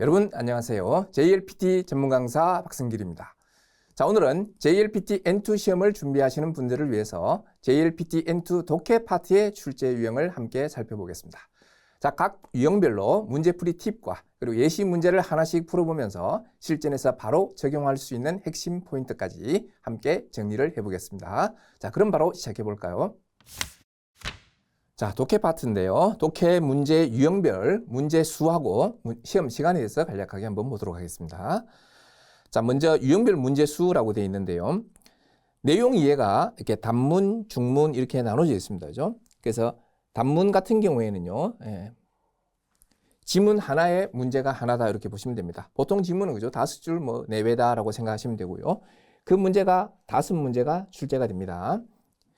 여러분 안녕하세요. JLPT 전문 강사 박승길입니다. 자, 오늘은 JLPT N2 시험을 준비하시는 분들을 위해서 JLPT N2 독해 파트의 출제 유형을 함께 살펴보겠습니다. 자, 각 유형별로 문제풀이 팁과 그리고 예시 문제를 하나씩 풀어보면서 실전에서 바로 적용할 수 있는 핵심 포인트까지 함께 정리를 해보겠습니다. 자, 그럼 바로 시작해 볼까요? 자, 독해 파트인데요. 독해 문제 유형별 문제 수하고 시험 시간에 대해서 간략하게 한번 보도록 하겠습니다. 자, 먼저 유형별 문제 수라고 되어 있는데요. 내용 이해가 이렇게 단문, 중문 이렇게 나눠져 있습니다. 그죠? 그래서 단문 같은 경우에는요. 지문 하나에 문제가 하나다 이렇게 보시면 됩니다. 보통 지문은 그죠? 5줄 뭐 내외다라고 생각하시면 되고요. 그 문제가 5문제가 출제가 됩니다.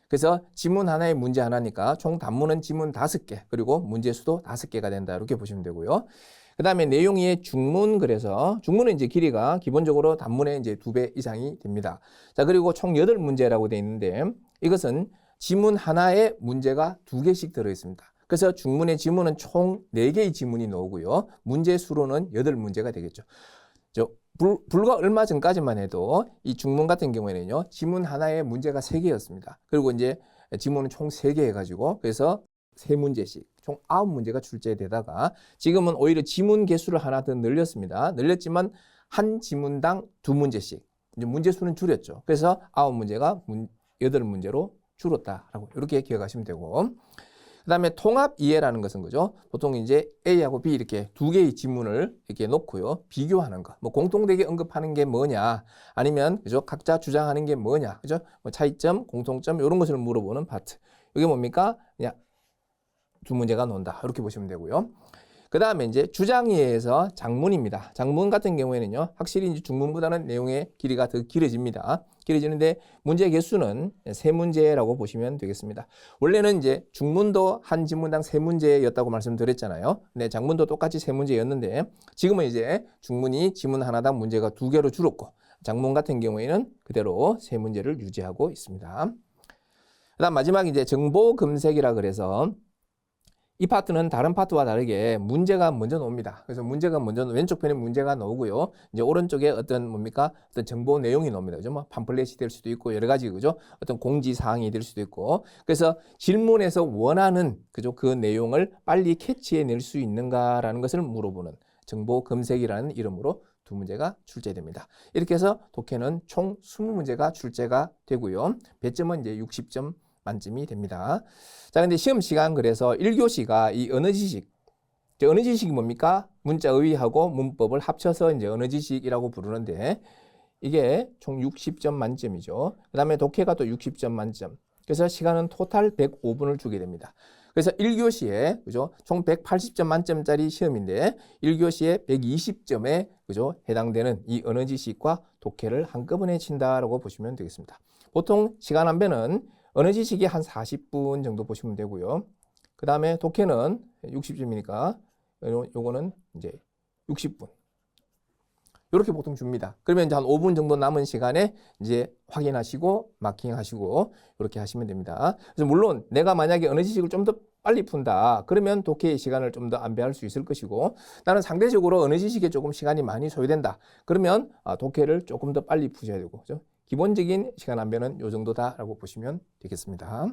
그래서 지문 하나에 문제 하나니까 총 단문은 지문 5개, 그리고 문제 수도 5개가 된다. 이렇게 보시면 되고요. 그 다음에 내용이 중문, 그래서 중문은 이제 길이가 기본적으로 단문의 이제 2배 이상이 됩니다. 자, 그리고 총 8문제라고 되어 있는데 이것은 지문 하나에 문제가 2개씩 들어 있습니다. 그래서 중문의 지문은 총 4개의 지문이 나오고요. 문제 수로는 8문제가 되겠죠. 불과 얼마 전까지만 해도 이 중문 같은 경우에는요, 지문 하나에 문제가 3개였습니다. 그리고 이제 지문은 총 3개 해가지고, 그래서 3문제씩, 총 9문제가 출제되다가, 지금은 오히려 지문 개수를 하나 더 늘렸습니다. 늘렸지만, 한 지문당 2문제씩. 이제 문제 수는 줄였죠. 그래서 9문제가 8문제로 줄었다라고, 이렇게 기억하시면 되고, 그 다음에 통합 이해라는 것은 그죠? 보통 이제 A하고 B 이렇게 2개의 지문을 이렇게 놓고요. 비교하는 거. 뭐 공통되게 언급하는 게 뭐냐? 아니면 그죠? 각자 주장하는 게 뭐냐? 그죠? 뭐 차이점, 공통점 이런 것을 물어보는 파트. 이게 뭡니까? 그냥 2문제가 논다. 이렇게 보시면 되고요. 그 다음에 이제 주장이해에서 장문입니다. 장문 같은 경우에는요, 확실히 이제 중문보다는 내용의 길이가 더 길어집니다. 길어지는데 문제 개수는 3문제라고 보시면 되겠습니다. 원래는 이제 중문도 한 지문당 3문제였다고 말씀드렸잖아요. 근데 장문도 똑같이 3문제였는데 지금은 이제 중문이 지문 하나당 문제가 2개로 줄었고 장문 같은 경우에는 그대로 3문제를 유지하고 있습니다. 그 다음 마지막 이제 정보 검색이라 그래서 이 파트는 다른 파트와 다르게 문제가 먼저 나옵니다. 그래서 문제가 먼저 왼쪽 편에 문제가 나오고요. 이제 오른쪽에 어떤 뭡니까? 어떤 정보 내용이 나옵니다. 그죠? 뭐 팜플렛이 될 수도 있고 여러 가지 그죠? 어떤 공지 사항이 될 수도 있고. 그래서 질문에서 원하는 그죠? 그 내용을 빨리 캐치해 낼 수 있는가라는 것을 물어보는 정보 검색이라는 이름으로 2문제가 출제됩니다. 이렇게 해서 독해는 총 20문제가 출제가 되고요. 배점은 이제 60점 만점이 됩니다. 자, 근데 시험 시간 그래서 1교시가 이 언어 지식, 언어 지식이 뭡니까? 문자 어휘하고 문법을 합쳐서 이제 언어 지식이라고 부르는데 이게 총 60점 만점이죠. 그 다음에 독해가 또 60점 만점. 그래서 시간은 토탈 105분을 주게 됩니다. 그래서 1교시에 그죠? 총 180점 만점짜리 시험인데 1교시에 120점에 그죠? 해당되는 이 언어 지식과 독해를 한꺼번에 친다라고 보시면 되겠습니다. 보통 시간 안배는 언어 지식이 한 40분 정도 보시면 되고요. 그 다음에 독해는 60점이니까 요거는 이제 60분. 이렇게 보통 줍니다. 그러면 이제 한 5분 정도 남은 시간에 이제 확인하시고 마킹하시고 이렇게 하시면 됩니다. 그래서 물론 내가 만약에 언어 지식을 좀 더 빨리 푼다. 그러면 독해의 시간을 좀 더 안배할 수 있을 것이고 나는 상대적으로 언어 지식에 조금 시간이 많이 소요된다. 그러면 독해를 조금 더 빨리 푸셔야 되고 그죠? 기본적인 시간 안배는 이 정도다라고 보시면 되겠습니다.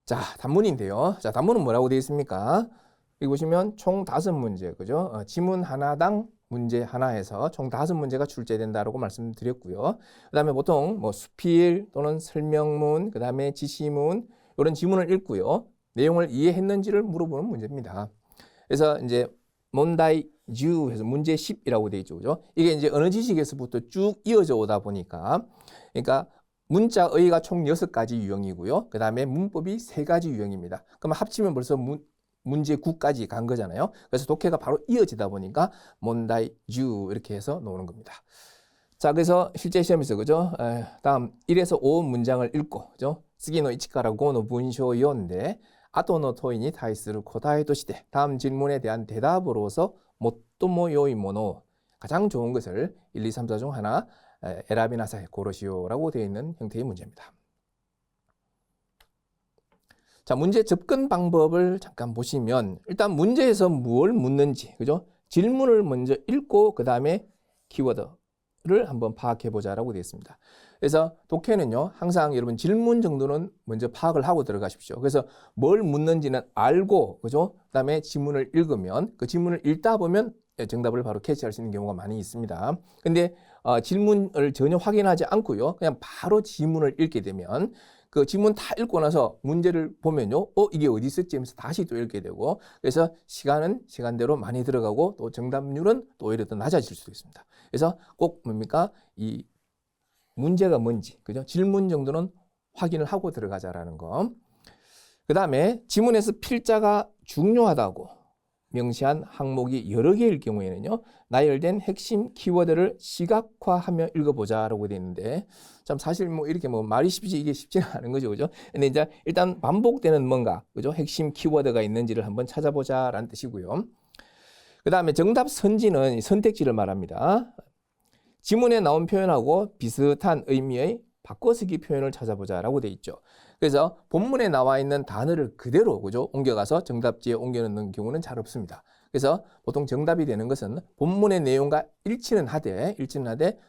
자, 단문인데요. 자, 단문은 뭐라고 되어 있습니까? 여기 보시면 총 5문제, 그죠? 지문 하나당 문제 하나에서 총 5문제가 출제된다라고 말씀드렸고요. 그 다음에 보통 뭐 수필 또는 설명문, 그 다음에 지시문, 이런 지문을 읽고요. 내용을 이해했는지를 물어보는 문제입니다. 그래서 이제 문다이 주 해서 문제 10이라고 되어 있죠. 그죠? 이게 이제 언어 지식에서부터 쭉 이어져 오다 보니까 그러니까 문자 어휘가 총 6가지 유형이고요. 그 다음에 문법이 3가지 유형입니다. 그럼 합치면 벌써 문제 9까지 간 거잖아요. 그래서 독해가 바로 이어지다 보니까 문다이 주 이렇게 해서 나오는 겁니다. 자, 그래서 실제 시험에서 그죠? 다음 1에서 5 문장을 읽고 그죠? 스기노 이치카라 고노 문쇼요인데 아토노 토이니 타이스를 코다에도 시대 다음 질문에 대한 대답으로서 모토모 요이 모노 가장 좋은 것을 1, 2, 3, 4 중 하나 에라비나사에 고르시오라고 되어 있는 형태의 문제입니다. 자, 문제 접근 방법을 잠깐 보시면 일단 문제에서 뭘 묻는지, 그죠? 질문을 먼저 읽고 그 다음에 키워드를 한번 파악해 보자라고 되어 있습니다. 그래서 독해는요, 항상 여러분 질문 정도는 먼저 파악을 하고 들어가십시오. 그래서 뭘 묻는지는 알고, 그죠? 그 다음에 지문을 읽으면 그 지문을 읽다 보면 정답을 바로 캐치할 수 있는 경우가 많이 있습니다. 근데 질문을 전혀 확인하지 않고요, 그냥 바로 지문을 읽게 되면 그 지문 다 읽고 나서 문제를 보면요, 이게 어디 있었지 하면서 다시 또 읽게 되고, 그래서 시간은 시간대로 많이 들어가고 또 정답률은 또 오히려 더 낮아질 수도 있습니다. 그래서 꼭 뭡니까? 이 문제가 뭔지, 그죠? 질문 정도는 확인을 하고 들어가자라는 거. 그 다음에 지문에서 필자가 중요하다고 명시한 항목이 여러 개일 경우에는요, 나열된 핵심 키워드를 시각화하며 읽어보자라고 되어 있는데, 참 사실 뭐 이렇게 뭐 말이 쉽지 이게 쉽지는 않은 거죠, 그죠? 근데 이제 일단 반복되는 뭔가, 그죠? 핵심 키워드가 있는지를 한번 찾아보자라는 뜻이고요. 그 다음에 정답 선지는 선택지를 말합니다. 지문에 나온 표현하고 비슷한 의미의 바꿔쓰기 표현을 찾아보자라고 되어 있죠. 그래서 본문에 나와 있는 단어를 그대로, 그죠? 옮겨가서 정답지에 옮겨 넣는 경우는 잘 없습니다. 그래서 보통 정답이 되는 것은 본문의 내용과 일치는 하되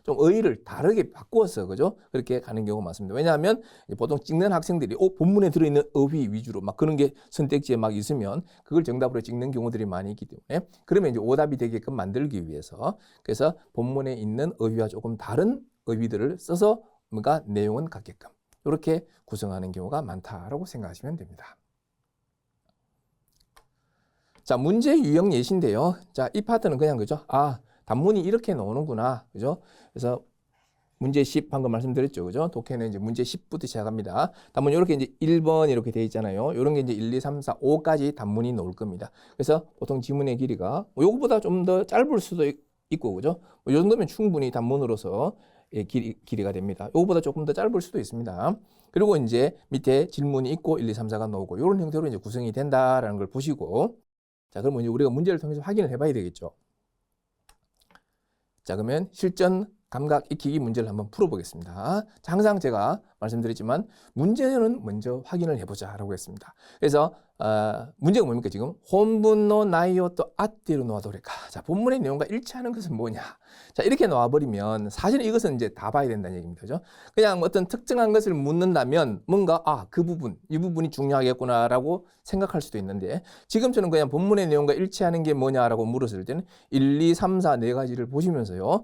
좀 어휘를 다르게 바꾸어서, 그죠? 그렇게 가는 경우가 많습니다. 왜냐하면 보통 찍는 학생들이 본문에 들어있는 어휘 위주로 막 그런 게 선택지에 막 있으면 그걸 정답으로 찍는 경우들이 많이 있기 때문에, 그러면 이제 오답이 되게끔 만들기 위해서, 그래서 본문에 있는 어휘와 조금 다른 어휘들을 써서 뭔가 내용은 같게끔 이렇게 구성하는 경우가 많다라고 생각하시면 됩니다. 자, 문제 유형 예시인데요. 자, 이 파트는 그냥, 그죠? 단문이 이렇게 나오는구나, 그죠? 그래서 문제 10 방금 말씀드렸죠, 그죠? 독해는 이제 문제 10부터 시작합니다. 단문 이렇게 이제 1번 이렇게 돼 있잖아요. 이런 게 이제 1, 2, 3, 4, 5까지 단문이 나올 겁니다. 그래서 보통 지문의 길이가 요거보다 좀 더 짧을 수도 있고, 그죠? 이 정도면 충분히 단문으로서 길이가 됩니다. 요거보다 조금 더 짧을 수도 있습니다. 그리고 이제 밑에 질문이 있고 1, 2, 3, 4가 나오고 이런 형태로 이제 구성이 된다라는 걸 보시고, 자, 그러면 이제 우리가 문제를 통해서 확인을 해봐야 되겠죠. 자, 그러면 실전 감각 익히기 문제를 한번 풀어보겠습니다. 자, 항상 제가 말씀드렸지만 문제는 먼저 확인을 해보자라고 했습니다. 그래서 문제가 뭡니까 지금? 혼분노 나이오또 아띠로 놓아도래까. 자, 본문의 내용과 일치하는 것은 뭐냐? 자, 이렇게 놓아버리면 사실 이것은 이제 다 봐야 된다는 얘기입니다. 그죠? 그냥 어떤 특정한 것을 묻는다면 뭔가 그 부분, 이 부분이 중요하겠구나라고 생각할 수도 있는데, 지금처럼 그냥 본문의 내용과 일치하는 게 뭐냐라고 물었을 때는 1, 2, 3, 4 네 가지를 보시면서요,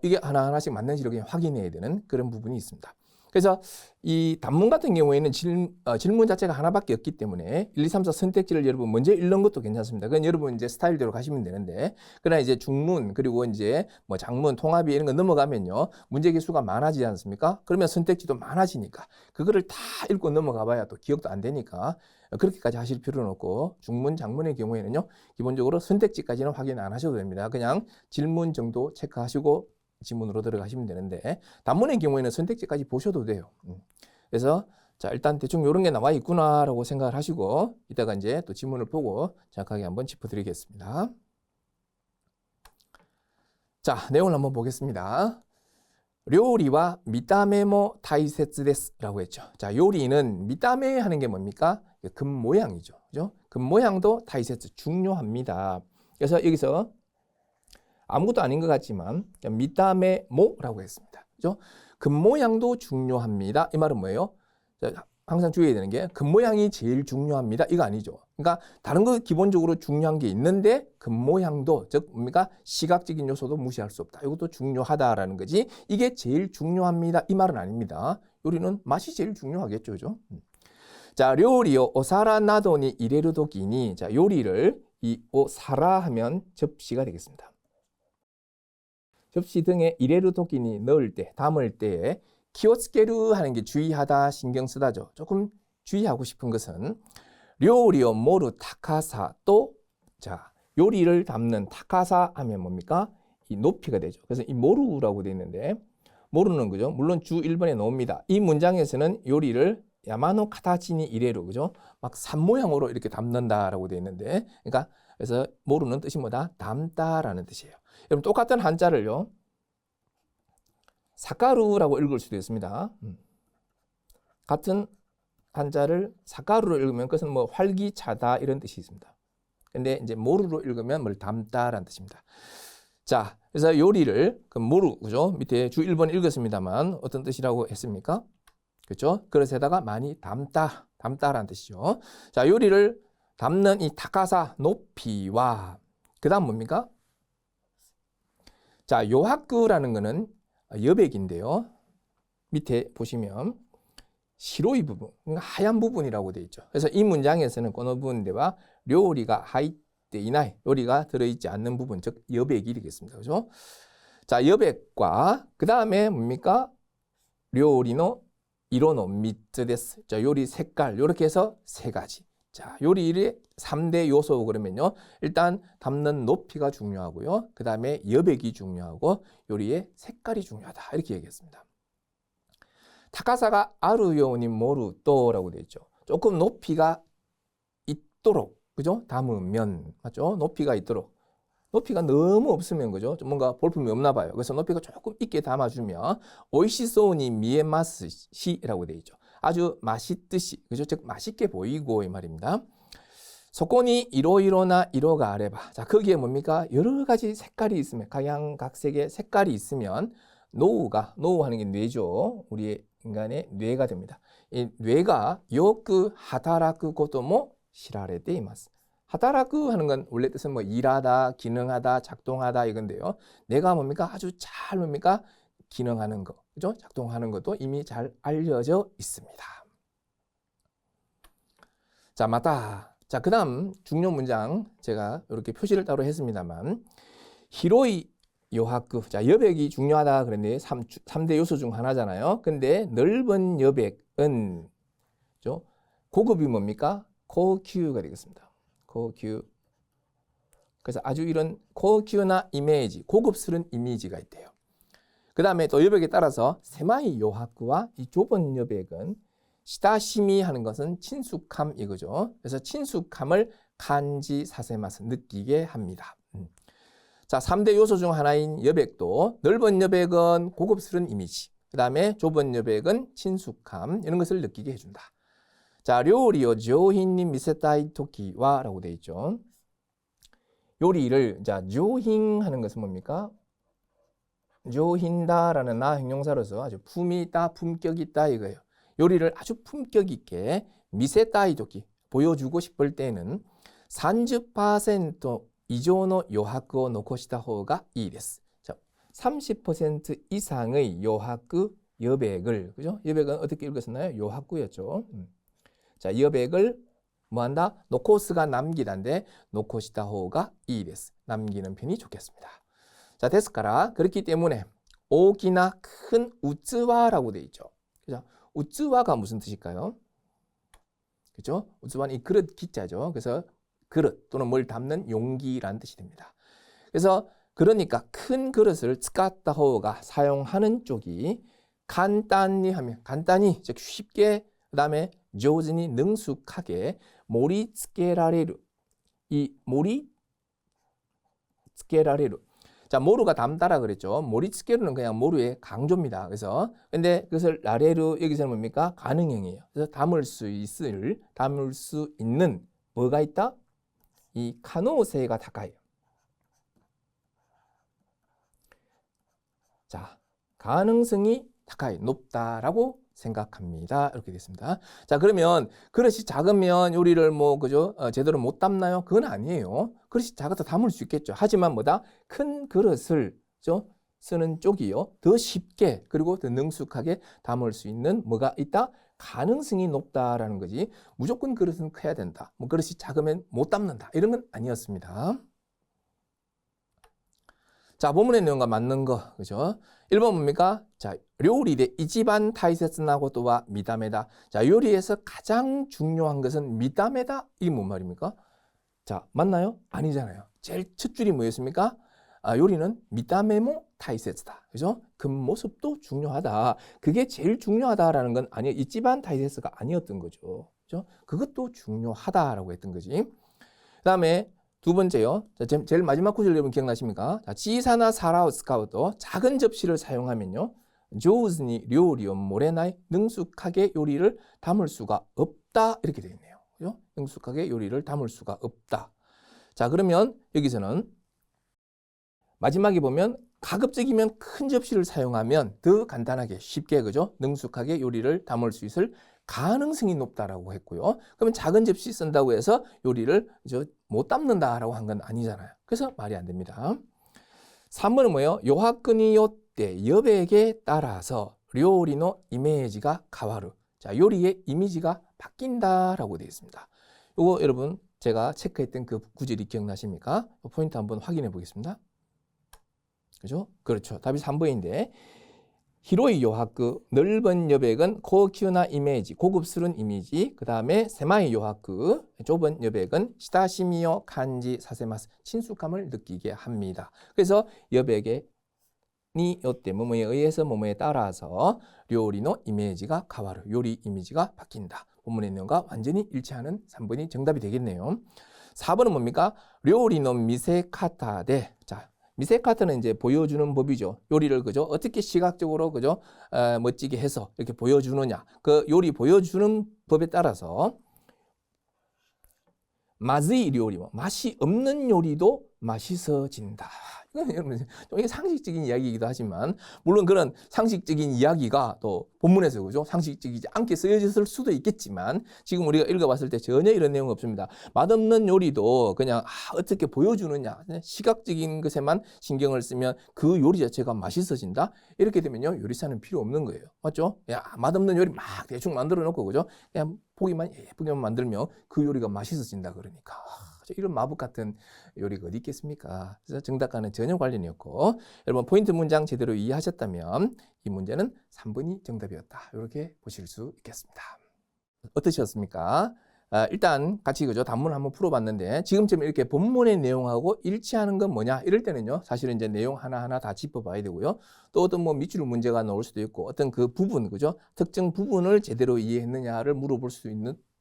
이게 하나하나씩 맞는지를 그냥 확인해야 되는 그런 부분이 있습니다. 그래서 이 단문 같은 경우에는 질문 자체가 하나밖에 없기 때문에 1, 2, 3, 4 선택지를 여러분 먼저 읽는 것도 괜찮습니다. 그건 여러분 이제 스타일대로 가시면 되는데, 그러나 이제 중문 그리고 이제 뭐 장문, 통합이 이런 거 넘어가면요, 문제 개수가 많아지지 않습니까? 그러면 선택지도 많아지니까 그거를 다 읽고 넘어가 봐야 또 기억도 안 되니까 그렇게까지 하실 필요는 없고, 중문, 장문의 경우에는요, 기본적으로 선택지까지는 확인 안 하셔도 됩니다. 그냥 질문 정도 체크하시고 지문으로 들어가시면 되는데, 단문의 경우에는 선택지까지 보셔도 돼요. 그래서 자, 일단 대충 이런 게 나와 있구나라고 생각을 하시고 이따가 이제 또 지문을 보고 정확하게 한번 짚어드리겠습니다. 자, 내용을 한번 보겠습니다. 요리와 미타메모 다이세츠데스라고 했죠. 자, 요리는 미타메 하는 게 뭡니까? 금 모양이죠. 그죠? 금 모양도 다이세츠 중요합니다. 그래서 여기서 아무것도 아닌 것 같지만 미타메모라고 했습니다. 그죠? 금 모양도 중요합니다. 이 말은 뭐예요? 자, 항상 주의해야 되는 게 금 모양이 제일 중요합니다. 이거 아니죠. 그러니까 다른 거 기본적으로 중요한 게 있는데 금 모양도, 즉 뭡니까? 시각적인 요소도 무시할 수 없다. 이것도 중요하다라는 거지. 이게 제일 중요합니다. 이 말은 아닙니다. 요리는 맛이 제일 중요하겠죠. 그죠? 자, 요리요 오사라 나도니 이레루 도키니, 자, 요리를 이 오사라 하면 접시가 되겠습니다. 접시 등에 이레루 도끼니 넣을 때, 담을 때에 키오츠케루 하는 게 주의하다, 신경 쓰다죠. 조금 주의하고 싶은 것은 요리요 모루 타카사, 또 자, 요리를 담는 타카사 하면 뭡니까? 이 높이가 되죠. 그래서 이 모루라고 되어 있는데, 모루는 그죠? 물론 주 1번에 나옵니다. 이 문장에서는 요리를 야마노 카타치니 이레루, 그죠? 막 산 모양으로 이렇게 담는다라고 되어 있는데, 그러니까 그래서 모루는 뜻이 뭐다? 담다라는 뜻이에요. 여러분 똑같은 한자를요, 사카루라고 읽을 수도 있습니다. 같은 한자를 사가루로 읽으면 그것은 뭐 활기차다 이런 뜻이 있습니다. 근데 이제 모루로 읽으면 뭘 담다라는 뜻입니다. 자, 그래서 요리를 그 모루, 그죠? 밑에 주 1번 읽었습니다만 어떤 뜻이라고 했습니까? 그렇죠? 그릇에다가 많이 담다라는 뜻이죠. 자, 요리를 담는 이 타카사 높이와 그다음 뭡니까? 자, 요하쿠라는 거는 여백인데요. 밑에 보시면 시로이 부분, 그러니까 하얀 부분이라고 되어 있죠. 그래서 이 문장에서는この文では 요리가 하이때 이나이, 요리가 들어있지 않는 부분, 즉 여백이 되겠습니다. 그죠? 자, 여백과 그 다음에 뭡니까? 요리노 이로노 미츠 데스. 자, 요리 색깔 이렇게 해서 세 가지. 자, 요리의 3대 요소 그러면요. 일단 담는 높이가 중요하고요. 그 다음에 여백이 중요하고 요리의 색깔이 중요하다. 이렇게 얘기했습니다. 타카사가 아루요니 모루또라고 되어 있죠. 조금 높이가 있도록, 그죠? 담으면, 맞죠? 높이가 있도록. 높이가 너무 없으면, 그죠? 좀 뭔가 볼품이 없나 봐요. 그래서 높이가 조금 있게 담아주면, 오이시소니 미에마스시라고 되어 있죠. 아주 맛있듯이, 그죠? 즉, 맛있게 보이고, 이 말입니다. 소코니 이로이로나 이로가 아래봐. 자, 거기에 뭡니까? 여러 가지 색깔이 있으면, 각양각색의 색깔이 있으면, 노우 하는 게 뇌죠. 우리의 인간의 뇌가 됩니다. 이 뇌가 요크 하타라쿠 고토모 시라레테 이마스. 하타라쿠 하는 건 원래 뜻은 뭐 일하다, 기능하다, 작동하다 이건데요. 뇌가 뭡니까? 아주 잘 뭡니까? 기능하는 거, 그죠? 작동하는 것도 이미 잘 알려져 있습니다. 자, 맞다. 자, 그 다음 중요 문장 제가 이렇게 표시를 따로 했습니다만 히로이 요하쿠. 자, 여백이 중요하다 그랬는데 3대 요소 중 하나잖아요. 근데 넓은 여백은 그죠? 고급이 뭡니까? 고큐가 되겠습니다. 고큐. 그래서 아주 이런 고큐나 이미지, 고급스러운 이미지가 있대요. 그 다음에 또 여백에 따라서 세마이 요하쿠와 이 좁은 여백은 시다시미 하는 것은 친숙함 이거죠. 그래서 친숙함을 간지 사세마스 느끼게 합니다. 자, 3대 요소 중 하나인 여백도 넓은 여백은 고급스러운 이미지, 그 다음에 좁은 여백은 친숙함 이런 것을 느끼게 해준다. 자, 요리요 조힌니 미세타이 토키와 라고 되어 있죠. 요리를 자 조힌 하는 것은 뭡니까? 조힌다라는 나 형용사로서 아주 품이 있다, 품격이 있다 이거예요. 요리를 아주 품격 있게 미세타이 토키 보여주고 싶을 때는 30% 이조의 요하쿠 놓고시다 호가 이です. 자, 30% 이상의 요하쿠 여백을, 그죠? 여백은 어떻게 읽었었나요? 요하쿠였죠. 자, 여백을 뭐한다? 놓고스가 남기다인데 놓고시다 호가 이です. 남기는 편이 좋겠습니다. 자, ですから 그렇기 때문에 오기나 큰 우츠와라고 돼 있죠. 그죠? 우츠와가 무슨 뜻일까요? 그죠? 우츠와는 이 그릇 기자죠. 그래서 그릇 또는 뭘 담는 용기라는 뜻이 됩니다. 그래서 그러니까 큰 그릇을 쓰까다 호가 사용하는 쪽이 간단히 하면 간단히 즉 쉽게 그다음에 조진이 능숙하게 모리츠케라레루 이 모리츠케라레루 자 모루가 담다라 그랬죠. 모리츠케루는 그냥 모루의 강조입니다. 그래서 근데 그것을 라레루 여기서는 뭡니까? 가능형이에요. 그래서 담을 수 있는 뭐가 있다? 이 가능성이高い. 자, 가능성이 高い, 높다라고 생각합니다. 이렇게 됐습니다. 자, 그러면 그릇이 작으면 요리를 뭐 그죠? 제대로 못 담나요? 그건 아니에요. 그릇이 작아도 담을 수 있겠죠. 하지만 뭐다? 큰 그릇을 그죠? 쓰는 쪽이요. 더 쉽게 그리고 더 능숙하게 담을 수 있는 뭐가 있다? 가능성이 높다라는 거지. 무조건 그릇은 커야 된다. 뭐 그릇이 작으면 못 담는다. 이런 건 아니었습니다. 자, 본문의 내용과 맞는 거, 그죠? 1번 뭡니까? 자, 요리의 이지반 타이세스나 고토와 미담에다. 자, 요리에서 가장 중요한 것은 미담에다. 이게 뭔 말입니까? 자, 맞나요? 아니잖아요. 제일 첫 줄이 뭐였습니까? 요리는 미담에모 타이세스다. 그죠? 겉모습도 중요하다. 그게 제일 중요하다라는 건 아니에요. 이지반 타이세스가 아니었던 거죠. 그죠? 그것도 중요하다라고 했던 거지. 그 다음에 두 번째요. 자, 제일 마지막 구절 여러분 기억나십니까? 자, 지사나 사라우 스카우터 작은 접시를 사용하면요. 조즈니 요리を 모레나이 능숙하게 요리를 담을 수가 없다 이렇게 되어 있네요. 그죠? 능숙하게 요리를 담을 수가 없다. 자, 그러면 여기서는 마지막에 보면 가급적이면 큰 접시를 사용하면 더 간단하게 쉽게 그죠? 능숙하게 요리를 담을 수 있을 가능성이 높다라고 했고요. 그러면 작은 접시 쓴다고 해서 요리를 못 담는다라고 한 건 아니잖아요. 그래서 말이 안 됩니다. 3번은 뭐예요? 요하끈이 요때 여백에 따라서 요리의 이미지가 가와르. 자, 요리의 이미지가 바뀐다라고 되어 있습니다. 요거 여러분 제가 체크했던 그 구절이 기억나십니까? 포인트 한번 확인해 보겠습니다. 그죠? 그렇죠. 답이 3번인데 히로이 요하크 넓은 여백은 고키우나 이미지 고급스러운 이미지 그 다음에 세마이 요하크 좁은 여백은 시다시미요 간지 사세마스 친숙함을 느끼게 합니다. 그래서 여백에 니 요때 뭐뭐에 의해서 뭐뭐에 따라서 요리의 이미지가 가와르 요리 이미지가 바뀐다. 본문의 내용과 완전히 일치하는 3번이 정답이 되겠네요. 4번은 뭡니까? 요리의 미세카타데 자 미세카타는 이제 보여주는 법이죠. 요리를 그죠? 어떻게 시각적으로 그죠? 멋지게 해서 이렇게 보여주느냐. 그 요리 보여주는 법에 따라서 마즈이 요리, 맛이 없는 요리도 맛있어진다. 이게 상식적인 이야기이기도 하지만 물론 그런 상식적인 이야기가 또 본문에서 그죠? 상식적이지 않게 쓰여졌을 수도 있겠지만 지금 우리가 읽어봤을 때 전혀 이런 내용은 없습니다. 맛없는 요리도 그냥 어떻게 보여주느냐 시각적인 것에만 신경을 쓰면 그 요리 자체가 맛있어진다. 이렇게 되면요 요리사는 필요 없는 거예요. 맞죠? 야 맛없는 요리 막 대충 만들어 놓고 그죠? 그냥 보기만 예쁘게만 만들면 그 요리가 맛있어진다 그러니까. 이런 마법 같은 요리가 어디 있겠습니까? 그래서 정답과는 전혀 관련이 없고 여러분 포인트 문장 제대로 이해하셨다면 이 문제는 3번이 정답이었다. 이렇게 보실 수 있겠습니다. 어떠셨습니까? 일단 같이 그죠 단문을 한번 풀어봤는데 지금쯤 이렇게 본문의 내용하고 일치하는 건 뭐냐 이럴 때는요 사실은 이제 내용 하나하나 다 짚어봐야 되고요 또 어떤 뭐 밑줄 문제가 나올 수도 있고 어떤 그 부분 그죠 특정 부분을 제대로 이해했느냐를 물어볼 수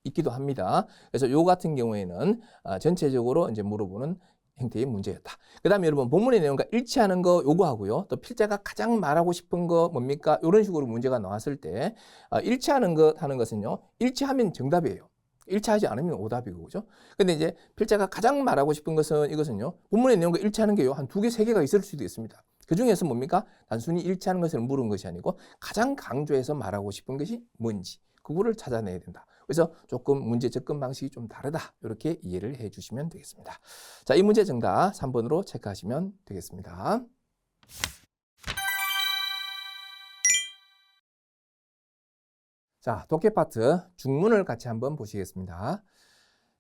있기도 합니다. 그래서 요 같은 경우에는 전체적으로 이제 물어보는 형태의 문제였다. 그 다음에 여러분 본문의 내용과 일치하는 거 요거 하고요. 또 필자가 가장 말하고 싶은 거 뭡니까? 이런 식으로 문제가 나왔을 때 일치하는 것 하는 것은요. 일치하면 정답이에요. 일치하지 않으면 오답이고 그죠? 근데 이제 필자가 가장 말하고 싶은 것은 이것은요. 본문의 내용과 일치하는 게요. 한 2개, 3개가 있을 수도 있습니다. 그 중에서 뭡니까? 단순히 일치하는 것을 물은 것이 아니고 가장 강조해서 말하고 싶은 것이 뭔지 그거를 찾아내야 된다. 그래서 조금 문제 접근 방식이 좀 다르다. 이렇게 이해를 해 주시면 되겠습니다. 자, 이 문제 정답 3번으로 체크하시면 되겠습니다. 자, 독해 파트 중문을 같이 한번 보시겠습니다.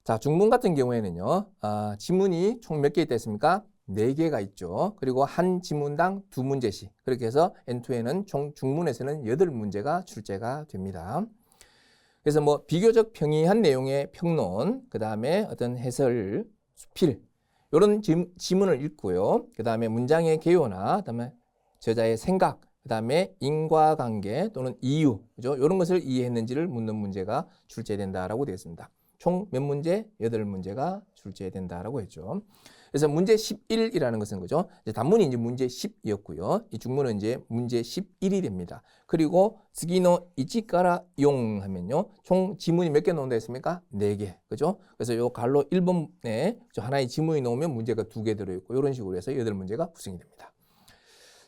자, 중문 같은 경우에는요. 지문이 총 몇 개 있다 했습니까? 4개가 있죠. 그리고 한 지문당 2문제씩. 그렇게 해서 N2에는 총 중문에서는 8문제가 출제가 됩니다. 그래서 뭐 비교적 평이한 내용의 평론, 그 다음에 어떤 해설, 수필 이런 지문을 읽고요. 그 다음에 문장의 개요나, 그 다음에 저자의 생각, 그 다음에 인과관계 또는 이유, 그죠? 이런 것을 이해했는지를 묻는 문제가 출제된다라고 되어 있습니다. 총 몇 문제? 8문제가 출제된다라고 했죠. 그래서 문제 11이라는 것은 그죠? 이제 단문이 이제 문제 10이었고요. 이 중문은 이제 문제 11이 됩니다. 그리고 스기노 이치까라 용 하면요. 총 지문이 몇 개 나온다 했습니까? 4개. 그죠? 그래서 요 갈로 1번에 하나의 지문이 나오면 문제가 2개 들어있고 이런 식으로 해서 8문제가 구성이 됩니다.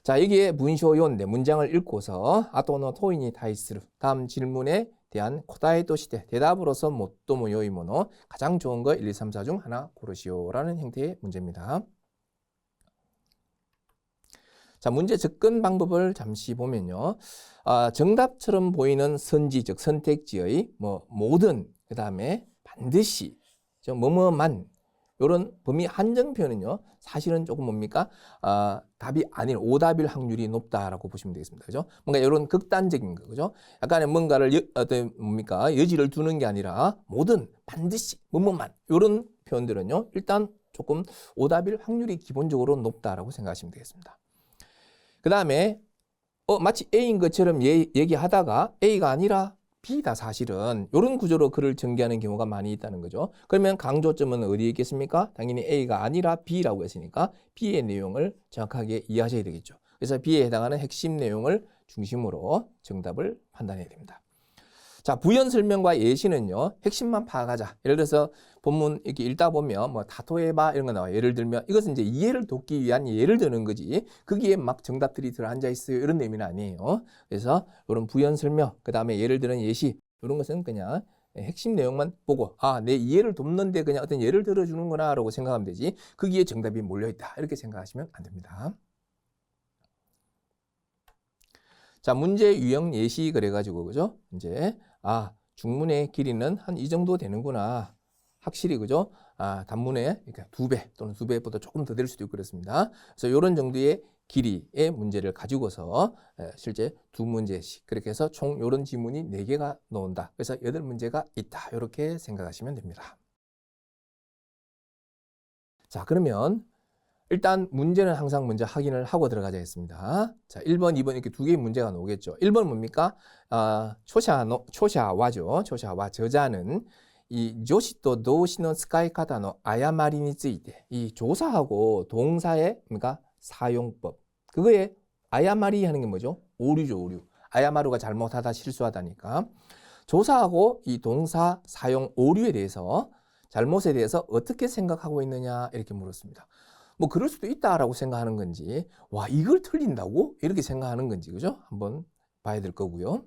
자, 여기에 문쇼요인데 문장을 읽고서 아토노 토이니 타이스루 다음 질문에 대한 코다이 도시대 대답으로서 모토모 요이모노 가장 좋은 거 1, 2, 3, 4 중 하나 고르시오라는 형태의 문제입니다. 자, 문제 접근 방법을 잠시 보면요. 정답처럼 보이는 선지 즉 선택지의 뭐 모든 그 다음에 반드시 뭐뭐만 이런 범위 한정 표현은요. 사실은 조금 뭡니까? 답이 아닌 오답일 확률이 높다라고 보시면 되겠습니다. 그죠? 뭔가 이런 극단적인 거, 그죠? 약간의 뭔가를 뭡니까? 여지를 두는 게 아니라 모든 반드시 뭐뭐만 이런 표현들은요. 일단 조금 오답일 확률이 기본적으로 높다라고 생각하시면 되겠습니다. 그 다음에 마치 A인 것처럼 얘기하다가 A가 아니라 B다 사실은 이런 구조로 글을 전개하는 경우가 많이 있다는 거죠. 그러면 강조점은 어디에 있겠습니까? 당연히 A가 아니라 B라고 했으니까 B의 내용을 정확하게 이해하셔야 되겠죠. 그래서 B에 해당하는 핵심 내용을 중심으로 정답을 판단해야 됩니다. 자, 부연 설명과 예시는요, 핵심만 파악하자. 예를 들어서 본문 이렇게 읽다 보면 뭐 다토에바 이런 거 나와요. 예를 들면 이것은 이제 이해를 돕기 위한 예를 드는 거지. 거기에 막 정답들이 들어앉아 있어요. 이런 의미는 아니에요. 그래서 이런 부연 설명, 그 다음에 예를 드는 예시 이런 것은 그냥 핵심 내용만 보고 내 이해를 돕는데 그냥 어떤 예를 들어주는구나 라고 생각하면 되지. 거기에 정답이 몰려있다. 이렇게 생각하시면 안 됩니다. 자, 문제 유형 예시 그래가지고 그죠? 이제 중문의 길이는 한 이 정도 되는구나. 확실히 그죠? 단문의 그러니까 2배 또는 2배보다 조금 더 될 수도 있고 그렇습니다. 그래서 이런 정도의 길이의 문제를 가지고서 실제 2문제씩 그렇게 해서 총 이런 지문이 4개가 나온다. 그래서 8문제가 있다. 이렇게 생각하시면 됩니다. 자, 그러면 일단 문제는 항상 먼저 확인을 하고 들어가자 했습니다. 자, 1번, 2번 이렇게 2개의 문제가 나오겠죠. 1번 뭡니까? 초샤와죠. 초샤와 저자는 이 조시또 도시의 스카이카타의 아야마리니 쓰이테 이 조사하고 동사의 뭡니까? 사용법. 그거에 아야마리 하는 게 뭐죠? 오류죠, 오류. 아야마루가 잘못하다, 실수하다니까. 조사하고 이 동사 사용 오류에 대해서 잘못에 대해서 어떻게 생각하고 있느냐 이렇게 물었습니다. 뭐 그럴 수도 있다라고 생각하는 건지 와 이걸 틀린다고? 이렇게 생각하는 건지 그죠? 한번 봐야 될 거고요.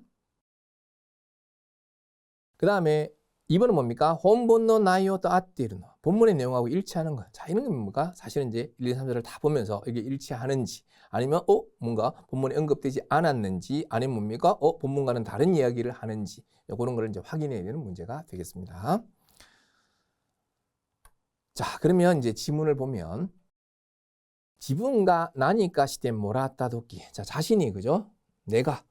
그 다음에 2번은 뭡니까? 혼본노 나이오도 아띠르노 본문의 내용하고 일치하는 거. 자, 이런 게 뭡니까? 사실은 이제 1, 2, 3, 4를 다 보면서 이게 일치하는지 아니면 뭔가 본문에 언급되지 않았는지 아니면 뭡니까? 본문과는 다른 이야기를 하는지 그런 걸 이제 확인해야 되는 문제가 되겠습니다. 자, 그러면 이제 지문을 보면 지분가 나니까 시대 모라따 도끼. 자, 자신이 그죠? 내가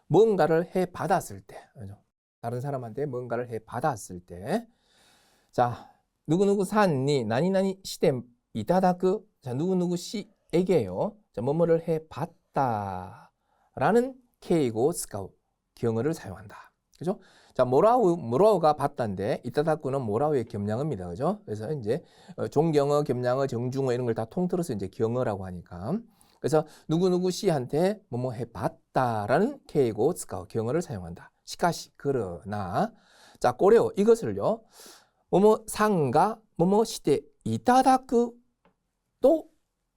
뭔가를 해 받았을 때, 그죠? 다른 사람한테 뭔가를 해 받았을 때, 자, 누구누구 산니 나니나니 시대 이타다크. 자, 누구누구 씨에게요. 자, 뭐뭐를 해 받다라는 케이고 스카우 경어를 사용한다. 그죠? 자, 모라우가 받다인데 이따다꾸는 모라우의 겸양어입니다. 그죠? 그래서 이제 종경어, 겸양어, 정중어 이런 걸 다 통틀어서 이제 경어라고 하니까. 그래서 누구누구 씨한테 뭐뭐 해 봤다라는 케이고 스카우 경어를 사용한다. 시카시 그러나 자, 고래요. 이것을요. 뭐뭐 상가 뭐뭐 시대 이따다쿠 또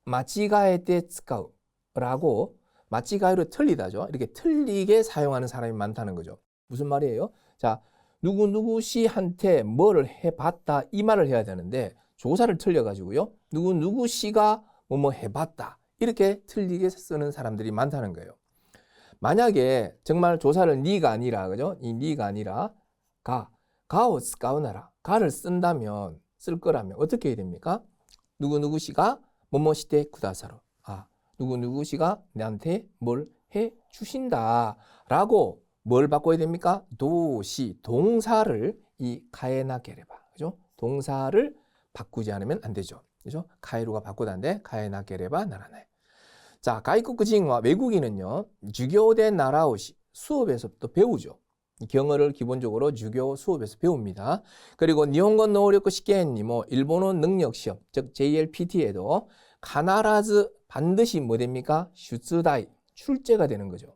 마치가에테 스카우라고 마치가이로 틀리다죠. 이렇게 틀리게 사용하는 사람이 많다는 거죠. 무슨 말이에요? 자, 누구누구 씨한테 뭐를 해봤다 이 말을 해야 되는데 조사를 틀려가지고요. 누구누구 씨가 뭐뭐 해봤다 이렇게 틀리게 쓰는 사람들이 많다는 거예요. 만약에 정말 조사를 니가 아니라 그죠? 이 니가 아니라 가오 스카우나라 가를 쓴다면 쓸 거라면 어떻게 해야 됩니까? 누구누구 씨가 뭐뭐 시대 구다사로 누구누구 씨가 내한테 뭘 해 주신다라고 뭘 바꿔야 됩니까? 도시, 동사를 이 카에나 게레바. 그죠? 동사를 바꾸지 않으면 안 되죠. 그죠? 카에루가 바꾸다는데 카에나 게레바 나라네. 자, 가이쿠쿠진과 외국인은요. 주교대 나라오시 수업에서 또 배우죠. 경어를 기본적으로 주교 수업에서 배웁니다. 그리고 니혼고 노력 시켄니 일본어 능력 시험, 즉 JLPT에도 가나라즈 반드시 뭐 됩니까? 슈츠다이 출제가 되는 거죠.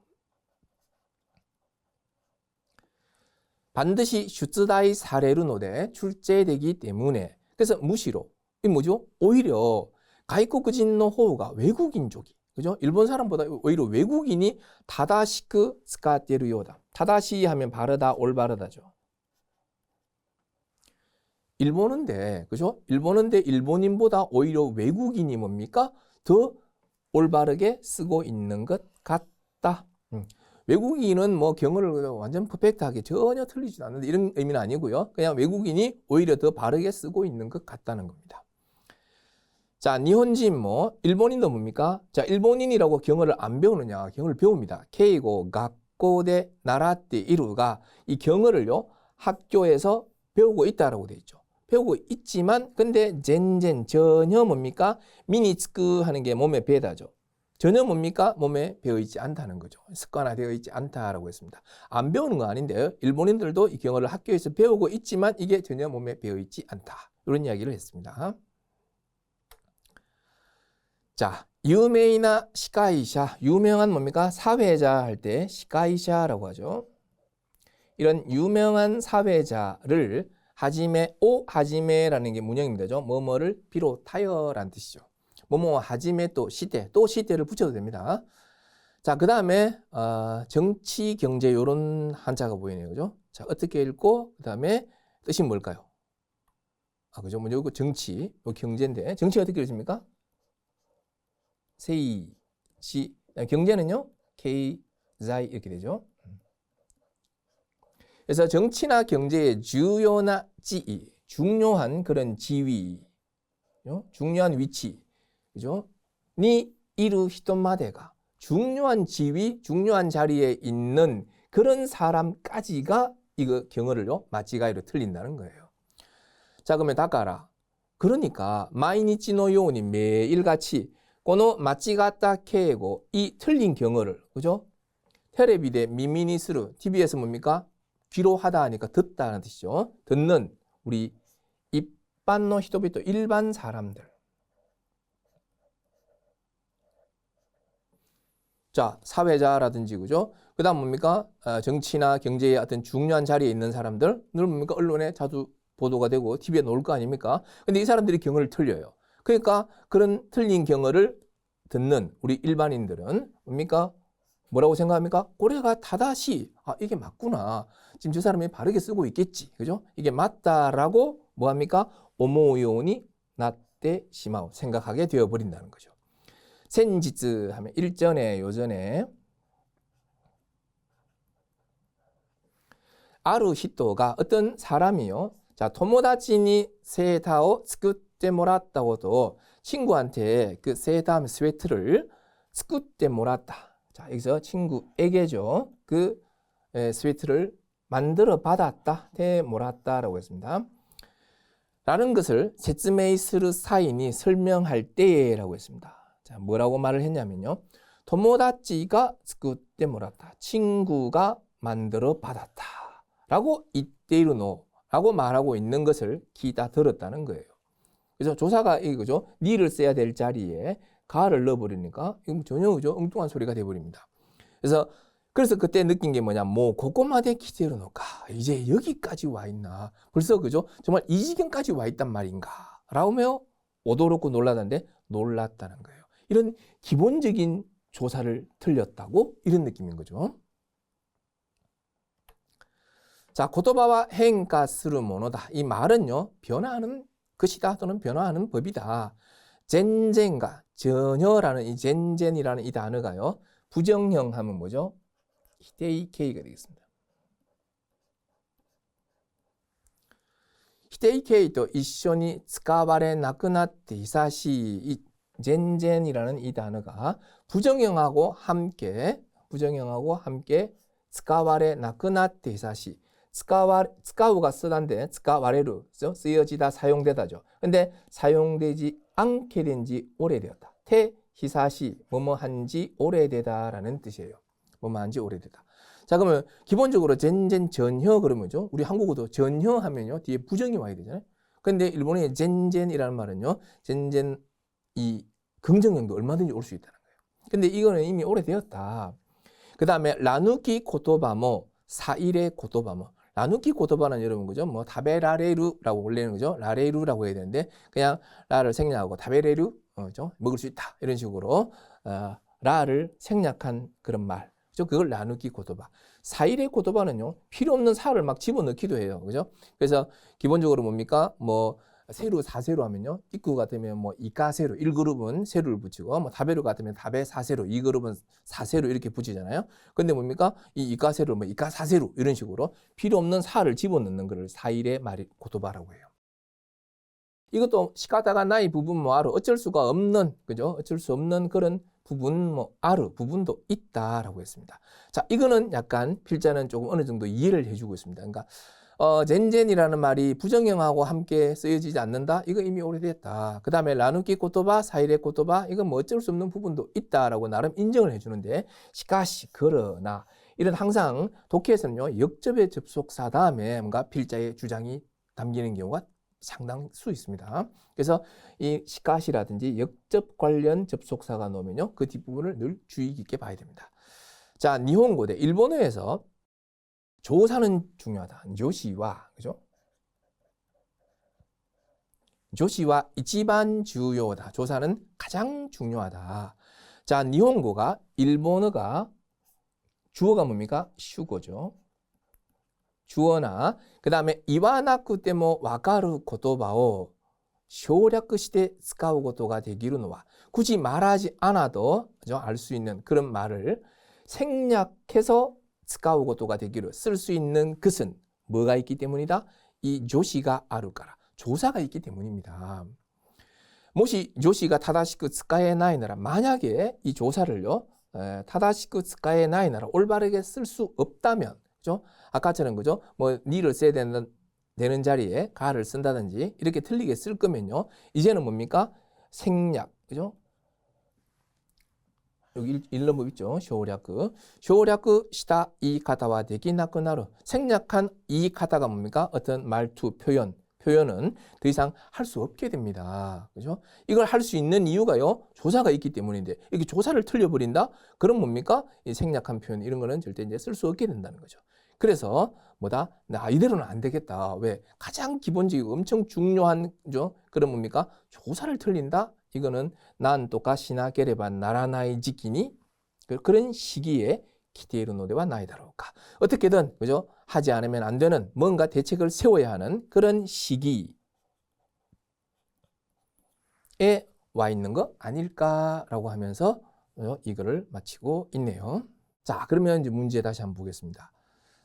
반드시 슈츠다이 사례로 노대 출제되기 때문에 그래서 무시로 이 뭐죠? 오히려 가이코쿠진노 호우가 외국인족이 그죠? 일본 사람보다 오히려 외국인이 타다시크 스카테르요다. 타다시 하면 바르다 올바르다죠. 일본어인데 그죠? 일본어인데 일본인보다 오히려 외국인이 뭡니까? 더 올바르게 쓰고 있는 것 같다. 외국인은 뭐 경어를 완전 퍼펙트하게 전혀 틀리지도 않는데 이런 의미는 아니고요. 그냥 외국인이 오히려 더 바르게 쓰고 있는 것 같다는 겁니다. 자, 니혼진 일본인도 뭡니까? 자, 일본인이라고 경어를 안 배우느냐? 경어를 배웁니다. 케이고 학교대 나라떼 이루가 이 경어를요 학교에서 배우고 있다라고 되어 있죠. 배우고 있지만 근데 젠젠 전혀 뭡니까? 미니츠크 하는 게 몸에 배다죠. 전혀 뭡니까? 몸에 배어있지 않다는 거죠. 습관화되어 있지 않다라고 했습니다. 안 배우는 건 아닌데요. 일본인들도 이 경어를 학교에서 배우고 있지만 이게 전혀 몸에 배어있지 않다. 이런 이야기를 했습니다. 자, 유메이나 시카이샤, 유명한 뭡니까? 사회자 할 때 시카이샤라고 하죠. 이런 유명한 사회자를 하지메, 오 하지메라는 게 문형입니다. 뭐뭐를 비롯하여라는 뜻이죠. 뭐뭐 하지메 또 시대, 또 시대를 붙여도 됩니다. 자, 그 다음에 정치, 경제 이런 한자가 보이네요. 그죠? 자, 어떻게 읽고 그 다음에 뜻이 뭘까요? 그죠? 뭐 요거 정치, 요 경제인데 정치가 어떻게 읽습니까? 세이시, 경제는요? 케이자이 이렇게 되죠. 그래서 정치나 경제의 주요나 지위, 중요한 그런 지위, 중요한 위치, 그죠? 니 이루 히토마데가 중요한 지위, 중요한 자리에 있는 그런 사람까지가 이거 경어를요, 마치가이로 틀린다는 거예요. 자, 그러면 닦아라. 그러니까 마이니치노 요온이 매일같이 고노 마치가타 케고 이 틀린 경어를, 그죠? 테레비대 미미니스루, TV에서 뭡니까? 귀로 하다 하니까 듣다는 뜻이죠. 듣는 우리 일반노 히토비토 일반 사람들. 자, 사회자라든지 그죠? 그다음 뭡니까? 정치나 경제의 어떤 중요한 자리에 있는 사람들, 늘 뭡니까? 언론에 자주 보도가 되고 TV에 나올 거 아닙니까? 근데 이 사람들이 경어를 틀려요. 그러니까 그런 틀린 경어를 듣는 우리 일반인들은 뭡니까? 뭐라고 생각합니까? 꼬레가 다다시, 이게 맞구나. 지금 저 사람이 바르게 쓰고 있겠지. 그죠? 이게 맞다라고 뭐합니까? 오모요니 나떼 시마오. 생각하게 되어버린다는 거죠. 센지츠 하면 일전에, 요전에. 아루 히토가 어떤 사람이요. 자, 토모다치니 세타오 스쿠테 모랐다고도 친구한테 그 세타 하면 스웨트를 스쿠테 모랐다. 자, 여기서 친구에게죠. 그 스웨트를 만들어 받았다, 테 몰았다라고 했습니다. 라는 것을 세츠메이스르 사인이 설명할 때라고 했습니다. 자, 뭐라고 말을 했냐면요. 토모다치가 스쿠테 몰았다. 친구가 만들어 받았다. 라고 이때이르노 라고 말하고 있는 것을 기다 들었다는 거예요. 그래서 조사가 이거죠. 니를 써야 될 자리에 가를 넣어버리니까 이건 전혀 그죠? 엉뚱한 소리가 돼버립니다. 그래서 그때 느낀 게 뭐냐, 뭐 고꼬마데 기대로 놓을까, 이제 여기까지 와 있나, 벌써 그죠? 정말 이 지경까지 와 있단 말인가, 라며 오도롭고 놀라던데 놀랐다는 거예요. 이런 기본적인 조사를 틀렸다고 이런 느낌인 거죠. 자, 고토바와 행가 스루 모노다. 이 말은요, 변화하는 것이다 또는 변화하는 법이다. 젠젠가, 전혀라는 이 젠젠이라는 이 단어가요, 부정형 하면 뭐죠? 히데이케이가 되겠습니다. 히데이케이도 이쇼니 쓰카와레 나쿠나테 히사시, 이 젠젠이라는 이 단어가 부정형하고 함께 쓰카와레 나쿠나테 히사시, 쓰카우가 쓰다인데 쓰카와레루 쓰여지다 사용되다죠. 근데 사용되지 않게 된 지 오래되었다. 테 히사시 뭐뭐 한지 오래되다라는 뜻이에요. 뭐뭐 한지 오래되다. 자, 그러면 기본적으로 젠젠 전혀 그러면죠. 우리 한국어도 전혀 하면요 뒤에 부정이 와야 되잖아요. 근데 일본의 젠젠이라는 말은요, 젠젠 이 긍정형도 얼마든지 올 수 있다는 거예요. 근데 이거는 이미 오래되었다. 그 다음에 라누키 고토바모 사일의 고토바모. 라누키 고토바는 여러분 그죠? 뭐 타베라레루라고 원래는 그죠? 라레루라고 해야 되는데 그냥 라를 생략하고 타베레루 그죠? 먹을 수 있다 이런 식으로 라를 생략한 그런 말. 그죠? 그걸 라누키 고토바. 사일의 고토바는요 필요 없는 사를 막 집어넣기도 해요. 그죠? 그래서 기본적으로 뭡니까? 뭐 세루 사세루 하면요, 이쿠 같으면 뭐 이까세루 1그룹은 세루를 붙이고, 뭐 다베루 같으면 다베 사세루 2그룹은 사세루 이렇게 붙이잖아요. 근데 뭡니까? 이 이까세루 뭐 이까사세루 이런 식으로 필요 없는 사를 집어넣는 것을 사일의 말이 고토바라고 해요. 이것도 시카다가 나이 부분 뭐 아루 어쩔 수가 없는, 그죠? 어쩔 수 없는 그런 부분 뭐 아루 부분도 있다라고 했습니다. 자, 이거는 약간 필자는 조금 어느 정도 이해를 해주고 있습니다. 그러니까 젠젠이라는 말이 부정형하고 함께 쓰여지지 않는다? 이거 이미 오래됐다. 그 다음에 라누키 고토바, 사이레 고토바, 이건 뭐 어쩔 수 없는 부분도 있다라고 나름 인정을 해주는데, 시카시, 그러나, 이런 항상 독해에서는요, 역접의 접속사 다음에 뭔가 필자의 주장이 담기는 경우가 상당수 있습니다. 그래서 이 시카시라든지 역접 관련 접속사가 나오면요, 그 뒷부분을 늘 주의 깊게 봐야 됩니다. 자, 니혼고 대 일본어에서 조사는 중요하다. 조시와, 그죠? 조시와 이치반 중요하다. 조사는 가장 중요하다. 자, 니혼고가 일본어가 주어가 뭡니까? 슈고죠. 주어나 그 다음에 이와나쿠 때모 와카루 고토바오省略して使うことができるのは 굳이 말하지 않아도 알 수 있는 그런 말을 생략해서 使うことができる 쓸 수 있는 것은 뭐가 있기 때문이다? 이 조시가あるから 조사가 있기 때문입니다. もし 조시가 正しく使えないなら 만약에 이 조사를요 正しく使えないなら 올바르게 쓸 수 없다면 그죠? 아까처럼 그죠? 뭐 니를 써야 되는 자리에 가를 쓴다든지 이렇게 틀리게 쓸 거면요. 이제는 뭡니까? 생략. 그죠? 여기 일러법 있죠? 쇼략. 쇼략 시다 이 카타와 되기나쿠나루. 생략한 이 카타가 뭡니까? 어떤 말투, 표현은 더 이상 할 수 없게 됩니다. 그죠? 이걸 할 수 있는 이유가요. 조사가 있기 때문인데 이렇게 조사를 틀려버린다? 그럼 뭡니까? 이 생략한 표현 이런 거는 절대 이제 쓸 수 없게 된다는 거죠. 그래서 뭐다? 나 이대로는 안 되겠다. 왜? 가장 기본적이고 엄청 중요한 그런 뭡니까? 조사를 틀린다? 이거는 난 똑같이나 게레반 나라나이 지키니 그런 시기에 기대이루 노대와 나이다로우까. 어떻게든 그죠? 하지 않으면 안 되는 뭔가 대책을 세워야 하는 그런 시기에 와 있는 거 아닐까라고 하면서 이거를 마치고 있네요. 자, 그러면 이제 문제 다시 한번 보겠습니다.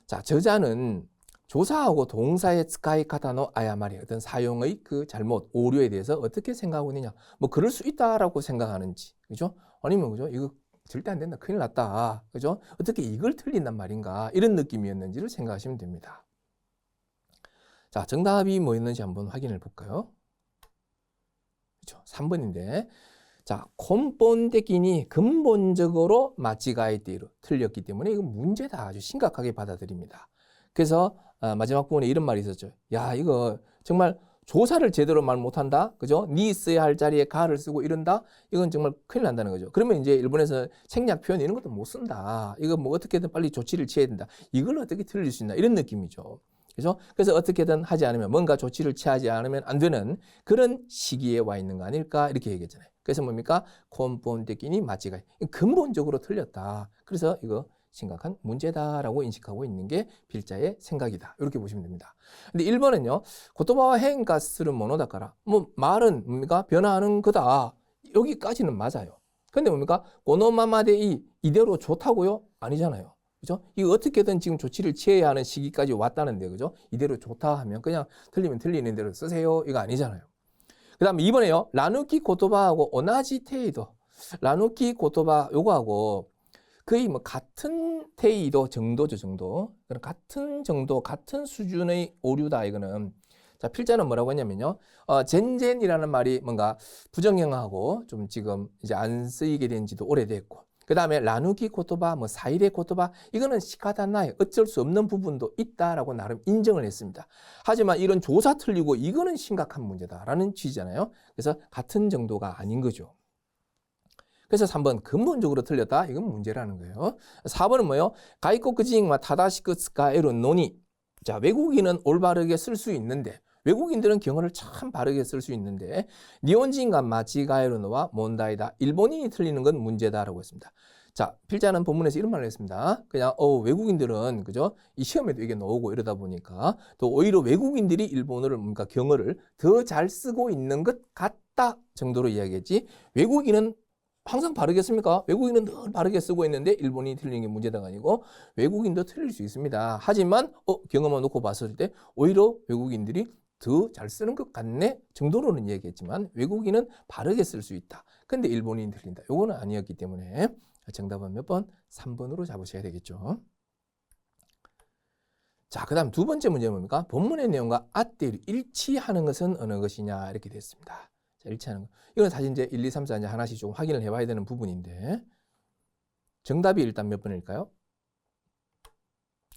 자, 저자는 조사하고 동사의 스카이카타노 아야마리 어떤 사용의 그 잘못, 오류에 대해서 어떻게 생각하고 있느냐. 뭐 그럴 수 있다라고 생각하는지, 그죠? 아니면 그죠? 이거 절대 안 된다. 큰일 났다. 그죠? 어떻게 이걸 틀린단 말인가. 이런 느낌이었는지를 생각하시면 됩니다. 자, 정답이 뭐였는지 한번 확인해 볼까요? 그죠? 3번인데. 자, 콘본데끼니 근본적으로 마치가이띠로 틀렸기 때문에 이거 문제다. 아주 심각하게 받아들입니다. 그래서 마지막 부분에 이런 말이 있었죠. 야, 이거 정말 조사를 제대로 말 못한다. 그죠? 니 써야 할 자리에 가를 쓰고 이런다. 이건 정말 큰일 난다는 거죠. 그러면 이제 일본에서 생략 표현 이런 것도 못 쓴다. 이거 뭐 어떻게든 빨리 조치를 취해야 된다. 이걸 어떻게 틀릴 수 있나. 이런 느낌이죠. 그죠? 그래서 어떻게든 하지 않으면 뭔가 조치를 취하지 않으면 안 되는 그런 시기에 와 있는 거 아닐까 이렇게 얘기했잖아요. 그래서 뭡니까? 콘본데끼니 마치가 근본적으로 틀렸다. 그래서 이거 심각한 문제다라고 인식하고 있는 게 필자의 생각이다. 이렇게 보시면 됩니다. 근데 1번은요. 고토바와 행가스를 모노다까라. 뭐 말은 뭡니까? 변화하는 거다. 여기까지는 맞아요. 근데 뭡니까? 고노마마데이 이대로 좋다고요? 아니잖아요. 그죠? 이거 어떻게든 지금 조치를 취해야 하는 시기까지 왔다는데, 그죠? 이대로 좋다 하면 그냥 틀리면 틀리는 대로 쓰세요. 이거 아니잖아요. 그 다음에 2번에요. 라누키 고토바하고 오나지 테이도. 라누키 고토바 요거하고 거의 뭐 같은 테이도 정도죠, 정도. 같은 정도, 같은 수준의 오류다, 이거는. 자, 필자는 뭐라고 했냐면요. 젠젠이라는 말이 뭔가 부정형하고 좀 지금 이제 안 쓰이게 된 지도 오래됐고. 그 다음에 라누기 고토바, 뭐 사이레 고토바, 이거는 시카다나이 어쩔 수 없는 부분도 있다라고 나름 인정을 했습니다. 하지만 이런 조사 틀리고 이거는 심각한 문제다라는 취지잖아요. 그래서 같은 정도가 아닌 거죠. 그래서 3번 근본적으로 틀렸다. 이건 문제라는 거예요. 4번은 뭐예요? 가이코쿠지인과 타다시쿠 스카에루 노니. 자, 외국인은 올바르게 쓸 수 있는데 외국인들은 경어를 참 바르게 쓸 수 있는데 니혼진과 마치가에루노와 몬다이다. 일본인이 틀리는 건 문제다라고 했습니다. 자, 필자는 본문에서 이런 말을 했습니다. 그냥 외국인들은 그죠? 이 시험에도 이게 나오고 이러다 보니까 또 오히려 외국인들이 일본어를 뭔가 경어를 더 잘 쓰고 있는 것 같다 정도로 이야기했지. 외국인은 항상 바르게 씁니까? 외국인은 늘 바르게 쓰고 있는데 일본인이 틀리는 게 문제다가 아니고 외국인도 틀릴 수 있습니다. 하지만 경험만 놓고 봤을 때 오히려 외국인들이 더 잘 쓰는 것 같네 정도로는 얘기했지만 외국인은 바르게 쓸 수 있다. 근데 일본인이 틀린다. 요거는 아니었기 때문에 정답은 몇 번? 3번으로 잡으셔야 되겠죠. 자, 그 다음 두 번째 문제는 뭡니까? 본문의 내용과 아떼를 일치하는 것은 어느 것이냐 이렇게 됐습니다. 자, 일치하는 거. 이건 사실 이제 1, 2, 3, 4 이제 하나씩 좀 확인을 해봐야 되는 부분인데 정답이 일단 몇 번일까요?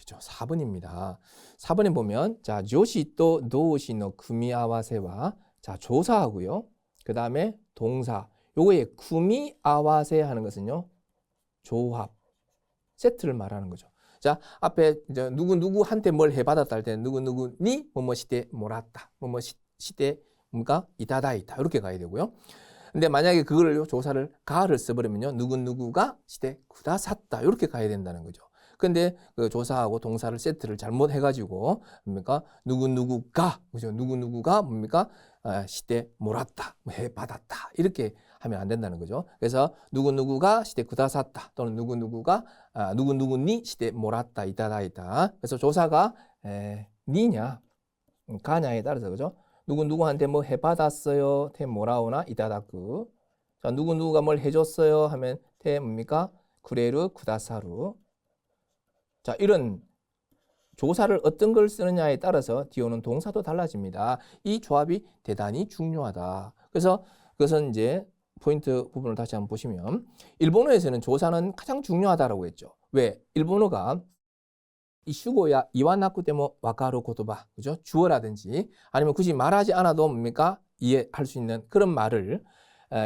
그죠? 4번입니다. 4번에 보면 자, 조시 또 도시의 구미아와세와 자, 조사하고요. 그 다음에 동사. 요거에 구미아와세 하는 것은요. 조합, 세트를 말하는 거죠. 자, 앞에 이제 누구한테 뭘 해받았다 할 때 누구니 뭐뭐 시대 몰았다. 뭐뭐 시대 뭔가 이다다이다. 이렇게 가야 되고요. 근데 만약에 그거를 조사를 가를 써버리면요. 누구가 시대 구다샀다. 이렇게 가야 된다는 거죠. 근데 그 조사하고 동사를 세트를 잘못 해가지고 뭡니까? 누구가 그죠? 누구가 뭡니까? 시대 몰았다, 해 받았다 이렇게 하면 안 된다는 거죠. 그래서 누구가 시대 구다샀다 또는 누구가 누구니 시대 몰았다 이다다이다. 그래서 조사가 니냐 가냐에 따라서 그죠? 누구한테 뭐 해받았어요? 테 뭐라오나 이다다쿠. 자, 누구가 뭘 해줬어요? 하면 테 뭡니까? 구레르 구다사루. 자, 이런 조사를 어떤 걸 쓰느냐에 따라서 뒤오는 동사도 달라집니다. 이 조합이 대단히 중요하다. 그래서 그것은 이제 포인트 부분을 다시 한번 보시면 일본어에서는 조사는 가장 중요하다라고 했죠. 왜? 일본어가 이 슈고야 이와나쿠 때모 와카루 고토바 그죠? 주어라든지 아니면 굳이 말하지 않아도 뭡니까? 이해할 수 있는 그런 말을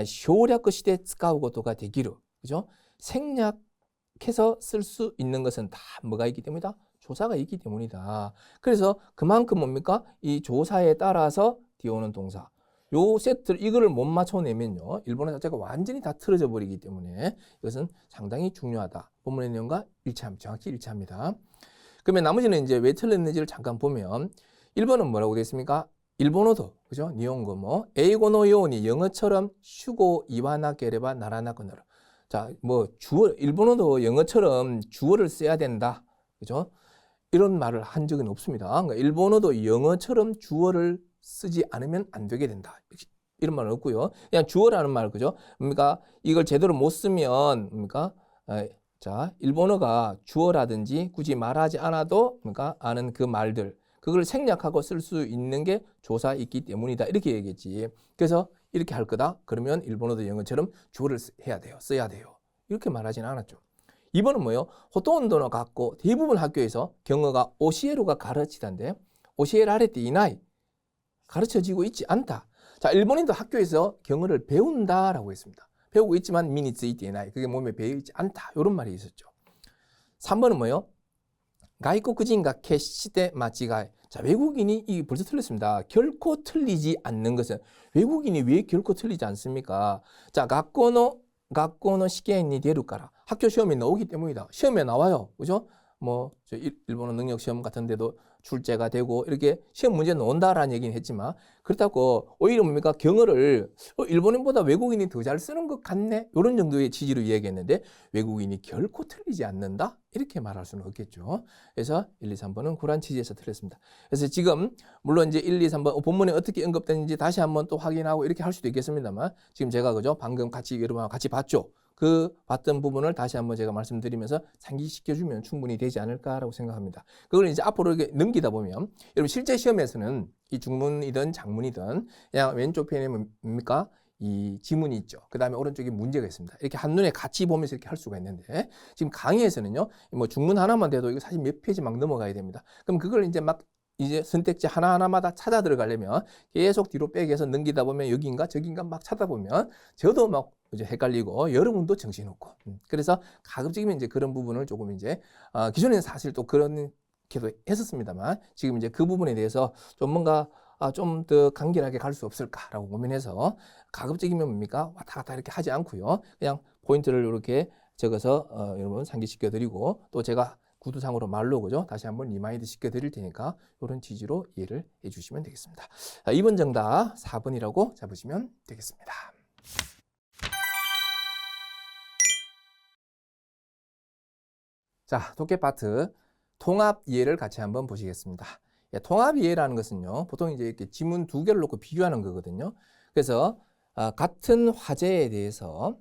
쇼략 시대 쓰카우 고토가 되기로 그죠? 생략해서 쓸 수 있는 것은 다 뭐가 있기 때문이다? 조사가 있기 때문이다. 그래서 그만큼 뭡니까? 이 조사에 따라서 뒤오는 동사. 요 세트를 이거를 못 맞춰내면요. 일본어 자체가 완전히 다 틀어져 버리기 때문에 이것은 상당히 중요하다. 본문의 내용과 정확히 일치합니다. 그러면 나머지는 이제 왜 틀렸는지를 잠깐 보면 1번은 뭐라고 되어 있습니까? 일본어도 그죠? 니혼고 뭐 에이고노 요니 영어처럼 슈고 이와나게레바 나라나거너로. 자, 뭐 주어 일본어도 영어처럼 주어를 써야 된다. 그죠? 이런 말을 한 적은 없습니다. 그러니까 일본어도 영어처럼 주어를 쓰지 않으면 안 되게 된다. 이런 말은 없고요. 그냥 주어라는 말, 그죠? 그러니까 이걸 제대로 못 쓰면, 그러니까 자, 일본어가 주어라든지 굳이 말하지 않아도, 그러니까 아는 그 말들, 그걸 생략하고 쓸 수 있는 게 조사 있기 때문이다. 이렇게 얘기했지. 그래서 이렇게 할 거다. 그러면 일본어도 영어처럼 주어를 해야 돼요. 써야 돼요. 이렇게 말하지는 않았죠. 2번은 뭐예요? 호토온도노 갖고 대부분 학교에서 경어가 오시에루가 가르치던데 오시에라레테 이나이 가르쳐지고 있지 않다. 자, 일본인도 학교에서 경어를 배운다라고 했습니다. 배우고 있지만 미니츠 이때 이나이 그게 몸에 배어있지 않다. 이런 말이 있었죠. 3번은 뭐예요? 가이코쿠진가 캐시대 마치가이. 자, 외국인이 이게 벌써 틀렸습니다. 결코 틀리지 않는 것은 외국인이 왜 결코 틀리지 않습니까? 자,学校の試験に出るから 학교 시험에 나오기 때문이다. 시험에 나와요. 그죠? 뭐 일본어 능력 시험 같은 데도 출제가 되고 이렇게 시험 문제 나온다라는 얘기는 했지만 그렇다고 오히려 뭡니까? 경어를 일본인보다 외국인이 더 잘 쓰는 것 같네. 이런 정도의 취지로 이야기했는데 외국인이 결코 틀리지 않는다? 이렇게 말할 수는 없겠죠. 그래서 1, 2, 3번은 그런 취지에서 틀렸습니다. 그래서 지금 물론 이제 1, 2, 3번 본문에 어떻게 언급되는지 다시 한번 또 확인하고 이렇게 할 수도 있겠습니다만 지금 제가 그죠? 방금 같이 여러분하고 같이 봤죠. 그 봤던 부분을 다시 한번 제가 말씀드리면서 상기시켜주면 충분히 되지 않을까라고 생각합니다. 그걸 이제 앞으로 이렇게 넘기다 보면 여러분 실제 시험에서는 이 중문이든 장문이든 그냥 왼쪽 편에 뭡니까? 이 지문이 있죠. 그 다음에 오른쪽에 문제가 있습니다. 이렇게 한눈에 같이 보면서 이렇게 할 수가 있는데 지금 강의에서는요. 뭐 중문 하나만 돼도 이거 사실 몇 페이지 막 넘어가야 됩니다. 그럼 그걸 이제 선택지 하나하나마다 찾아 들어가려면 계속 뒤로 빼기해서 넘기다 보면 여기인가 저기인가 막 찾아보면 저도 막 이제 헷갈리고 여러분도 정신없고 그래서 가급적이면 이제 그런 부분을 조금 이제 기존에는 사실 또 그렇게도 했었습니다만 지금 이제 그 부분에 대해서 좀 뭔가 좀 더 간결하게 갈 수 없을까라고 고민해서 가급적이면 뭡니까 왔다 갔다 이렇게 하지 않고요 그냥 포인트를 이렇게 적어서 여러분 상기시켜 드리고 또 제가 구두상으로 말로 그죠? 다시 한번 리마인드 시켜 드릴 테니까 이런 취지로 이해를 해 주시면 되겠습니다. 자, 2번 정답 4번이라고 잡으시면 되겠습니다. 자, 독해 파트 통합 이해를 같이 한번 보시겠습니다. 통합 이해라는 것은요. 보통 이제 이렇게 지문 두 개를 놓고 비교하는 거거든요. 그래서 같은 화제에 대해서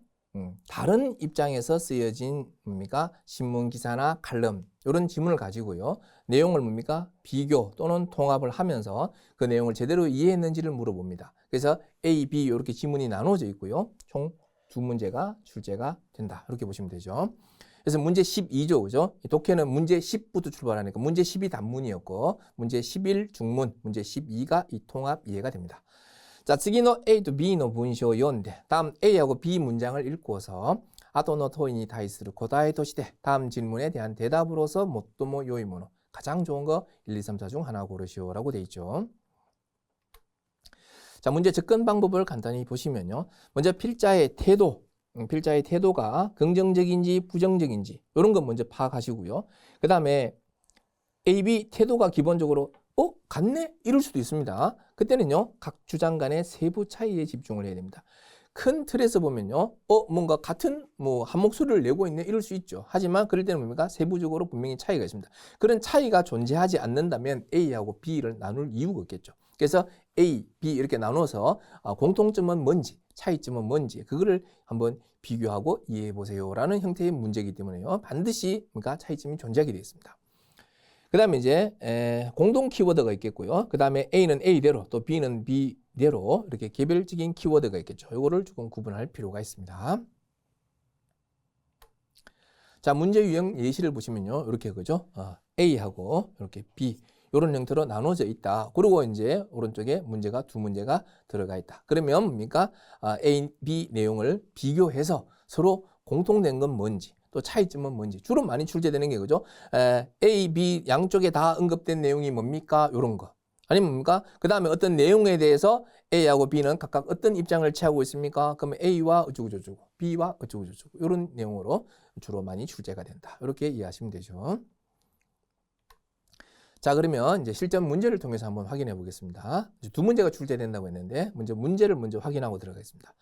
다른 입장에서 쓰여진 뭡니까? 신문 기사나 칼럼 이런 지문을 가지고요. 내용을 뭡니까? 비교 또는 통합을 하면서 그 내용을 제대로 이해했는지를 물어봅니다. 그래서 A, B 이렇게 지문이 나눠져 있고요. 총 두 문제가 출제가 된다. 이렇게 보시면 되죠. 그래서 문제 12죠. 그죠? 독해는 문제 10부터 출발하니까 문제 10이 단문이었고 문제 11 중문, 문제 12가 이 통합 이해가 됩니다. 자, 次の A と B の文章を読んで 다음 A하고 B 문장을 읽고서 後の問いに対する答えとして 다음 질문에 대한 대답으로서 最も良いもの 가장 좋은 거 1, 2, 3, 4 중 하나 고르시오라고 돼 있죠. 자, 문제 접근 방법을 간단히 보시면요. 먼저 필자의 태도가 긍정적인지 부정적인지 이런 건 먼저 파악하시고요. 그 다음에 A, B 태도가 기본적으로 같네? 이럴 수도 있습니다. 그때는요, 각 주장 간의 세부 차이에 집중을 해야 됩니다. 큰 틀에서 보면요, 뭔가 같은 한 목소리를 내고 있네? 이럴 수 있죠. 하지만 그럴 때는 뭡니까? 세부적으로 분명히 차이가 있습니다. 그런 차이가 존재하지 않는다면 A하고 B를 나눌 이유가 없겠죠. 그래서 A, B 이렇게 나눠서 공통점은 뭔지, 차이점은 뭔지, 그거를 한번 비교하고 이해해 보세요라는 형태의 문제이기 때문에요. 반드시 그러니까 차이점이 존재하게 되어 있습니다. 그 다음에 이제 공동 키워드가 있겠고요. 그 다음에 A는 A대로 또 B는 B대로 이렇게 개별적인 키워드가 있겠죠. 이거를 조금 구분할 필요가 있습니다. 자, 문제 유형 예시를 보시면요. 이렇게 그죠? A하고 이렇게 B 이런 형태로 나눠져 있다. 그리고 이제 오른쪽에 문제가 두 문제가 들어가 있다. 그러면 뭡니까? A, B 내용을 비교해서 서로 공통된 건 뭔지 또 차이점은 뭔지 주로 많이 출제되는 게 그죠? A, B 양쪽에 다 언급된 내용이 뭡니까? 이런 거. 아니면 뭡니까? 그 다음에 어떤 내용에 대해서 A하고 B는 각각 어떤 입장을 취하고 있습니까? 그러면 A와 어쩌고저쩌고, B와 어쩌고저쩌고 이런 내용으로 주로 많이 출제가 된다. 이렇게 이해하시면 되죠. 자, 그러면 이제 실전 문제를 통해서 한번 확인해 보겠습니다. 이제 두 문제가 출제된다고 했는데 문제를 먼저 확인하고 들어가겠습니다.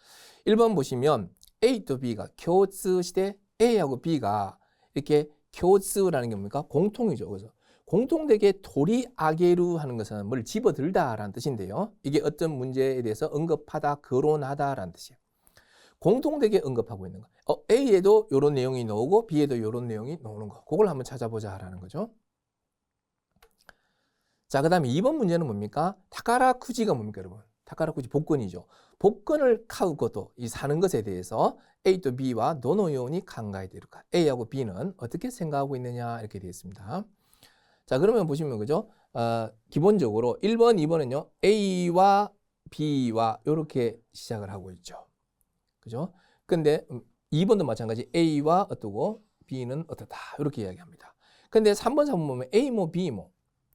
1번 보시면 A 또 B가 교츠시대 A하고 B가 이렇게 교츠라는 게 뭡니까? 공통이죠. 그래서 공통되게 도리아게루 하는 것은 뭘 집어들다라는 뜻인데요. 이게 어떤 문제에 대해서 언급하다, 거론하다라는 뜻이에요. 공통되게 언급하고 있는 거. A에도 이런 내용이 나오고 B에도 이런 내용이 나오는 거. 그걸 한번 찾아보자라는 거죠. 자, 그 다음에 2번 문제는 뭡니까? 타카라쿠지가 뭡니까, 여러분? 타카라쿠지 복권이죠. 복권을 카우고도 이 사는 것에 대해서 A 또 B와 노노요니 강가이데루까 A하고 B는 어떻게 생각하고 있느냐 이렇게 되어 있습니다. 자, 그러면 보시면 그죠? 기본적으로 1번, 2번은요. A와 B와 이렇게 시작을 하고 있죠. 그죠? 근데 2번도 마찬가지 A와 어떠고 B는 어떻다 이렇게 이야기합니다. 근데 3번, 4번 보면 A 뭐 B 뭐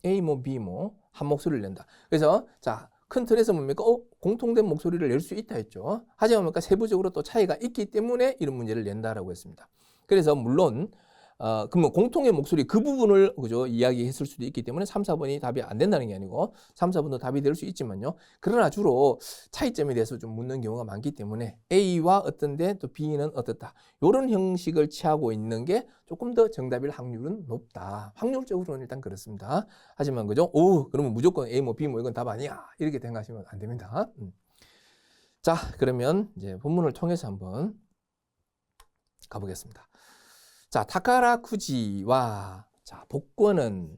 A 뭐 B 뭐 한 목소리를 낸다. 그래서 자, 큰 틀에서 뭡니까? 공통된 목소리를 낼 수 있다 했죠. 하지만 뭡니까? 세부적으로 또 차이가 있기 때문에 이런 문제를 낸다라고 했습니다. 그래서 물론 그러면 공통의 목소리 그 부분을 그죠 이야기했을 수도 있기 때문에 3, 4번이 답이 안 된다는 게 아니고 3, 4번도 답이 될 수 있지만요. 그러나 주로 차이점에 대해서 좀 묻는 경우가 많기 때문에 A와 어떤데 또 B는 어떻다. 이런 형식을 취하고 있는 게 조금 더 정답일 확률은 높다. 확률적으로는 일단 그렇습니다. 하지만 그죠? 그러면 무조건 A 뭐 B 뭐 이건 답 아니야. 이렇게 생각하시면 안 됩니다. 자, 그러면 이제 본문을 통해서 한번 가보겠습니다. 자, 타카라쿠지와 자, 복권은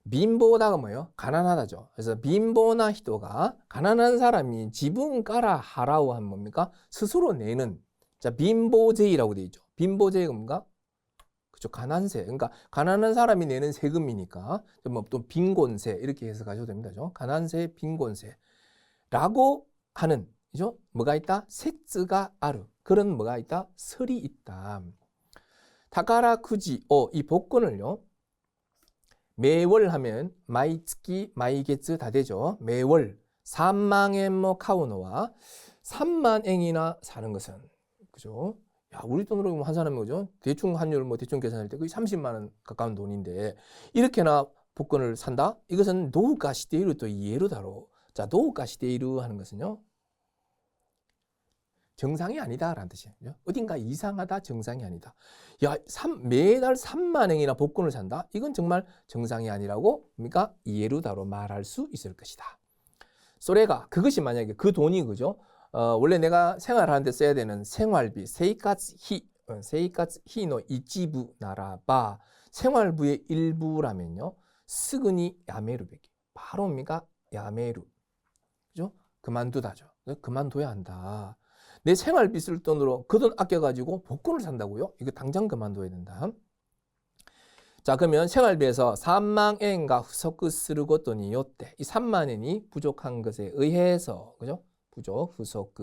빈보다가 뭐예요? 가난하다죠. 그래서 빈보나 히도가 가난한 사람이 지분 까라 하라고 하면 뭡니까? 스스로 내는 자, 빈보제이라고 되어 있죠. 빈보제이가 뭔가? 그죠? 가난세. 그러니까 가난한 사람이 내는 세금이니까 또 빈곤세 이렇게 해석하셔도 됩니다. 그죠? 가난세, 빈곤세라고 하는 그죠? 뭐가 있다? 세츠가 아르. 그런 뭐가 있다? 설이 있다. 타카라쿠지, 이 복권을요, 매월 하면 마이츠키, 마이게츠 다 되죠. 매월 3만엔 뭐 카우노와 3만 엔이나 사는 것은 그죠? 야, 우리 돈으로 한 사람이 그죠? 대충 환율 뭐 대충 계산할 때 거의 30만 원 가까운 돈인데 이렇게나 복권을 산다? 이것은 노우가시데이루 또 이해로 다뤄. 자, 노우가시데이루 하는 것은요. 정상이 아니다라는 뜻이에요. 어딘가 이상하다, 정상이 아니다. 야, 매달 3만 엔이나 복권을 산다? 이건 정말 정상이 아니라고 뭡니까? 이해루다로 말할 수 있을 것이다. 소레가 그것이 만약에 그 돈이 그죠? 원래 내가 생활하는 데 써야 되는 생활비, 세이카츠히노 이치부 나라바 생활부의 일부라면요. 스그니 야메루베기. 바로 뭡니까? 야메루. 그죠? 그만두다죠. 그만둬야 한다. 내 생활비 쓸 돈으로 그 돈 아껴가지고 복권을 산다고요? 이거 당장 그만둬야 된다. 자, 그러면 생활비에서 3만 엔가 후속 쓰르고 돈이 요때 이 3만 엔이 부족한 것에 의해서 그죠? 부족 후속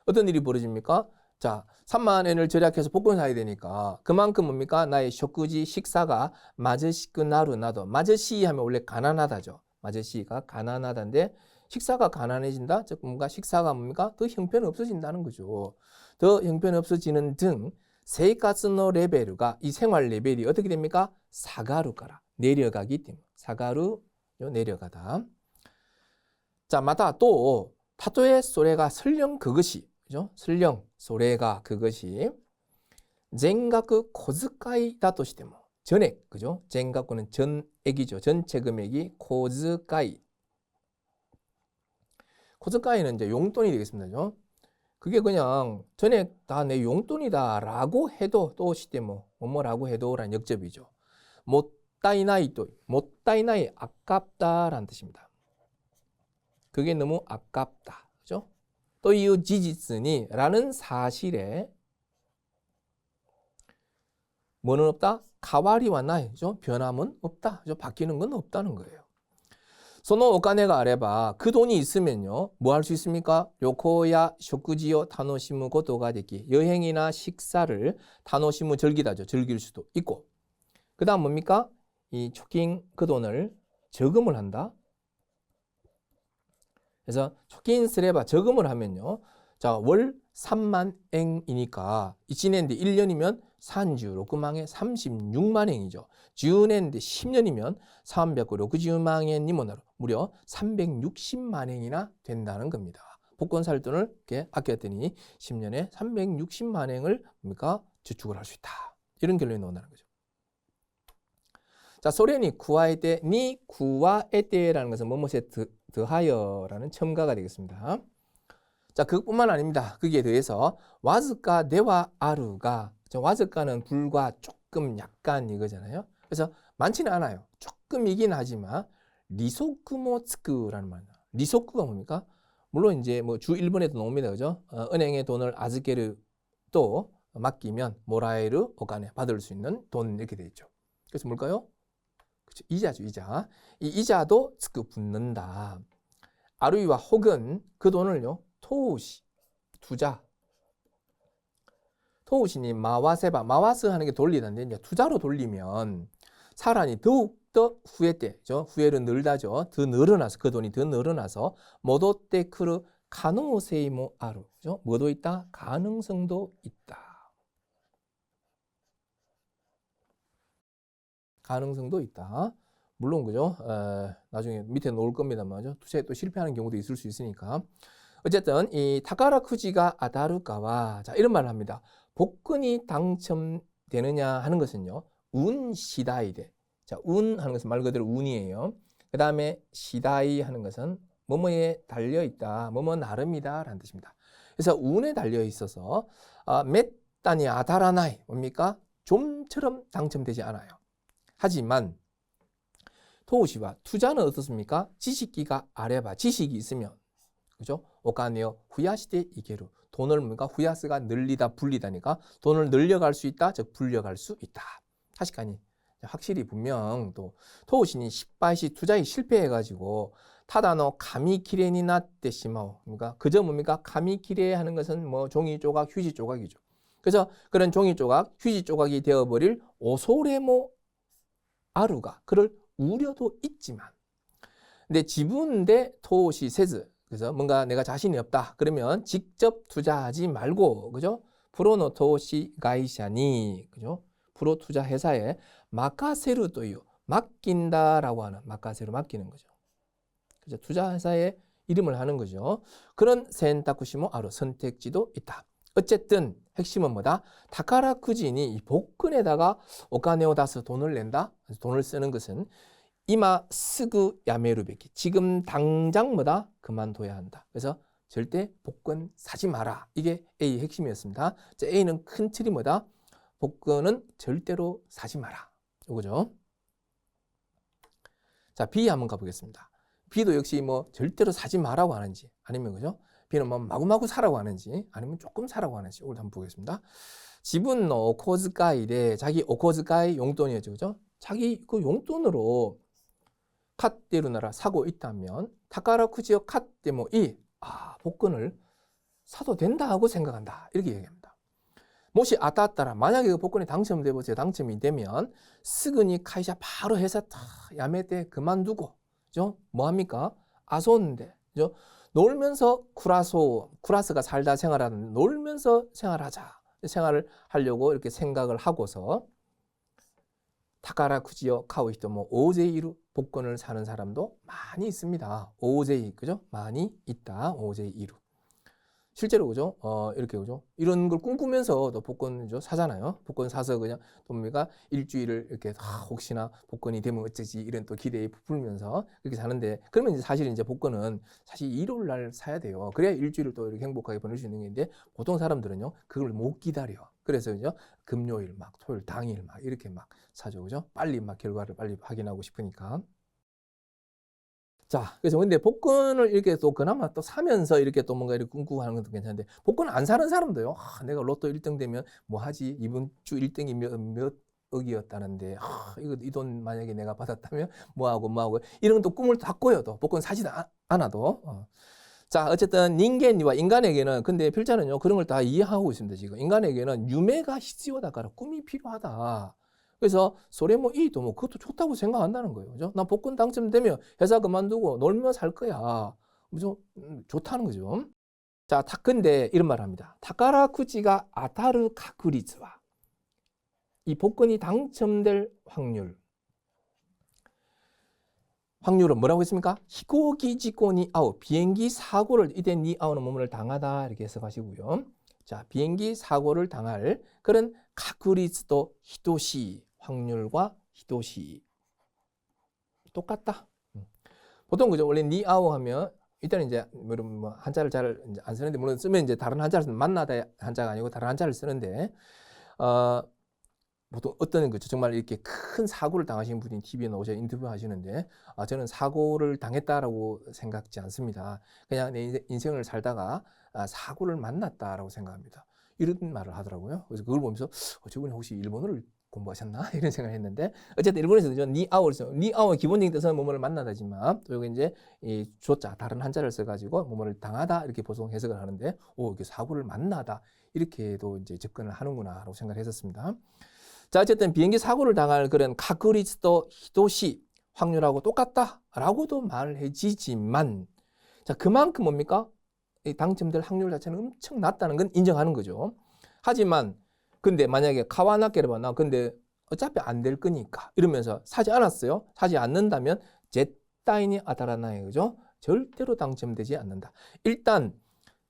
어떤 일이 벌어집니까? 자, 3만 엔을 절약해서 복권 사야 되니까 그만큼 뭡니까? 나의 쇼쿠지 식사가 마저시くなる 나도 마저시 하면 원래 가난하다죠. 마저시가 가난하다인데 식사가 가난해진다? 즉 뭔가 식사가 뭡니까? 더 형편없어진다는 거죠. 더 형편없어지는 등 세이카츠노 레벨가 이 생활 레벨이 어떻게 됩니까? 사가루가라 내려가기 때문에 사가루 내려가다. 자, 마다 또 타토에 소레가 설령 그것이 그죠? 설령 소레가 그것이 젠가쿠 코즈카이다としても 전액 그죠? 젠가쿠는 전액이죠. 전체 금액이 코즈카이. 코즈카이는 이제 용돈이 되겠습니다. 그죠? 그게 그냥 전액 다 내 용돈이다라고 해도 또 시대모 뭐뭐라고 해도라는 역접이죠. 못다이나이 또 못다이나이 아깝다라는 뜻입니다. 그게 너무 아깝다. 그죠? 또 이 지지스니 라는 사실에 뭐는 없다? 가와리와 나이, 그죠? 변함은 없다. 그죠? 바뀌는 건 없다는 거예요. 소노 오카네가 아래바 그 돈이 있으면요. 뭐 할 수 있습니까? 요코야 쇼쿠지요 타노시무 고토가 되기. 여행이나 식사를 타노시무 즐기다죠. 즐길 수도 있고. 그다음 뭡니까? 이 초킹 그 돈을 저금을 한다. 그래서 초킨 쓰레바 저금을 하면요. 자, 월 3만 엔이니까 1년인데 1년이면 36망에 36만 엔이죠. 10년인데 10년이면 360만 엔이 뭐나로 무려 360만 엔이나 된다는 겁니다. 복권 살 돈을 이렇게 아꼈더니 10년에 360만 엔을 뭡니까? 저축을 할 수 있다. 이런 결론이 나온다는 거죠. 자, 소련이 구하에때 니 구하에때라는 것은 뭐뭐에 더하여라는 첨가가 되겠습니다. 자, 그것뿐만 아닙니다. 거기에 대해서 와즈까 네와 아루가 와즈까는 불과 조금 약간 이거잖아요. 그래서 많지는 않아요. 조금이긴 하지만 리소크모츠크라는 말이에요. 리소크가 뭡니까? 물론 이제 뭐 주 1번에도 나옵니다. 그죠? 은행에 돈을 아즈케르 또 맡기면 모라에르 오카네 받을 수 있는 돈 이렇게 돼 있죠. 그래서 뭘까요? 그렇죠. 이자죠, 이자. 이 이자도 츠크 붙는다. 아루이와 혹은 그 돈을요, 토우시, 투자. 토우시니 마와세바, 마와스 하는 게 돌리는데 이제 투자로 돌리면 사람이 더욱더 후회때죠. 후회를 늘다죠. 더 늘어나서 그 돈이 더 늘어나서 모도때 크르 가능세이모 아루. 그죠? 뭐도 있다? 가능성도 있다. 가능성도 있다. 물론 그죠? 나중에 밑에 놓을 겁니다만 투자에 또 실패하는 경우도 있을 수 있으니까. 어쨌든 이 타카라쿠지가 아다루카와 자 이런 말을 합니다. 복권이 당첨되느냐 하는 것은요. 운 시다이데. 자, 운 하는 것은 말 그대로 운이에요. 그 다음에 시다이 하는 것은 뭐뭐에 달려 있다. 뭐뭐 나름이다 라는 뜻입니다. 그래서 운에 달려 있어서 맷단이 아다라나이 뭡니까? 좀처럼 당첨되지 않아요. 하지만 토우시와 투자는 어떻습니까? 지식기가 아래봐 지식이 있으면 그죠? 오카네요 후야시대 이게루 돈을 뭔가 후야스가 늘리다 불리다니까 돈을 늘려갈 수 있다 즉 불려갈 수 있다. 사실까니 확실히 분명 또 토우신이 십바이시 투자에 실패해가지고 타다노 가미키레니 나때 시마오 그러니까 그저 뭡니까? 가미키레 하는 것은 뭐 종이 조각 휴지 조각이죠. 그래서 그런 종이 조각 휴지 조각이 되어버릴 오소레모 아루가 그럴 우려도 있지만 근데 지분대 토시 세즈 그래서 뭔가 내가 자신이 없다 그러면 직접 투자하지 말고 그죠? 프로노 토시 가이샤니 그죠? 프로 투자 회사에 마카세루 또요 맡긴다라고 하는 마카세루 맡기는 거죠. 그죠? 투자 회사에 이름을 하는 거죠. 그런 센타쿠시모 아루 선택지도 있다. 어쨌든 핵심은 뭐다? 타카라쿠진이 이 복근에다가 오카네오 다스 돈을 낸다. 돈을 쓰는 것은 이마 스구 야메루베키 지금 당장 뭐다? 그만둬야 한다. 그래서 절대 복근 사지 마라. 이게 A의 핵심이었습니다. 자, A는 큰 틀이 뭐다? 복근은 절대로 사지 마라. 이거죠. 자, B 한번 가보겠습니다. B도 역시 뭐 절대로 사지 마라고 하는지 아니면 그죠? B는 뭐 마구마구 사라고 하는지 아니면 조금 사라고 하는지 오늘 한번 보겠습니다. 지분 오코즈가이래 자기 오코즈가이 용돈이었죠. 그죠? 자기 그 용돈으로 칸테루나라 사고 있다면 타카라 쿠지오 칸테모이 복권을 사도 된다 하고 생각한다. 이렇게 얘기합니다. 모시 아따따라 만약에 그 복권이 당첨되보세요. 당첨이 되면 스그니 카이샤 바로 회사 다 야매때 그만두고 그죠? 뭐 합니까? 아소인데 그죠? 놀면서 쿠라스가 살다 생활하는 놀면서 생활을 하려고 이렇게 생각을 하고서 타카라 쿠지오 카오히토 뭐 오제이루 복권을 사는 사람도 많이 있습니다. 오제이 그죠? 많이 있다. 오제이루. 실제로 그죠? 이렇게 그죠? 이런 걸 꿈꾸면서 또 복권 사잖아요. 복권 사서 그냥 뭡니까? 일주일을 이렇게 혹시나 복권이 되면 어쩌지 이런 또 기대에 부풀면서 그렇게 사는데 그러면 이제 사실 이제 복권은 사실 일요일 날 사야 돼요. 그래야 일주일을 또 이렇게 행복하게 보낼 수 있는 건데 보통 사람들은요 그걸 못 기다려. 그래서 그죠? 금요일 막 토요일 당일 막 이렇게 막 사죠. 그죠? 빨리 막 결과를 빨리 확인하고 싶으니까. 자, 그래서 근데 복권을 이렇게 또 그나마 또 사면서 이렇게 또 뭔가 이렇게 꿈꾸고 하는 것도 괜찮은데 복권 안 사는 사람도요. 내가 로또 1등 되면 뭐 하지? 이번 주 1등이 몇 억이었다는데 이거 이 돈 만약에 내가 받았다면 뭐 하고 이런 또 꿈을 다 꿔요. 또 복권 사지도 않아도. 자, 어쨌든 닌겐이와 인간에게는 근데 필자는요. 그런 걸 다 이해하고 있습니다. 지금 인간에게는 유매가 히츠요다から꿈이 필요하다. 그래서 소레모 이도 뭐 그것도 좋다고 생각한다는 거예요. 그죠? 나 복권 당첨되면 회사 그만두고 놀며 살 거야. 그죠? 좋다는 거죠. 자, 근데 이런 말을 합니다. 타카라 쿠지가 아타르 가쿠리츠와 이 복권이 당첨될 확률은 뭐라고 했습니까? 히고기 지코니 아우 비행기 사고를 이때 니 아우는 몸을 당하다 이렇게 해석하시고요. 자, 비행기 사고를 당할 그런 가쿠리츠도 히도시 확률과 히도시 똑같다. 보통 그죠? 원래 니아오 하면 일단 이제 뭐 한자를 잘 안 쓰는데 물론 쓰면 이제 다른 한자를 쓰는 만나다 한자가 아니고 다른 한자를 쓰는데 보통 어떤 거죠? 정말 이렇게 큰 사고를 당하신 분이 TV에 나오셔 인터뷰 하시는데 저는 사고를 당했다라고 생각지 않습니다. 그냥 내 인생을 살다가 사고를 만났다라고 생각합니다. 이런 말을 하더라고요. 그래서 그걸 보면서 저분이 혹시 일본어를 공부하셨나? 이런 생각을 했는데 어쨌든 일본에서도 니아오의 기본적인 뜻은 뭐뭐를 만나다지만 또 여기 이제 이 조자 다른 한자를 써가지고 뭐뭐를 당하다 이렇게 보통 해석을 하는데 이게 사고를 만나다 이렇게도 이제 접근을 하는구나라고 생각을 했었습니다. 자, 어쨌든 비행기 사고를 당할 그런 가쿠리츠도 히도시 확률하고 똑같다라고도 말을 해지지만 자, 그만큼 뭡니까? 당첨될 확률 자체는 엄청 낮다는 건 인정하는 거죠. 하지만 근데 만약에 카와나케르바나 근데 어차피 안 될 거니까 이러면서 사지 않았어요. 사지 않는다면 제타이니 아다라나에 그죠? 절대로 당첨되지 않는다. 일단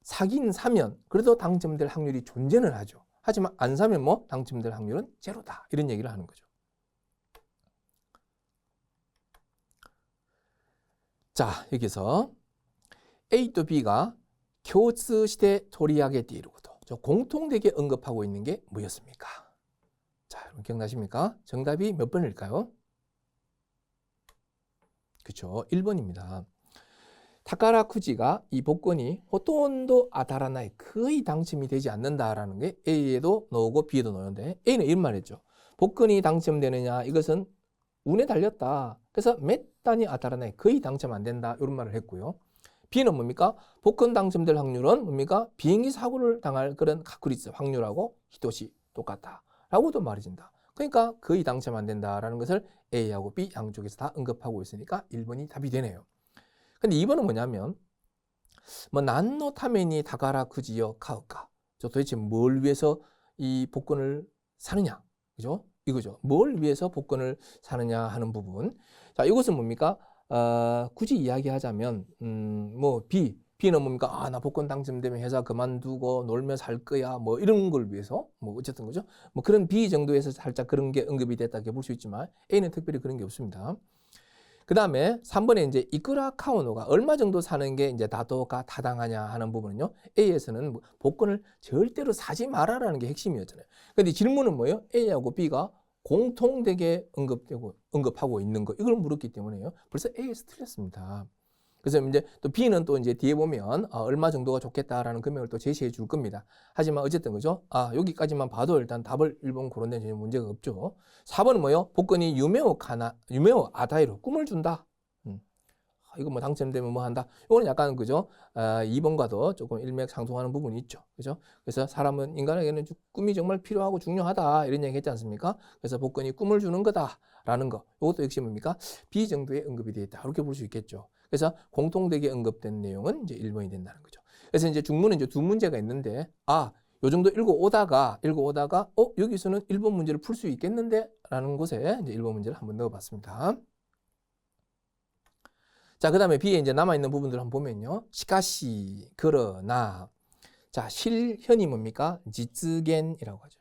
사긴 사면 그래도 당첨될 확률이 존재는 하죠. 하지만 안 사면 뭐 당첨될 확률은 제로다. 이런 얘기를 하는 거죠. 자, 여기서 A 또 B가 교츠시대 토리하게 띠르고도 공통되게 언급하고 있는 게 뭐였습니까? 자, 여러분 기억나십니까? 정답이 몇 번일까요? 그렇죠. 1번입니다. 타카라 쿠지가 이 복권이 호톤도 아다라나이 거의 당첨이 되지 않는다라는 게 A에도 나오고 B에도 나오는데 A는 이런 말했죠. 복권이 당첨되느냐 이것은 운에 달렸다. 그래서 몇 단이 아다라나이 거의 당첨 안 된다 이런 말을 했고요. B는 뭡니까? 복권 당첨될 확률은 뭡니까? 비행기 사고를 당할 그런 가쿠리츠 확률하고 히토시 똑같다 라고도 말해진다. 그러니까 거의 당첨 안 된다라는 것을 A하고 B 양쪽에서 다 언급하고 있으니까 1번이 답이 되네요. 근데 2번은 뭐냐면 뭐 난노 타메니 다가라 쿠지요 카우까 도대체 뭘 위해서 이 복권을 사느냐 그죠? 이거죠. 뭘 위해서 복권을 사느냐 하는 부분. 자, 이것은 뭡니까? 굳이 이야기하자면 뭐 B는 뭡니까? 나 복권 당첨되면 회사 그만두고 놀며 살 거야. 뭐 이런 걸 위해서 뭐 어쨌든 그죠? 뭐 그런 B 정도에서 살짝 그런 게 언급이 됐다 볼 수 있지만 A는 특별히 그런 게 없습니다. 그 다음에 3번에 이제 이쿠라 카오노가 얼마 정도 사는 게 이제 다도가 타당하냐 하는 부분은요. A에서는 복권을 절대로 사지 마라라는 게 핵심이었잖아요. 근데 질문은 뭐예요? A하고 B가 공통되게 언급하고 있는 거 이걸 물었기 때문에요. 벌써 A에서 틀렸습니다. 그래서 이제 또 B는 또 이제 뒤에 보면 얼마 정도가 좋겠다라는 금액을 또 제시해 줄 겁니다. 하지만 어쨌든 그죠? 여기까지만 봐도 일단 답을 1번 고른 데는 전혀 문제가 없죠. 4번은 뭐요? 복권이 유메오 아다이로 꿈을 준다. 이거 뭐 당첨되면 뭐 한다. 이거는 약간 그죠? 2번과도 조금 일맥상통하는 부분이 있죠. 그죠? 그래서 사람은 인간에게는 꿈이 정말 필요하고 중요하다. 이런 얘기 했지 않습니까? 그래서 복권이 꿈을 주는 거다라는 거. 이것도 역시 뭡니까? B 정도의 언급이 되어 있다. 이렇게 볼 수 있겠죠. 그래서 공통되게 언급된 내용은 이제 1번이 된다는 거죠. 그래서 이제 중문은 이제 두 문제가 있는데 요 정도 읽어오다가 여기서는 1번 문제를 풀 수 있겠는데? 라는 곳에 이제 1번 문제를 한번 넣어봤습니다. 자, 그 다음에 B에 이제 남아있는 부분들을 한번 보면요. 시카시, 그러나. 자, 실현이 뭡니까? 지츠겐이라고 하죠.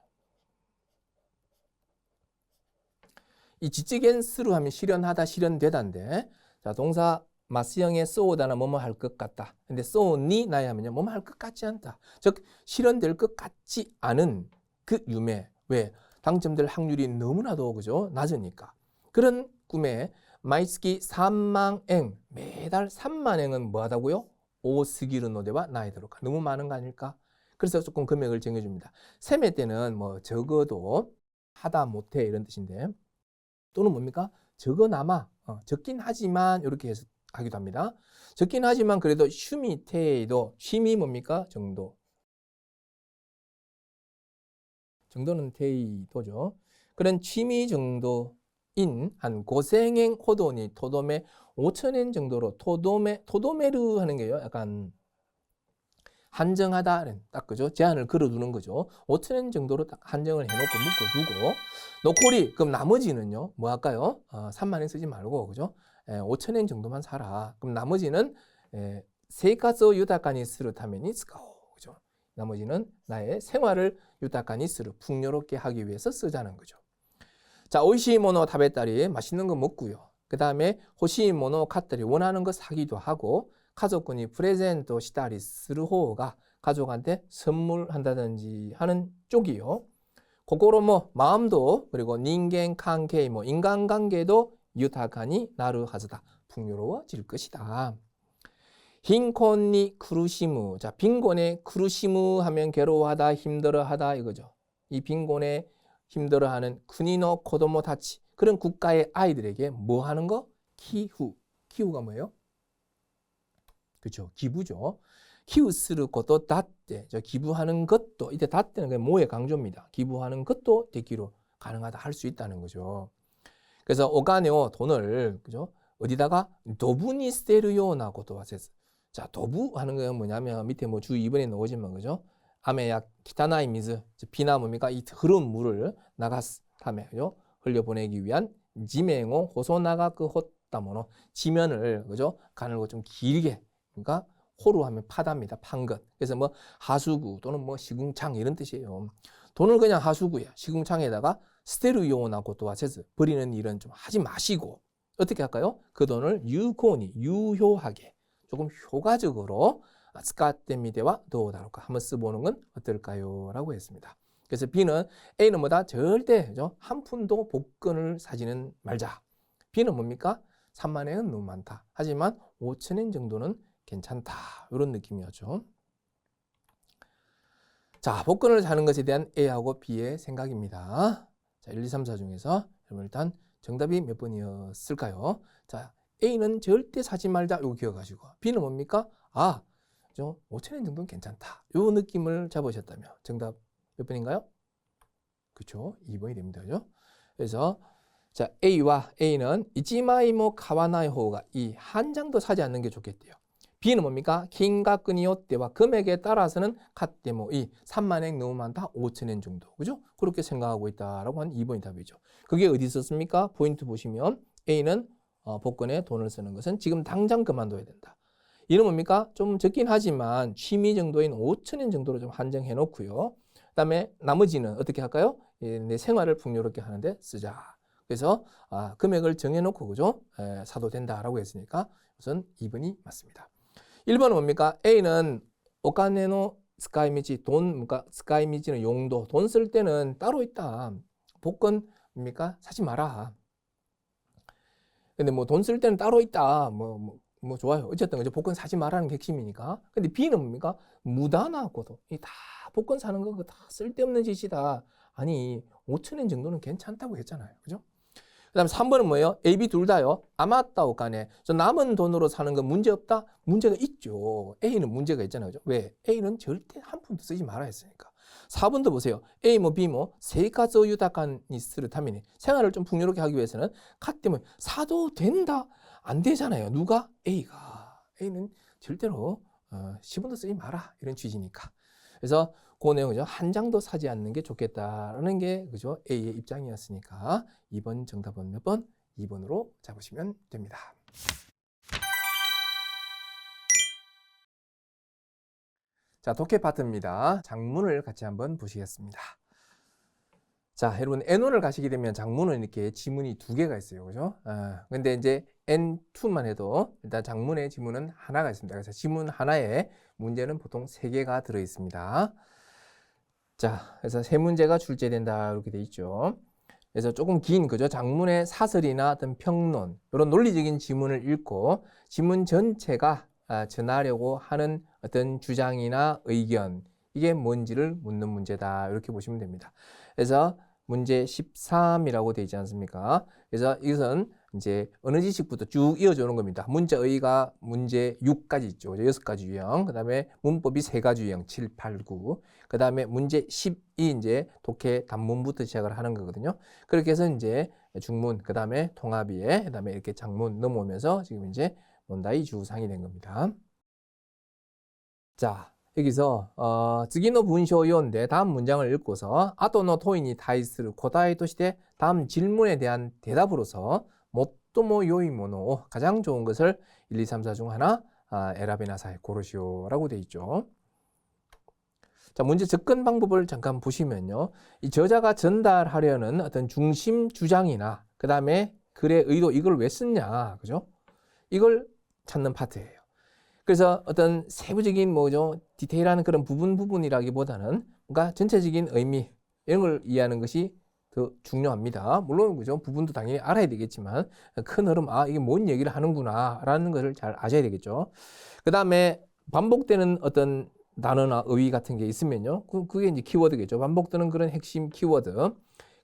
이 지츠겐스로 하면 실현하다, 실현되다인데, 자, 동사 마스형의 쏘다나 뭐뭐 할 것 같다. 근데 쏘니 나야 하면요. 뭐뭐 할 것 같지 않다. 즉, 실현될 것 같지 않은 그 유매. 왜? 당첨될 확률이 너무나도, 그죠? 낮으니까. 그런 꿈에 마이스키 3만엔, 매달 3만엔은 뭐 하다고요? 오스기르 노데와 나이도록. 너무 많은 거 아닐까? 그래서 조금 금액을 정해줍니다. 세매 때는 뭐 적어도 하다 못해 이런 뜻인데, 또는 뭡니까? 적어나마, 적긴 하지만 이렇게 해서 하기도 합니다. 적긴 하지만 그래도 슈미테이도, 쉼이 뭡니까? 정도. 정도는 테이도죠. 그런 취미 정도인 한 고생행 호도니 토도메 5,000엔 정도로 토도메르 하는 게요. 약간 한정하다는 딱 그죠? 제한을 걸어두는 거죠. 5,000엔 정도로 딱 한정을 해놓고 묶어두고 노코리 그럼 나머지는요. 뭐 할까요? 3만엔 쓰지 말고 그죠? 5,000엔 정도만 사라. 그럼 나머지는 세이카스 유다카니 스르타메니 스카오 그죠? 나머지는 나의 생활을 유다카니 스르 풍요롭게 하기 위해서 쓰자는 거죠. 자, 오이시모노 타베따리 맛있는 거 먹고요. 그 다음에 호시모노 카따리 원하는 거 사기도 하고 가족군이 프레젠토 시다리 스르호가 가족한테 선물한다든지 하는 쪽이요. 고거로 뭐 마음도 그리고 닌겐 관계 뭐 인간관계도 유타카니 나르 하즈다 풍요로워질 것이다. 빈곤이 쿠루시무 자 빈곤에 쿠루시무 하면 괴로워하다 힘들어하다 이거죠. 이 빈곤에 힘들어하는 쿠니노 코도모 타치 그런 국가의 아이들에게 뭐 하는 거? 키후가 뭐예요? 그렇죠. 기부죠. 키우스르 것도 다떼. 기부하는 것도 이때 다떼는 모의 강조입니다. 기부하는 것도 되기로 가능하다 할 수 있다는 거죠. 그래서 오가네오 돈을 그죠? 어디다가 도부니 스테르요나 것도 와세스. 자, 도부 하는 건 뭐냐면 밑에 뭐 주 2번에 나오지만 그죠? 아메야 키타나이 미즈 비나 뭡니까? 이 흐른 물을 나가스 다음에 그죠? 흘려보내기 위한 지맹오 호소나가 그 호따모노 지면을 그죠? 가늘고 좀 길게 그러니까 호로 하면 파다입니다. 판 것. 그래서 뭐 하수구 또는 뭐 시궁창 이런 뜻이에요. 돈을 그냥 하수구야. 시궁창에다가 스테르요나 것도 와세스 버리는 일은 좀 하지 마시고 어떻게 할까요? 그 돈을 유효하게 조금 효과적으로 스카테미데와 도우다로까 한번 써보는 건 어떨까요? 라고 했습니다. 그래서 B는 A는 뭐다? 절대 한 푼도 복권을 사지는 말자. B는 뭡니까? 3만 엔은 너무 많다. 하지만 5,000엔 정도는 괜찮다. 이런 느낌이었죠. 자, 복권을 사는 것에 대한 A하고 B의 생각입니다. 자, 1, 2, 3, 4 중에서 여러분 일단 정답이 몇 번이었을까요? 자, A는 절대 사지 말자. 이거 기억하시고 B는 뭡니까? 5,000엔 정도는 괜찮다. 이 느낌을 잡으셨다면 정답 몇 번인가요? 그렇죠. 2번이 됩니다. 그죠? 그래서 자, A와 A는 이지마이모 카와나이 호가 이 한 장도 사지 않는 게 좋겠대요. B는 뭡니까? 긴가끈이요 때와 금액에 따라서는 카테모 이 3만엔 너무 많다 5,000엔 정도. 그죠? 그렇게 생각하고 있다라고 한 2번이 답이죠. 그게 어디 있었습니까? 포인트 보시면 A는 복권에 돈을 쓰는 것은 지금 당장 그만둬야 된다. 이는 뭡니까? 좀 적긴 하지만 취미 정도인 5,000엔 정도로 좀 한정해 놓고요. 그다음에 나머지는 어떻게 할까요? 내 생활을 풍요롭게 하는데 쓰자. 그래서 금액을 정해 놓고 그죠? 사도 된다라고 했으니까 우선 2번이 맞습니다. 1번은 뭡니까? A는 오카네노 스카이미지 그러니까 스카이미지는 용도 돈 쓸 때는 따로 있다. 복권입니까? 사지 마라. 근데 뭐 돈 쓸 때는 따로 있다. 뭐 뭐 좋아요. 어쨌든 이제 복권 사지 말라는 게 핵심이니까. 근데 B는 뭡니까? 무단하고도 이 다 복권 사는 거 다 쓸데없는 짓이다. 아니 5,000엔 정도는 괜찮다고 했잖아요. 그죠? 그다음 3번은 뭐예요? A, B 둘 다요. 아마따오 간에 저 남은 돈으로 사는 건 문제 없다? 문제가 있죠. A는 문제가 있잖아요. 그죠? 왜? A는 절대 한 푼도 쓰지 말아 했으니까. 4번도 보세요. A 뭐 B 뭐 세가조 유다칸 니스를 타미니 생활을 좀 풍요롭게 하기 위해서는 카때문 사도 된다? 안 되잖아요. 누가? A가. A는 절대로 10원도 쓰지 마라. 이런 취지니까. 그래서 그 내용이죠. 한 장도 사지 않는 게 좋겠다라는 게 그죠? A의 입장이었으니까 2번 정답은 몇 번? 2번으로 잡으시면 됩니다. 자, 독해 파트입니다. 장문을 같이 한번 보시겠습니다. 자, 여러분 N1을 가시게 되면 장문은 이렇게 지문이 2개가 있어요. 그죠? 근데 이제 N2만 해도 일단 장문의 지문은 하나가 있습니다. 그래서 지문 하나에 문제는 보통 3개가 들어 있습니다. 자, 그래서 3문제가 출제된다 이렇게 돼 있죠. 그래서 조금 긴 그죠? 장문의 사설이나 어떤 평론 이런 논리적인 지문을 읽고 지문 전체가 전하려고 하는 어떤 주장이나 의견 이게 뭔지를 묻는 문제다 이렇게 보시면 됩니다. 그래서 문제 13이라고 되어 있지 않습니까? 그래서 이것은 이제 어느 지식부터 쭉 이어져 오는 겁니다. 문자의가 문제 6까지 있죠. 6가지 유형. 그 다음에 문법이 3가지 유형 7, 8, 9. 그 다음에 문제 10이 이제 독해 단문부터 시작을 하는 거거든요. 그렇게 해서 이제 중문, 그 다음에 통합이에, 그 다음에 이렇게 장문 넘어오면서 지금 이제 논다이 주상이 된 겁니다. 자, 여기서 즈기노 분쇼요인데 다음 문장을 읽고서 아토노 토인이 다이스르 고다이 도시대 다음 질문에 대한 대답으로서 모토모 요이모노 가장 좋은 것을 1, 2, 3, 4 중 하나 에라베나사에 고르시오라고 돼 있죠. 자, 문제 접근 방법을 잠깐 보시면요. 이 저자가 전달하려는 어떤 중심 주장이나 그 다음에 글의 의도 이걸 왜 썼냐, 그죠? 이걸 찾는 파트예요. 그래서 어떤 세부적인 뭐죠, 디테일한 그런 부분이라기보다는 뭔가 전체적인 의미 이런 걸 이해하는 것이 더 중요합니다. 물론 그죠, 부분도 당연히 알아야 되겠지만 큰 흐름, 이게 뭔 얘기를 하는구나라는 것을 잘 아셔야 되겠죠. 그 다음에 반복되는 어떤 단어나 의의 같은 게 있으면요, 그게 이제 키워드겠죠. 반복되는 그런 핵심 키워드.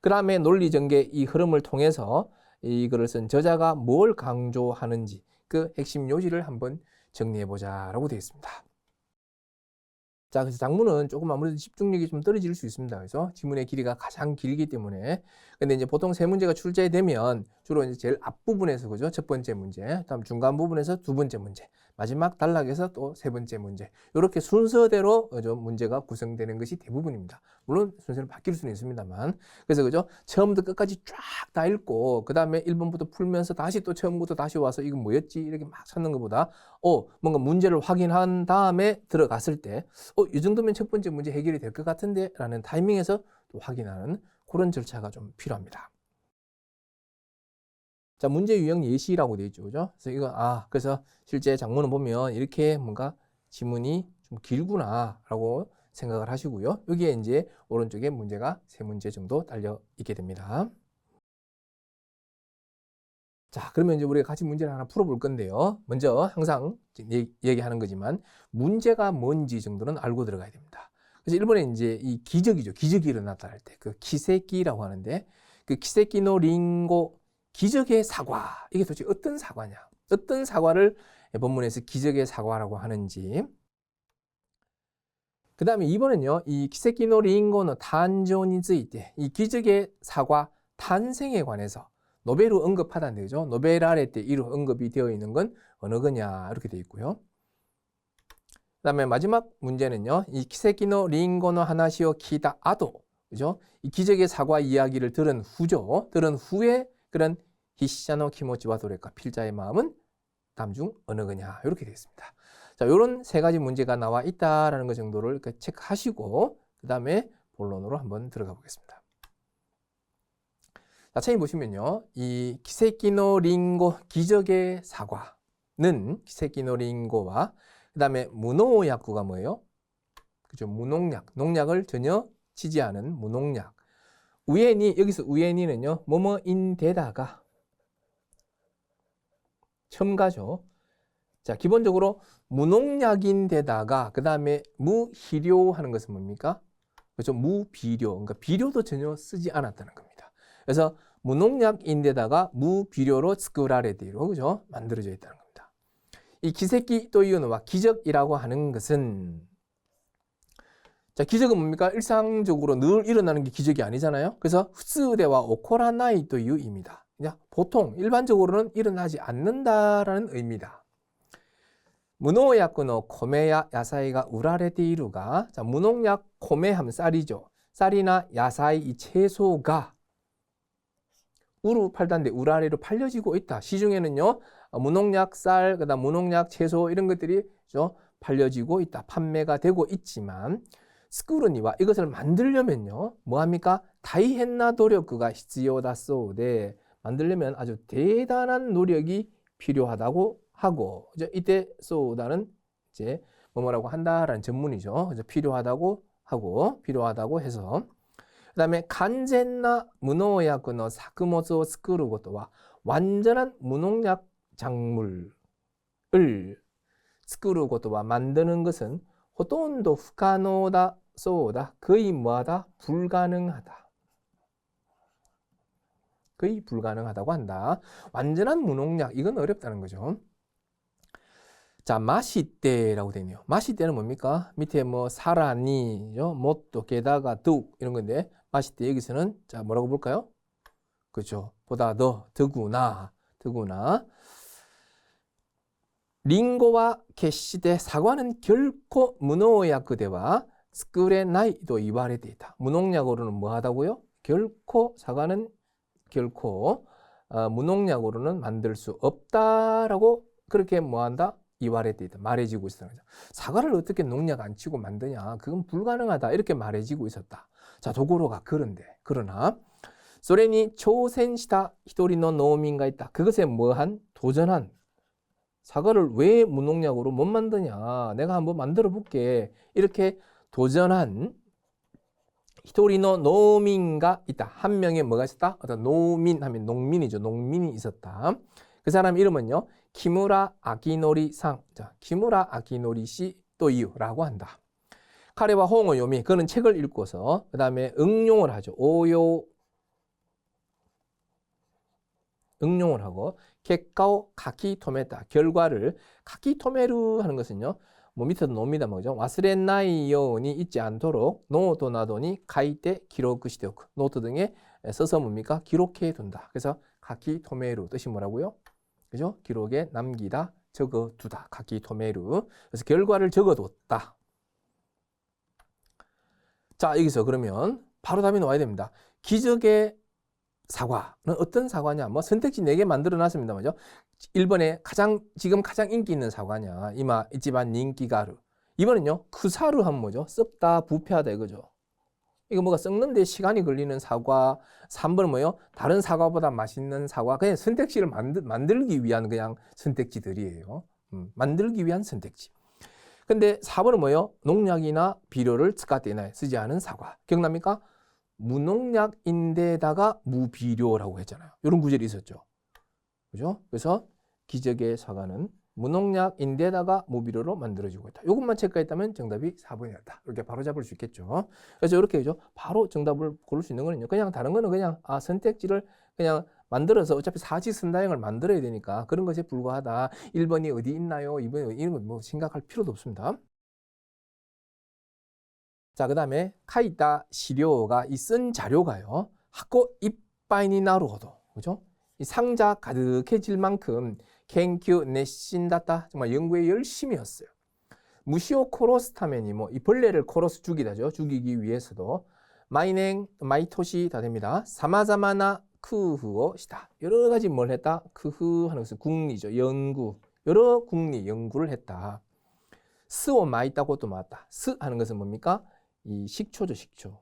그 다음에 논리 전개 이 흐름을 통해서 이거를 쓴 저자가 뭘 강조하는지 그 핵심 요지를 한번 정리해보자라고 되어 있습니다. 자, 그래서 장문은 조금 아무래도 집중력이 좀 떨어질 수 있습니다. 그래서 지문의 길이가 가장 길기 때문에. 근데 이제 보통 3문제가 출제되면 주로 이제 제일 앞부분에서 그죠? 첫 번째 문제, 다음 중간 부분에서 두 번째 문제, 마지막 단락에서 또 세 번째 문제. 이렇게 순서대로 문제가 구성되는 것이 대부분입니다. 물론 순서는 바뀔 수는 있습니다만. 그래서 그죠? 처음부터 끝까지 쫙 다 읽고 그다음에 1번부터 풀면서 다시 또 처음부터 다시 와서 이건 뭐였지? 이렇게 막 찾는 것보다 뭔가 문제를 확인한 다음에 들어갔을 때 이 정도면 첫 번째 문제 해결이 될 것 같은데 라는 타이밍에서 또 확인하는 그런 절차가 좀 필요합니다. 자, 문제 유형 예시라고 되어 있죠. 그죠? 그래서 이거, 그래서 실제 장문을 보면 이렇게 뭔가 지문이 좀 길구나 라고 생각을 하시고요. 여기에 이제 오른쪽에 문제가 3문제 정도 달려 있게 됩니다. 자, 그러면 이제 우리가 같이 문제를 하나 풀어볼 건데요. 먼저 항상 얘기하는 거지만 문제가 뭔지 정도는 알고 들어가야 됩니다. 그래서 일본에 이제 이 기적이죠. 기적이 일어났다 할 때 그 키세키라고 하는데 그 키세키노 링고 기적의 사과 이게 도대체 어떤 사과냐? 어떤 사과를 본문에서 기적의 사과라고 하는지. 그 다음에 2번은요. 이 키세키노 링고의 탄조니즈이때 이 기적의 사과 탄생에 관해서 노벨로 언급하다는 거죠. 노벨 아래 때 이로 언급이 되어 있는 건 어느 거냐 이렇게 되어 있고요. 그 다음에 마지막 문제는요. 이 키세키노 링고노 하나시오 키다 아도 그죠? 이 기적의 사과 이야기를 들은 후죠. 들은 후에 그런 히시자노 키모치와 도레카 필자의 마음은 다음 중 어느 거냐 이렇게 되어 있습니다. 자, 이런 3가지 문제가 나와 있다라는 것 정도를 체크하시고 그 다음에 본론으로 한번 들어가 보겠습니다. 자, 차이 보시면요. 이 키세키노 링고 기적의 사과는 키세키노 링고와 그 다음에 무노약구가 뭐예요? 그죠? 무농약. 농약을 전혀 치지 않은 무농약. 우엔이 여기서 우엔이는요. 뭐뭐인데다가 첨가죠. 자, 기본적으로 무농약인데다가 그 다음에 무희료하는 것은 뭡니까? 그렇죠? 무비료. 그러니까 비료도 전혀 쓰지 않았다는 겁니다. 그래서 무농약인데다가 무비료로 스쿠라레데이로 그죠? 만들어져 있다는 겁니다. 이 기세키 또 이유는와 기적이라고 하는 것은 자, 기적은 뭡니까? 일상적으로 늘 일어나는 게 기적이 아니잖아요. 그래서 후스데와 오코라나이 또 이유입니다. 그냥 보통 일반적으로는 일어나지 않는다라는 의미다. 무농약의 코메야 야사이가 우라레데이루가 자, 무농약 코메 하면 쌀이죠. 쌀이나 야사이 이 채소가 우루 팔다인데 우라레로 팔려지고 있다. 시중에는요. 무농약 쌀, 그다음 무농약 채소 이런 것들이 팔려지고 있다. 판매가 되고 있지만 스쿠르니와 이것을 만들려면요. 뭐합니까? 다이헨나 노력가 히츠요다 소데 만들려면 아주 대단한 노력이 필요하다고 하고 이때 소다는 이제 뭐라고 한다라는 전문이죠. 그래서 필요하다고 해서 그다음에 간젠나 무농약의 사쿠모츠を作ることは 완전한 무농약 작물을 作ることは 만드는 것은 ほとんど不可能だそうだ. 거의 뭐하다? 불가능하다. 거의 불가능하다고 한다. 완전한 무농약, 이건 어렵다는 거죠. 자, 마시떼라고 되어 있네요. 마시떼는 뭡니까? 밑에 뭐 사라니, 못도 게다가 더욱 이런 건데 마시떼 여기서는 자 뭐라고 볼까요? 그렇죠. 보다 더 더구나. 링고와 게시대 사과는 결코 무농약대와 스쿠레나이도 이발에 있다. 무농약으로는 뭐 하다고요? 사과는 결코 무농약으로는 만들 수 없다라고 그렇게 뭐 한다? 이발에 있다. 말해지고 있었던 거죠. 사과를 어떻게 농약 안 치고 만드냐? 그건 불가능하다. 이렇게 말해지고 있었다. 자, 도고로가 그러나 소련이 초센시다 히토리노 노민가 있다. 그것에 뭐한 도전한 사과를 왜 무농약으로 못 만드냐? 내가 한번 만들어 볼게. 이렇게 도전한 히토리노 노민가 있다. 한 명의 뭐가 있었다? 어떤 노민 하면 농민이죠. 농민이 있었다. 그 사람 이름은요. 키무라 아키노리 상. 자, 키무라 아키노리 씨 또 이유라고 한다. 카레와 홍어 요미. 그는 책을 읽고서 그 다음에 응용을 하죠. 응용을 하고 객가오 카키토메다 결과를 카키토메루 하는 것은요. 뭐 밑에도 놉니다 뭐죠. 와스레나이요니 잊지 않도록 노트 나도니 카이테 기록시되고 노트 등에 써서 뭡니까? 기록해 둔다. 그래서 카키토메루 뜻이 뭐라고요? 그죠? 기록에 남기다, 적어두다. 카키토메루. 그래서 결과를 적어뒀다. 자, 여기서 그러면 바로 답이 나와야 됩니다. 기적의 사과는 어떤 사과냐? 뭐 선택지 4개 만들어 놨습니다. 뭐죠? 1번에 지금 가장 인기 있는 사과냐? 이마 이치반 닌기가루. 2번은요. 쿠사루 하면 뭐죠? 썩다, 부패하다 이거죠. 이거 뭐가 썩는데 시간이 걸리는 사과. 3번은 뭐요? 다른 사과보다 맛있는 사과. 그냥 선택지를 만들기 위한 그냥 선택지들이에요. 만들기 위한 선택지. 근데 4번은 뭐요? 농약이나 비료를 쓰지 않은 사과. 기억납니까? 무농약인데다가 무비료라고 했잖아요. 이런 구절이 있었죠. 그죠? 그래서 기적의 사과는 무농약인데다가 무비료로 만들어지고 있다. 이것만 체크했다면 정답이 4번이었다. 이렇게 바로 잡을 수 있겠죠. 그래서 이렇게 해죠. 바로 정답을 고를 수 있는 거는요. 그냥 다른 거는 그냥 선택지를 그냥 만들어서 어차피 사지선다형을 만들어야 되니까 그런 것에 불과하다. 1번이 어디 있나요? 2번이 이런 건 뭐 생각할 필요도 없습니다. 자, 그 다음에 카이다 시료가 이 쓴 자료가요. 학고 이빠이니 나루호도. 그죠? 이 상자 가득해질 만큼 研究 熱心だった. 정말 연구에 열심히 했어요. 무시오 코로스타면이 이 벌레를 코로스 죽이기 위해서도 마이토시 다 됩니다. 사마자마나 쿠후を시다. 여러 가지 뭘 했다? 쿠후 하는 것은 국리죠. 여러 국리 연구를 했다. 스오 마이다고도 맞다. 스 하는 것은 뭡니까? 이 식초죠, 식초.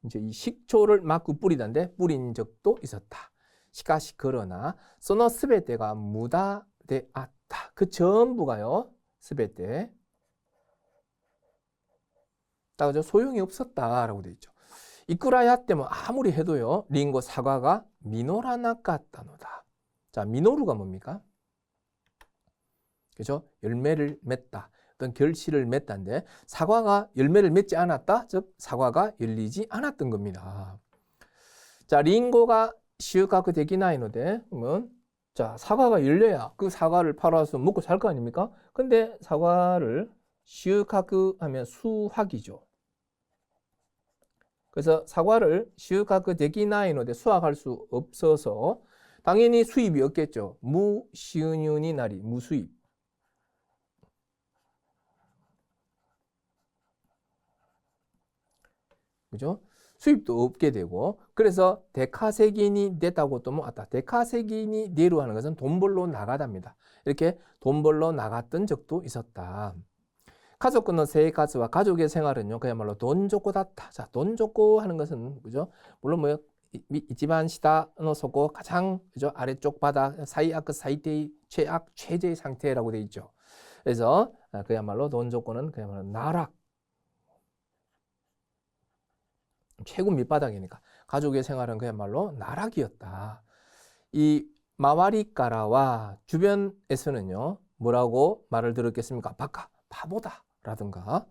이제 이 식초를 막고 뿌리던데 뿌린 적도 있었다. 시카시 그러나 소노 스베테가 무다데 아다. 그 전부가요. 스베테. 따라서 소용이 없었다라고 되어 있죠. 이쿠라야 때면 아무리 해도요. 링고 사과가 미노라나까다노다. 자, 미노루가 뭡니까? 그죠? 열매를 맺다. 어떤 결실을 맺다인데 사과가 열매를 맺지 않았다. 즉 사과가 열리지 않았던 겁니다. 자, 링고가 시우카쿠 데키나이노데 그러면 자, 사과가 열려야 그 사과를 팔아서 먹고 살 거 아닙니까? 근데 사과를 시우카쿠 하면 수확이죠. 그래서 사과를 시우카쿠 데키나이노데 수확할 수 없어서 당연히 수입이 없겠죠. 무시은윤이 나리, 무수입. 그죠? 수입도 없게 되고 그래서 데카세기니 됐다고 또 뭐 아따 데카세기니 내로 하는 것은 돈 벌러 나가답니다. 이렇게 돈 벌러 나갔던 적도 있었다. 가족의 생활과 가족의 생활은요 그야말로 돈 좋고 닿다. 자, 돈 좋고 하는 것은 그죠? 물론 뭐 이지만 시다노 소고 가장 그죠? 아래쪽 바닥 사이악 사이테이 최악 최저의 상태라고 돼 있죠. 그래서 그야말로 돈 좋고는 그야말로 나락 최고 밑바닥이니까 가족의 생활은 그야말로 나락이었다. 이 마와리까라와 주변에서는요 뭐라고 말을 들었겠습니까? 바카, 바보다 라든가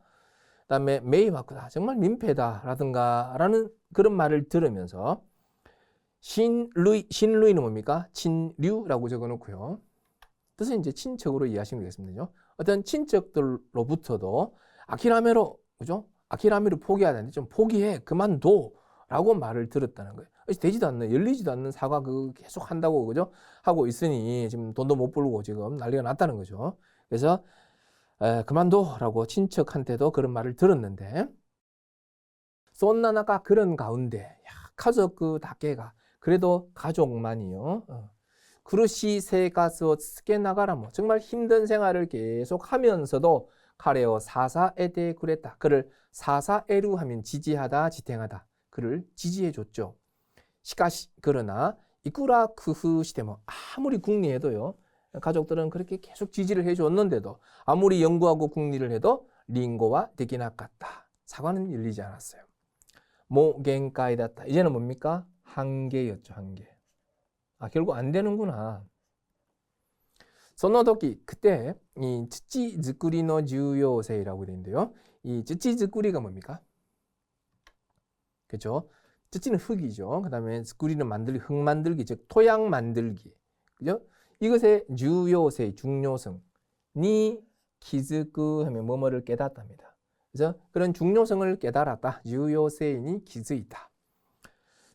그다음에 메이마크다, 정말 민폐다 라든가 라는 그런 말을 들으면서 신루이는 뭡니까? 친류라고 적어놓고요. 뜻은 이제 친척으로 이해하시면 되겠습니다. 어떤 친척들로부터도 아키라메로, 그죠? 아키라메로 포기하는데 좀 포기해, 그만둬 라고 말을 들었다는 거예요. 되지도 않는, 열리지도 않는 사과 그 계속 한다고, 그죠? 하고 있으니 지금 돈도 못 벌고 지금 난리가 났다는 거죠. 그래서 그만둬 라고 친척한테도 그런 말을 들었는데 쏜나나가 그런 가운데 가족 그 다케가 그래도 가족만이요. 그루시 세가스を続けながらも 정말 힘든 생활을 계속 하면서도 카레오 사사에대 그랬다. 그를 사사에루 하면 지지하다, 지탱하다. 그를 지지해 줬죠. 시카시 그러나 이쿠라 쿠후시테모 아무리 궁리해도요. 가족들은 그렇게 계속 지지를 해 줬는데도 아무리 연구하고 궁리를 해도 링고와 데키나카타. 사과는 열리지 않았어요. 모겐카이다타. 이제는 뭡니까? 한계였죠, 한계. 아, 결국 안 되는구나. 소노도키 그때 이 쯔찌즈쿠리노 주요세이라고 되어 있는데요. 이 쯔찌즈쿠리가 뭡니까? 그죠? 쯔찌는 흙이죠. 그다음에 즈쿠리는 만들기, 흙 만들기, 즉 토양 만들기. 그죠? 이것의 주요세, 중요성이 기즈쿠 하면 뭐뭐를 깨닫답니다. 그래서 그런 중요성을 깨달았다. 주요세인이 기즈이다.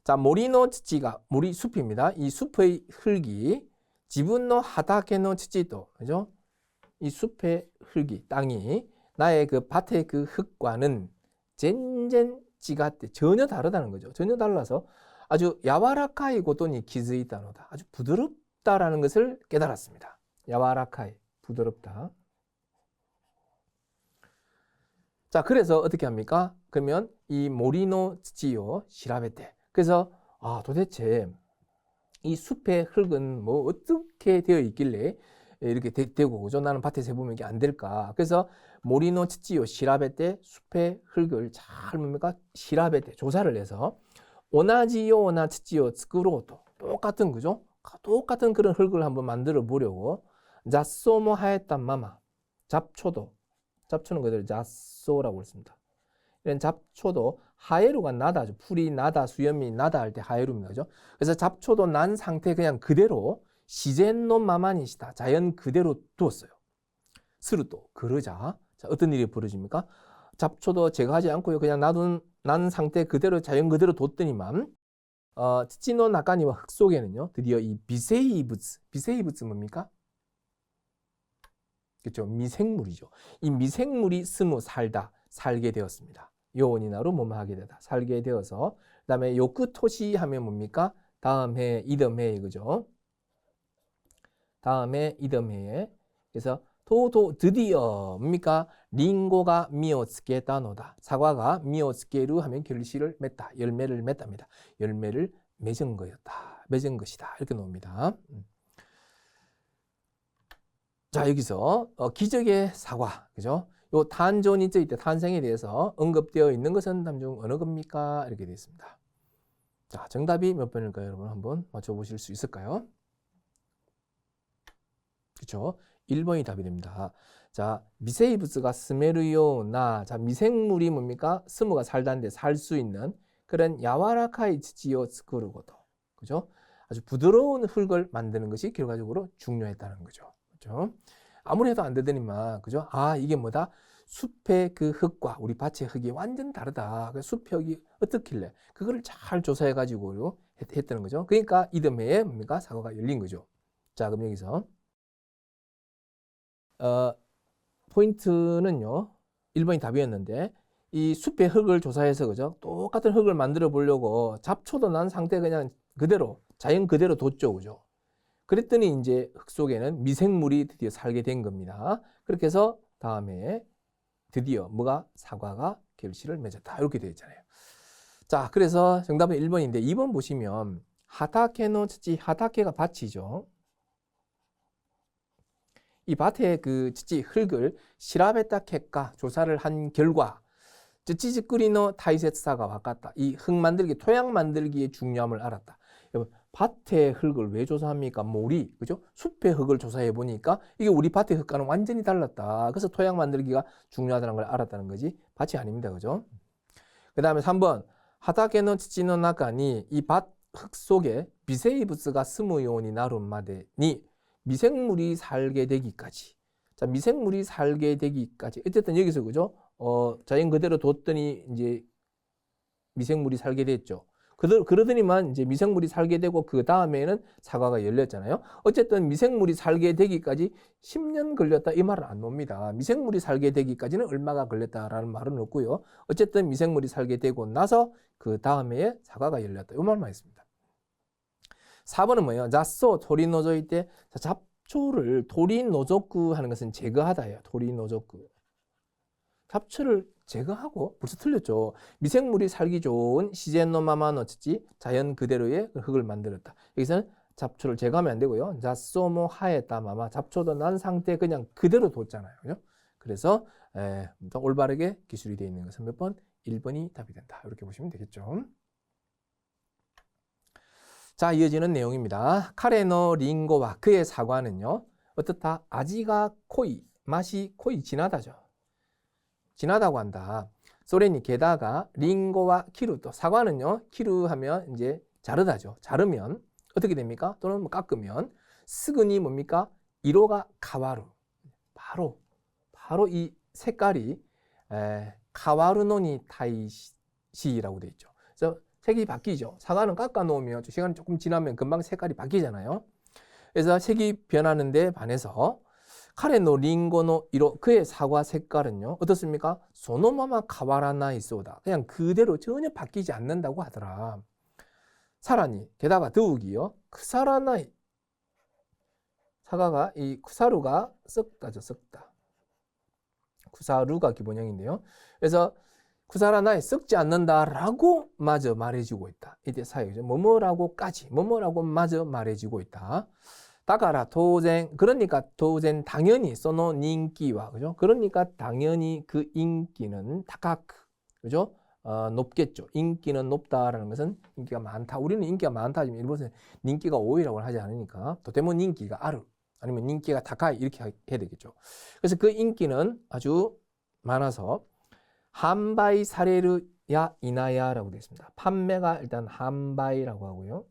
자, 모리노 츠치가 모리 숲입니다. 이 숲의 흙이 지분노 하다케노 츠치도 그죠? 이 숲의 흙이 땅이 나의 그 밭의 그 흙과는 젠젠 지가때 전혀 다르다는 거죠. 전혀 달라서 아주 야와라카이 고토니 기즈이다노다. 아주 부드럽다라는 것을 깨달았습니다. 야와라카이 부드럽다. 자, 그래서 어떻게 합니까? 그러면 이 모리노 츠치요 시라베테. 그래서 도대체 이 숲의 흙은 뭐 어떻게 되어 있길래 이렇게 되고 그죠? 나는 밭에서 해보면 이게 안 될까? 그래서 모리노 츠찌요 시라베테 숲의 흙을 잘 뭡니까? 시라베테 조사를 해서 오나지요 오나 츠찌요 츠쿠로토 똑같은 그죠? 똑같은 그런 흙을 한번 만들어 보려고 자소모 하였단 마마 잡초는 그대로 자소라고 했습니다. 이런 잡초도 하에루가 나다죠. 풀이 나다, 수염이 나다 할 때 하에루입니다. 그죠? 그래서 잡초도 난 상태 그냥 그대로 시젠노 마마니시다. 자연 그대로 두었어요. 스루또 그러자 자, 어떤 일이 벌어집니까? 잡초도 제거하지 않고요. 그냥 놔둔 난 상태 그대로 자연 그대로 뒀더니만 츠치노 나카니와 흙 속에는요. 드디어 이 비세이부츠 뭡니까? 그렇죠. 미생물이죠. 이 미생물이 살게 되었습니다. 요원이나로 뭐뭐하게 되다. 살게 되어서 그다음에 요크토시 하면 뭡니까? 다음 해 이듬해 그죠? 다음에 이듬해에 그래서 드디어 뭡니까? 링고가 미오츠케다노다. 사과가 미오츠케루 하면 결실을 맺다. 열매를 맺답니다. 열매를 맺은 거였다. 맺은 것이다. 이렇게 나옵니다. 자, 여기서 기적의 사과, 그죠? 요 탄존이쯔 이때 탄생에 대해서 언급되어 있는 것은 남중 어느 겁니까? 이렇게 되어 있습니다. 자, 정답이 몇 번일까요? 여러분 한번 맞춰보실 수 있을까요? 그렇죠? 1번이 답이 됩니다. 자, 미세이브스가 스메르요나. 자, 미생물이 뭡니까? 스무가 살다는데 살 수 있는 그런 야와라카이 지지요 스쿠르고도. 그죠? 아주 부드러운 흙을 만드는 것이 결과적으로 중요했다는 거죠. 그죠? 아무리 해도 안 되더니만, 그죠? 아, 이게 뭐다? 숲의 그 흙과 우리 밭의 흙이 완전 다르다. 숲의 흙이 어떻길래? 그거를 잘 조사해가지고 했다는 거죠. 그러니까 이듬해에 뭡니까? 사과가 열린 거죠. 자, 그럼 여기서, 포인트는요, 1번이 답이었는데, 이 숲의 흙을 조사해서, 그죠? 똑같은 흙을 만들어 보려고 잡초도 난 상태 그냥 그대로, 자연 그대로 뒀죠. 그죠? 그랬더니 이제 흙 속에는 미생물이 드디어 살게 된 겁니다. 그렇게 해서 다음에 드디어 뭐가? 사과가 결실을 맺었다. 이렇게 되어 있잖아요. 자, 그래서 정답은 1번인데 2번 보시면 하타케노 츠치, 하타케가 밭이죠. 이 밭의 그 츠치 흙을 시라베타 케까 조사를 한 결과 츠치즈꾸리노 타이세츠사가 와갔다. 이 흙 만들기, 토양 만들기의 중요함을 알았다. 여러분, 밭의 흙을 왜 조사합니까? 우리, 그죠? 숲의 흙을 조사해 보니까 이게 우리 밭의 흙과는 완전히 달랐다. 그래서 토양 만들기가 중요하다는 걸 알았다는 거지. 밭이 아닙니다. 그죠? 그 다음에 3번. 하다케노 치치노 나카니 이 밭 흙 속에 미세이브스가 스무요니 나룸마데니 미생물이 살게 되기까지. 자, 미생물이 살게 되기까지. 어쨌든 여기서 그죠? 자연 그대로 뒀더니 이제 미생물이 살게 됐죠. 그러더니만 이제 미생물이 살게 되고 그 다음에는 사과가 열렸잖아요. 어쨌든 미생물이 살게 되기까지 10년 걸렸다 이 말은 안 놉니다. 미생물이 살게 되기까지는 얼마가 걸렸다라는 말은 없고요. 어쨌든 미생물이 살게 되고 나서 그 다음에 사과가 열렸다 이 말만 있습니다. 4번은 뭐예요? 자쏘 토리 노조이 때 잡초를 토리 노조쿠 하는 것은 제거하다예요. 토리 노조쿠. 잡초를 제거하고 벌써 틀렸죠. 미생물이 살기 좋은 시젠노마마노츠지 자연 그대로의 흙을 만들었다. 여기서는 잡초를 제거하면 안 되고요. 자쏘모 하에따마마 잡초도 난 상태 그냥 그대로 뒀잖아요. 그죠? 그래서 올바르게 기술이 되어 있는 것은 몇 번? 1번이 답이 된다. 이렇게 보시면 되겠죠. 자, 이어지는 내용입니다. 카레노 링고와 그의 사과는요. 어떻다? 아지가 코이, 맛이 코이 진하다죠. 진하다고 한다. 소렌이 게다가 링고와 키루 또 사과는요. 키루 하면 이제 자르다죠. 자르면 어떻게 됩니까? 또는 뭐 깎으면 스근이 뭡니까? 이로가 카와루. 바로 이 색깔이 카와루노니 타이시라고 되어 있죠. 그래서 색이 바뀌죠. 사과는 깎아 놓으면 시간이 조금 지나면 금방 색깔이 바뀌잖아요. 그래서 색이 변하는데 반해서 카레노 링고노 이로 그의 사과 색깔은요 어떻습니까? 소노마마 카와라나 이소다. 그냥 그대로 전혀 바뀌지 않는다고 하더라. 사라니 게다가 더욱이요 크사라나이 사과가 이 쿠사루가 썩다죠. 썩다. 쿠사루가 기본형인데요. 그래서 쿠사라나이 썩지 않는다라고 마저 말해주고 있다. 이때 사역이죠. 뭐뭐라고까지 뭐뭐라고 마저 말해주고 있다. 다가라 도젠 그러니까 도젠 당연히 소노 닌기와 그죠? 그러니까 당연히 그 인기는 다카크 그죠? 높겠죠. 인기는 높다라는 것은 인기가 많다. 우리는 인기가 많다 하지만 일본에서는 인기가 5위라고 하지 않으니까 도테모 인기가 아르 아니면 인기가 다카이 이렇게 해야 되겠죠. 그래서 그 인기는 아주 많아서 한바이 사레르야 이나야라고 되어 있습니다. 판매가 일단 한바이라고 하고요.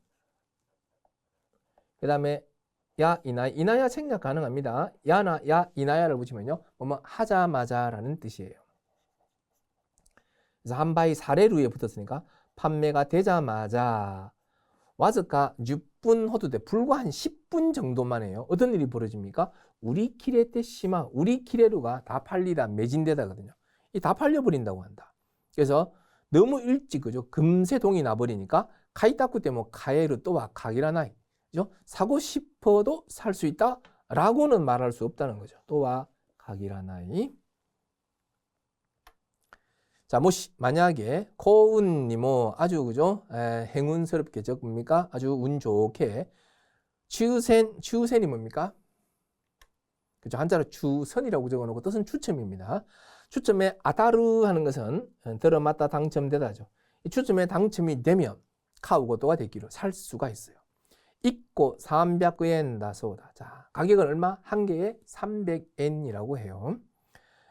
그 다음에 야 이나야, 이나야 생략 가능합니다. 야나 야 이나야를 붙이면요 뭐뭐 하자마자라는 뜻이에요. 그래서 한바이 사례루에 붙었으니까 판매가 되자마자 와즈카 6분 호두대 불과 한 10분 정도만 해요. 어떤 일이 벌어집니까? 우리 키레 때 심하 우리 키레루가 다 팔리다 매진되다거든요. 이 다 팔려버린다고 한다. 그래서 너무 일찍 그죠 금세 동이 나버리니까 카이타쿠 때 뭐 카에르 또와 가기라나이 사고 싶어도 살 수 있다 라고는 말할 수 없다는 거죠. 또와 가기라나이. 자, 모시 만약에 코운니모 아주 그죠 행운스럽게 적습니까? 아주 운 좋게 추센이 뭡니까? 그죠 한자로 추선이라고 적어놓고 뜻은 추첨입니다. 추첨에 아다르 하는 것은 들어맞다 당첨되다죠. 이 추첨에 당첨이 되면 카우고도가 되기로 살 수가 있어요. 있고 300엔だそうだ. 자, 가격은 얼마? 한 개에 300엔이라고 해요.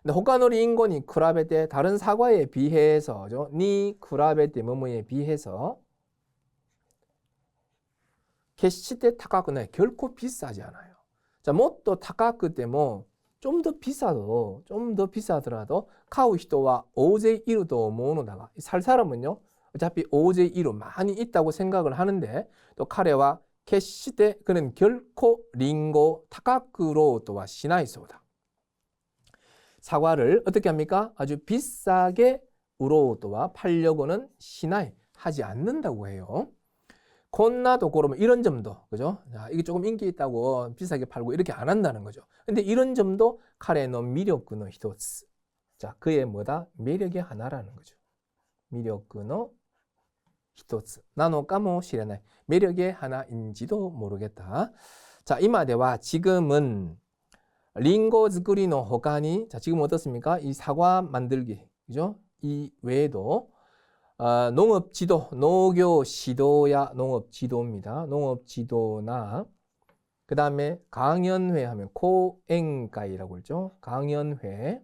근데 호카노리 인고니 쿠라베테 다른 사과에 비해서죠. 니 쿠라베테 뭐뭐에 비해서決して 타카쿠네 결코 비싸지 않아요. 자, 뭐と 타카쿠 때문에 좀 더 비싸더라도 카우 히토와 오제 이루 또 모노다가 살 사람은요. 어차피 오제 이루 많이 있다고 생각을 하는데 또 카레와 캐시때 그는 결코 링고 타카쿠로 또와 시나이소다. 사과를 어떻게 합니까? 아주 비싸게 우로또와 팔려고는 시나이 하지 않는다고 해요. 콘나도 그러면 이런 점도 그죠? 자, 이게 조금 인기 있다고 비싸게 팔고 이렇게 안 한다는 거죠. 근데 이런 점도 카레노 미력의 히토츠. 자, 그의 뭐다? 매력의 하나라는 거죠. 미력의 히토츠. 나노까모 시레나이. 매력의 하나인지도 모르겠다. 자, 이마대와 지금은 링고 즈쿠리노 호카니. 자, 지금 어떻습니까? 이 사과 만들기. 그죠? 이 외에도 농업 지도, 농교 지도야 농업 지도입니다. 농업 지도나 그 다음에 강연회 하면 코엔가이라고 했죠. 강연회.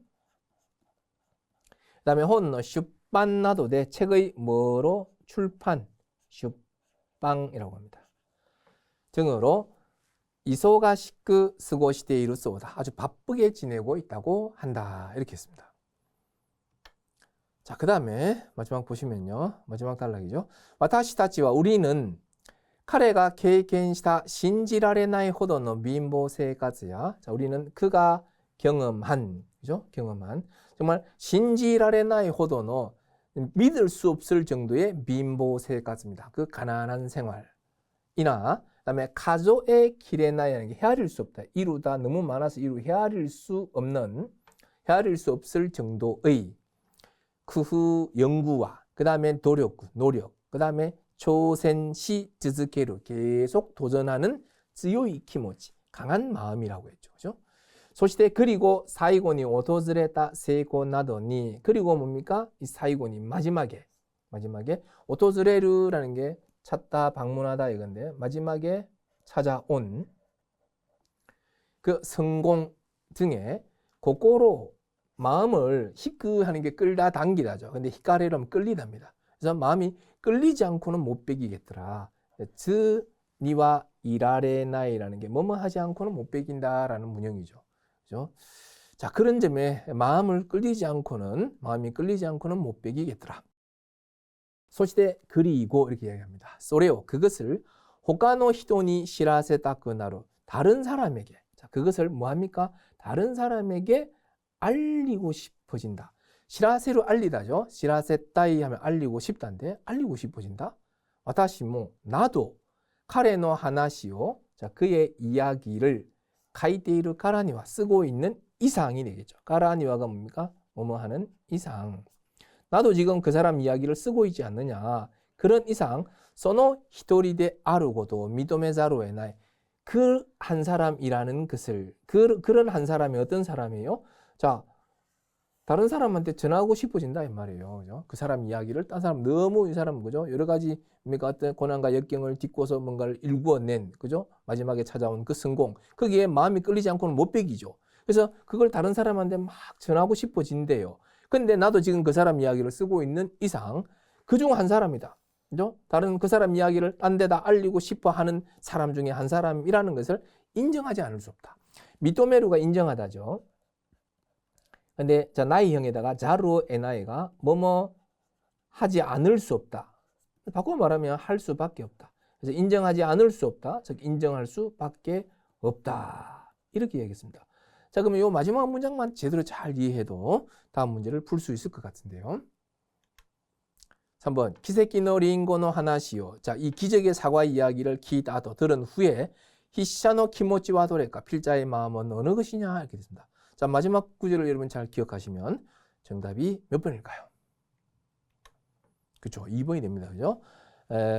그 다음에 혼 슈판나도 내 책의 뭐로 출판 슈빵이라고 합니다. 등으로 이소가시크 스고시테 이루 쏘다. 아주 바쁘게 지내고 있다고 한다. 이렇게 했습니다. 자, 그 다음에 마지막 보시면요. 마지막 단락이죠. 와타시타치와 우리는 카레가経験した 신지라레나이 호도의 빈보 생활이야. 자, 우리는 그가 경험한, 그죠? 경험한 정말 신지라레나이 호도의 믿을 수 없을 정도의 빈보 생활입니다. 그 가난한 생활이나 그다음에 가조의 기레나이라는 게 헤아릴 수 없다. 이루다 너무 많아서 헤아릴 수 없을 정도의 그 연구와 그 다음에 노력, 그 다음에 조센시 즈즈케루 계속 도전하는 쯔요이 키모치 강한 마음이라고 했죠. 그죠? 소시대 그리고 사이곤이 오토즈레타 세고 나더니 그리고 뭡니까? 이 사이곤이 마지막에 오토즈레루라는 게 찾다 방문하다 이건데 마지막에 찾아온 그 성공 등에 고꼬로 마음을 히크하는 게 끌다 당기다죠. 근데 히카레럼 끌리답니다. 그래서 마음이 끌리지 않고는 못 베기겠더라. 즈 니와 이라레나이라는 게 뭐뭐 하지 않고는 못 베긴다라는 문형이죠. 그죠? 자, 그런 점에 마음이 끌리지 않고는 못 베기겠더라. 소시대 그리고 이렇게 이야기합니다. 소레오 그것을 호카노 히토니 시라세타쿠나루 다른 사람에게 자, 그것을 뭐 합니까? 다른 사람에게 알리고 싶어진다. 시라세로 알리다죠. 시라세타이 하면 알리고 싶다인데 알리고 싶어진다. 와타시모 나도 카레노 하나시오. 자, 그의 이야기를 카이테이루 카라니와 쓰고 있는 이상이 되겠죠. 카라니와가 뭡니까? 뭐뭐 하는 이상. 나도 지금 그 사람 이야기를 쓰고 있지 않느냐. 그런 이상 소노 히토리데 아루고도 미도메자루 에나이. 그 한 사람이라는 것을 그런 한 사람이 어떤 사람이에요? 자, 다른 사람한테 전하고 싶어진다 이 말이에요. 그죠? 그 사람 이야기를 딴 사람 너무 이 사람 그죠? 여러 가지 어떤 고난과 역경을 딛고서 뭔가를 일구어낸 그죠? 마지막에 찾아온 그 성공 거기에 마음이 끌리지 않고는 못 베기죠. 그래서 그걸 다른 사람한테 막 전하고 싶어진대요. 근데 나도 지금 그 사람 이야기를 쓰고 있는 이상 그중 한 사람이다. 그죠? 다른 그 사람 이야기를 딴 데다 알리고 싶어 하는 사람 중에 한 사람이라는 것을 인정하지 않을 수 없다. 미토메루가 인정하다죠. 근데 자 나이형에다가 자루 에나이가 뭐뭐 하지 않을 수 없다. 바꿔 말하면 할 수밖에 없다. 그래서 인정하지 않을 수 없다. 즉 인정할 수밖에 없다. 이렇게 얘기했습니다. 자, 그러면 이 마지막 문장만 제대로 잘 이해해도 다음 문제를 풀 수 있을 것 같은데요. 3번 기세키노 링고노 하나시오. 자, 이 기적의 사과 이야기를 기다도 들은 후에 히샤노 키모치와 도레까 필자의 마음은 어느 것이냐 이렇게 됐습니다. 자, 마지막 구절을 여러분 잘 기억하시면 정답이 몇 번일까요? 그렇죠. 2번이 됩니다. 그죠?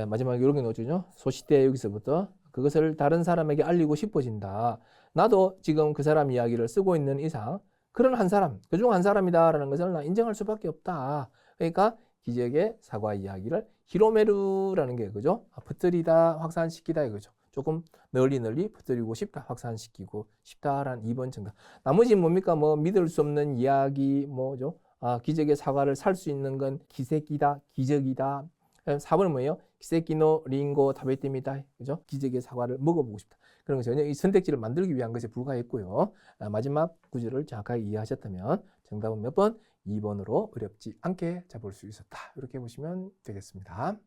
마지막에 이런 게 넣어주죠. 소시대 여기서부터 그것을 다른 사람에게 알리고 싶어진다. 나도 지금 그 사람 이야기를 쓰고 있는 이상 그런 한 사람, 그중 한 사람이다라는 것을 나 인정할 수밖에 없다. 그러니까 기적의 사과 이야기를 히로메루라는 게 그죠? 퍼뜨리다, 확산시키다 이거죠. 조금 널리 퍼뜨리고 싶다, 확산시키고 싶다라는 2번 정답. 나머지 뭡니까? 뭐 믿을 수 없는 이야기, 뭐죠? 기적의 사과를 살 수 있는 건 기색이다, 기적이다. 4번은 뭐예요? 기세키노 링고 타베테미다. 그죠? 기적의 사과를 먹어보고 싶다. 그런 거 전혀 이 선택지를 만들기 위한 것에 불과했고요. 마지막 구절을 정확하게 이해하셨다면 정답은 몇 번? 2번으로 어렵지 않게 잡을 수 있었다. 이렇게 보시면 되겠습니다.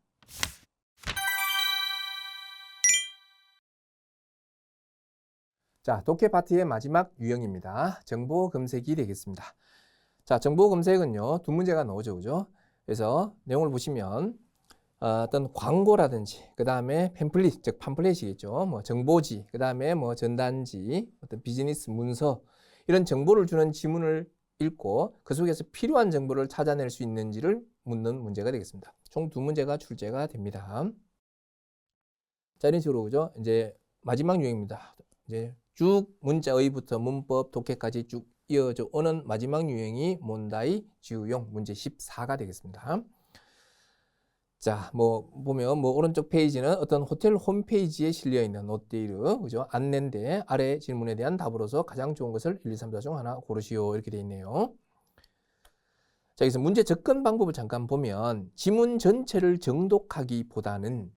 자, 독해 파트의 마지막 유형입니다. 정보 검색이 되겠습니다. 자, 정보 검색은요, 두 문제가 나오죠, 그죠? 그래서 내용을 보시면 어떤 광고라든지, 그 다음에 팸플릿, 즉 팜플렛이겠죠. 뭐 정보지, 그 다음에 뭐 전단지, 어떤 비즈니스 문서, 이런 정보를 주는 지문을 읽고 그 속에서 필요한 정보를 찾아낼 수 있는지를 묻는 문제가 되겠습니다. 총 두 문제가 출제가 됩니다. 자, 이런 식으로 그죠? 이제 마지막 유형입니다. 이제 쭉 문자의부터 문법, 독해까지 쭉 이어져 오는 마지막 유형이 몬다이 지우용 문제 14가 되겠습니다. 자, 뭐 보면 뭐 오른쪽 페이지는 어떤 호텔 홈페이지에 실려 있는 노트이르, 그죠? 안내인데 아래 질문에 대한 답으로서 가장 좋은 것을 1, 2, 3, 4 중 하나 고르시오 이렇게 되어 있네요. 자, 여기서 문제 접근 방법을 잠깐 보면 지문 전체를 정독하기보다는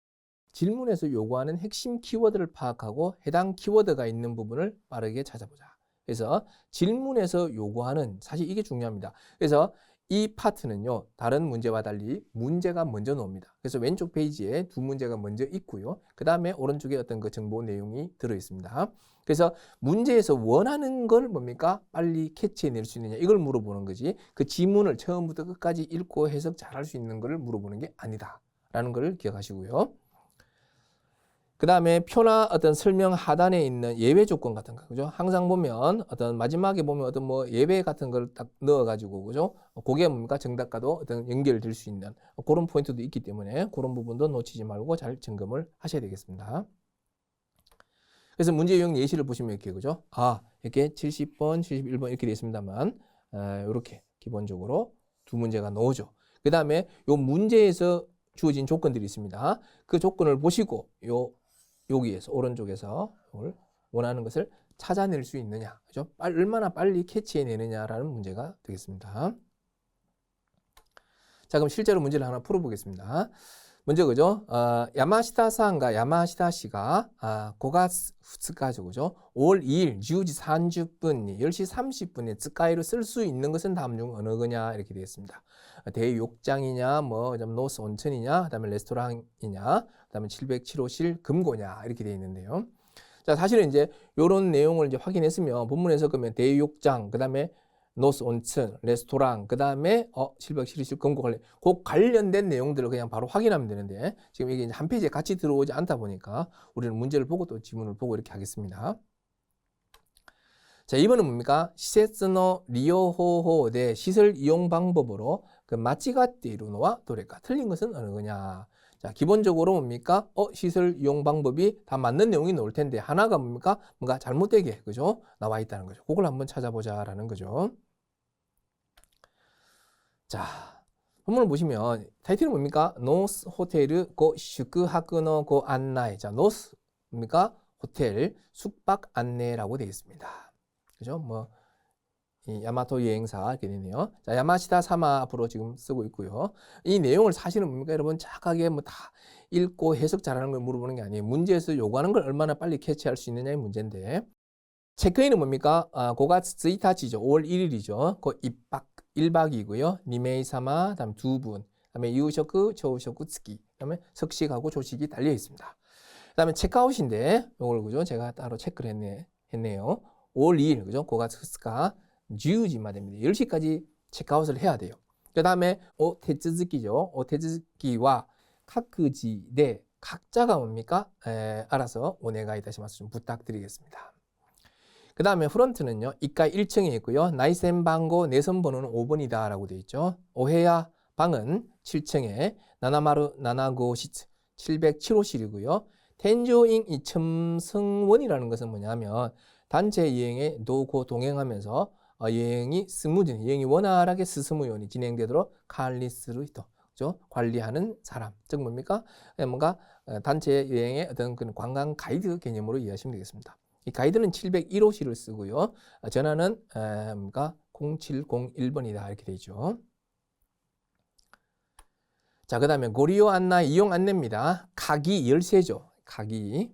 질문에서 요구하는 핵심 키워드를 파악하고 해당 키워드가 있는 부분을 빠르게 찾아보자. 그래서 질문에서 요구하는, 사실 이게 중요합니다. 그래서 이 파트는요, 다른 문제와 달리 문제가 먼저 나옵니다. 그래서 왼쪽 페이지에 두 문제가 먼저 있고요. 그 다음에 오른쪽에 어떤 그 정보 내용이 들어 있습니다. 그래서 문제에서 원하는 걸 뭡니까? 빨리 캐치해낼 수 있느냐, 이걸 물어보는 거지. 그 지문을 처음부터 끝까지 읽고 해석 잘할 수 있는 걸 물어보는 게 아니다 라는 걸 기억하시고요. 그 다음에 표나 어떤 설명 하단에 있는 예외 조건 같은 거, 그죠? 항상 보면 어떤 마지막에 보면 어떤 뭐 예외 같은 걸 딱 넣어가지고, 그죠? 그게 뭡니까? 정답과도 어떤 연결될 수 있는 그런 포인트도 있기 때문에 그런 부분도 놓치지 말고 잘 점검을 하셔야 되겠습니다. 그래서 문제 유형 예시를 보시면 이렇게, 그죠? 이렇게 70번, 71번 이렇게 되어 있습니다만, 이렇게 기본적으로 두 문제가 나오죠. 그 다음에 요 문제에서 주어진 조건들이 있습니다. 그 조건을 보시고 여기에서 오른쪽에서 원하는 것을 찾아낼 수 있느냐, 그죠? 얼마나 빨리 캐치해내느냐라는 문제가 되겠습니다. 자, 그럼 실제로 문제를 하나 풀어보겠습니다. 먼저 그죠? 야마시타さん과 야마시타 씨가 5월 2日죠, 그죠? 5월 2일 10시 30분, 10시 30분에 쯔카이를 쓸 수 있는 것은 다음 중 어느 거냐 이렇게 되겠습니다. 대욕장이냐, 뭐 노스 온천이냐, 그다음에 레스토랑이냐, 그다음에 707호실 금고냐 이렇게 되어 있는데요. 자, 사실은 이제 이런 내용을 이제 확인했으면 본문에서 그러면 대욕장, 그다음에 노스 온천, 레스토랑, 그 다음에 707호실 금고 관련된 내용들을 그냥 바로 확인하면 되는데 지금 이게 한 페이지에 같이 들어오지 않다 보니까 우리는 문제를 보고 또 지문을 보고 이렇게 하겠습니다. 자, 2번은 뭡니까? 시세츠노 리요호호 대 시설 이용 방법으로 그 마치가띠루노와 도레까 틀린 것은 어느 거냐? 자, 기본적으로 뭡니까? 시설 이용 방법이 다 맞는 내용이 나올 텐데 하나가 뭡니까? 뭔가 잘못되게, 그죠? 나와 있다는 거죠. 그걸 한번 찾아보자라는 거죠. 자, 본문을 보시면 타이틀은 뭡니까? 노스 호텔 고 슈크하쿠노 고 안나이. 자, 노스 뭡니까? 호텔 숙박 안내라고 되어 있습니다. 그죠? 뭐 이 야마토 여행사 이렇게 되네요. 자, 야마시타 사마 앞으로 지금 쓰고 있고요. 이 내용을 사실은 뭡니까? 여러분 착하게 뭐 다 읽고 해석 잘하는 걸 물어보는 게 아니에요. 문제에서 요구하는 걸 얼마나 빨리 캐치할 수 있느냐의 문제인데 체크인은 뭡니까? 5월 1일이죠. 5월 1일이죠. 그 입박 1박이고요. 니메이사마, 다음 두 분, 그다음에 유셔크, 조셔크, 츠키, 그다음에 석식하고 조식이 달려 있습니다. 그다음에 체크아웃인데 이걸 그죠? 제가 따로 체크를 했네요. 5월 2일 그죠? 고가 스가 10시만 됩니다. 10시까지 체크아웃을 해야 돼요. 그다음에 오테츠즈키죠. 오테츠즈키와 카크지대 각자가 뭡니까? 알아서 오네가이타시마스 좀 부탁드리겠습니다. 그 다음에 프런트는요, 이가 1층에 있고요. 나이센 방고 내선 번호는 5번이다 라고 되어 있죠. 오헤야 방은 7층에 나나마루 나나고 시츠 707호실이고요. 텐조잉 이첨성원이라는 것은 뭐냐면 단체 여행에 노고 동행하면서 여행이 스무디, 여행이 원활하게 스스무연이 진행되도록 칼리스루 히토 그죠? 관리하는 사람. 즉 뭡니까? 뭔가 단체 여행의 어떤 그 관광 가이드 개념으로 이해하시면 되겠습니다. 이 가이드는 701호실을 쓰고요. 전화는 뭔가 0701번이다 이렇게 되죠. 자, 그다음에 고리요 안나 이용 안내입니다. 가기 열쇠죠. 가기.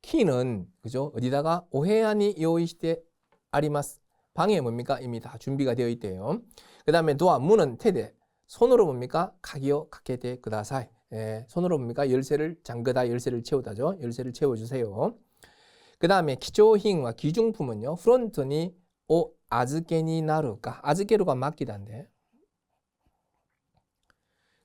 키는 그죠? 어디다가 오헤야니 요이시테 아리마스. 방에 뭡니까? 이미 다 준비가 되어 있대요. 그다음에 도어 문은 테데. 손으로 뭡니까? 가기요 가케테 그다사이. 손으로 뭡니까? 열쇠를 잠그다 열쇠를 채우다죠. 열쇠를 채워 주세요. 그다음에 기초hin과 기중품은요. 프론트니 오 아즈케니 나루까. 아즈케루가 맡기다인데.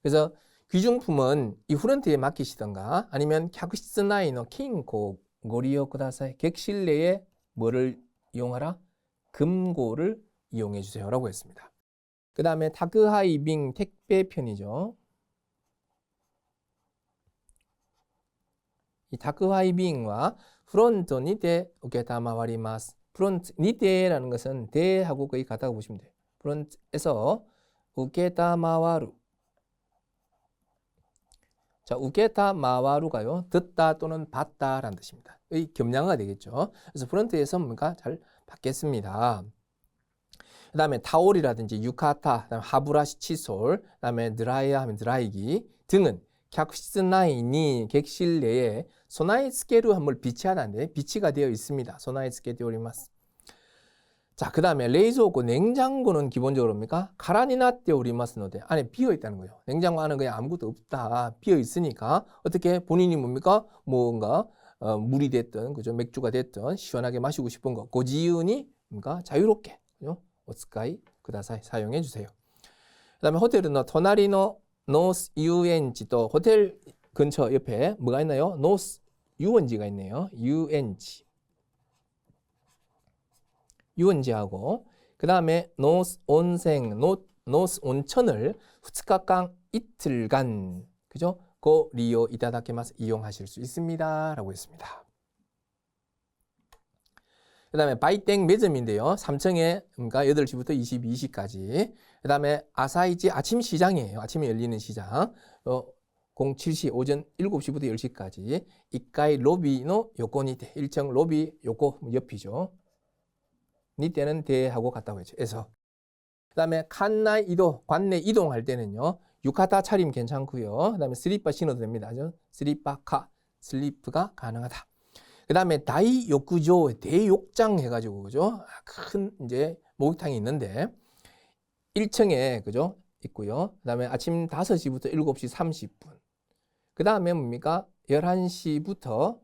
그래서 귀중품은 이 프런트에 맡기시던가 아니면 객실내의 킹고 고리요 쿠다사이. 객실 내에 뭐를 이용하라? 금고를 이용해 주세요라고 했습니다. 그 다음에 타크하이빙 택배편이죠. 이 타크하이빙과 프론트 니테 우케타마와리마스. 프론트 니테라는 것은 대하고 거의 같다고 보시면 돼요. 프론트에서 우케타마와루. 자, 우케타마와루가요. 듣다 또는 받다라는 뜻입니다. 의 겸양어가 되겠죠. 그래서 프론트에서 뭔가 잘 받겠습니다. 그 다음에 타올이라든지 유카타, 그다음에 하브라시 칫솔, 그 다음에 드라이야 하면 드라이기 등은 객실내니 객실 내에 소나이스케루 한물 비치하다인데 비치가 되어 있습니다. 소나이스케 오리마스. 자, 그 다음에 레이소고 냉장고는 기본적으로 뭡니까? 가라니나떼 오리마스 노데 안에 비어 있다는 거예요. 냉장고 안에 그냥 아무것도 없다. 비어 있으니까 어떻게 본인이 뭡니까? 뭔가 물이 됐든 그죠? 맥주가 됐든 시원하게 마시고 싶은 거 고지윤이 뭔가 자유롭게 그죠? 오스카이 그다사이 사용해 주세요. 그다음에 호텔은 토나리노 노스 유엔지도 호텔 근처 옆에 뭐가 있나요? 노스 유원지가 있네요. 유엔지. 유원지하고 그다음에 노스 온생 노스 온천을 2日間 이틀간 그죠? 고 리오 이타다케마스 이용하실 수 있습니다라고 했습니다. 그 다음에 바이땡 매점인데요. 3층에 그러니까 8시부터 22시까지. 그 다음에 아사이지 아침 시장이에요. 아침에 열리는 시장. 07시 오전 7시부터 10시까지. 이카이 로비노 요코니테 1층 로비 요코 옆이죠. 니때는 대하고 같다고 했죠. 그래서 그 다음에 칸나이 이동, 관내 이동할 때는요. 유카타 차림 괜찮고요. 그 다음에 슬리퍼 신어도 됩니다. 슬리퍼카, 슬리프가 가능하다. 그 다음에 다이 욕구조 대욕장 해가지고 그죠? 큰 이제 목욕탕이 있는데 1층에 그죠? 있고요. 그 다음에 아침 5시부터 7시 30분. 그 다음에 뭡니까? 11시부터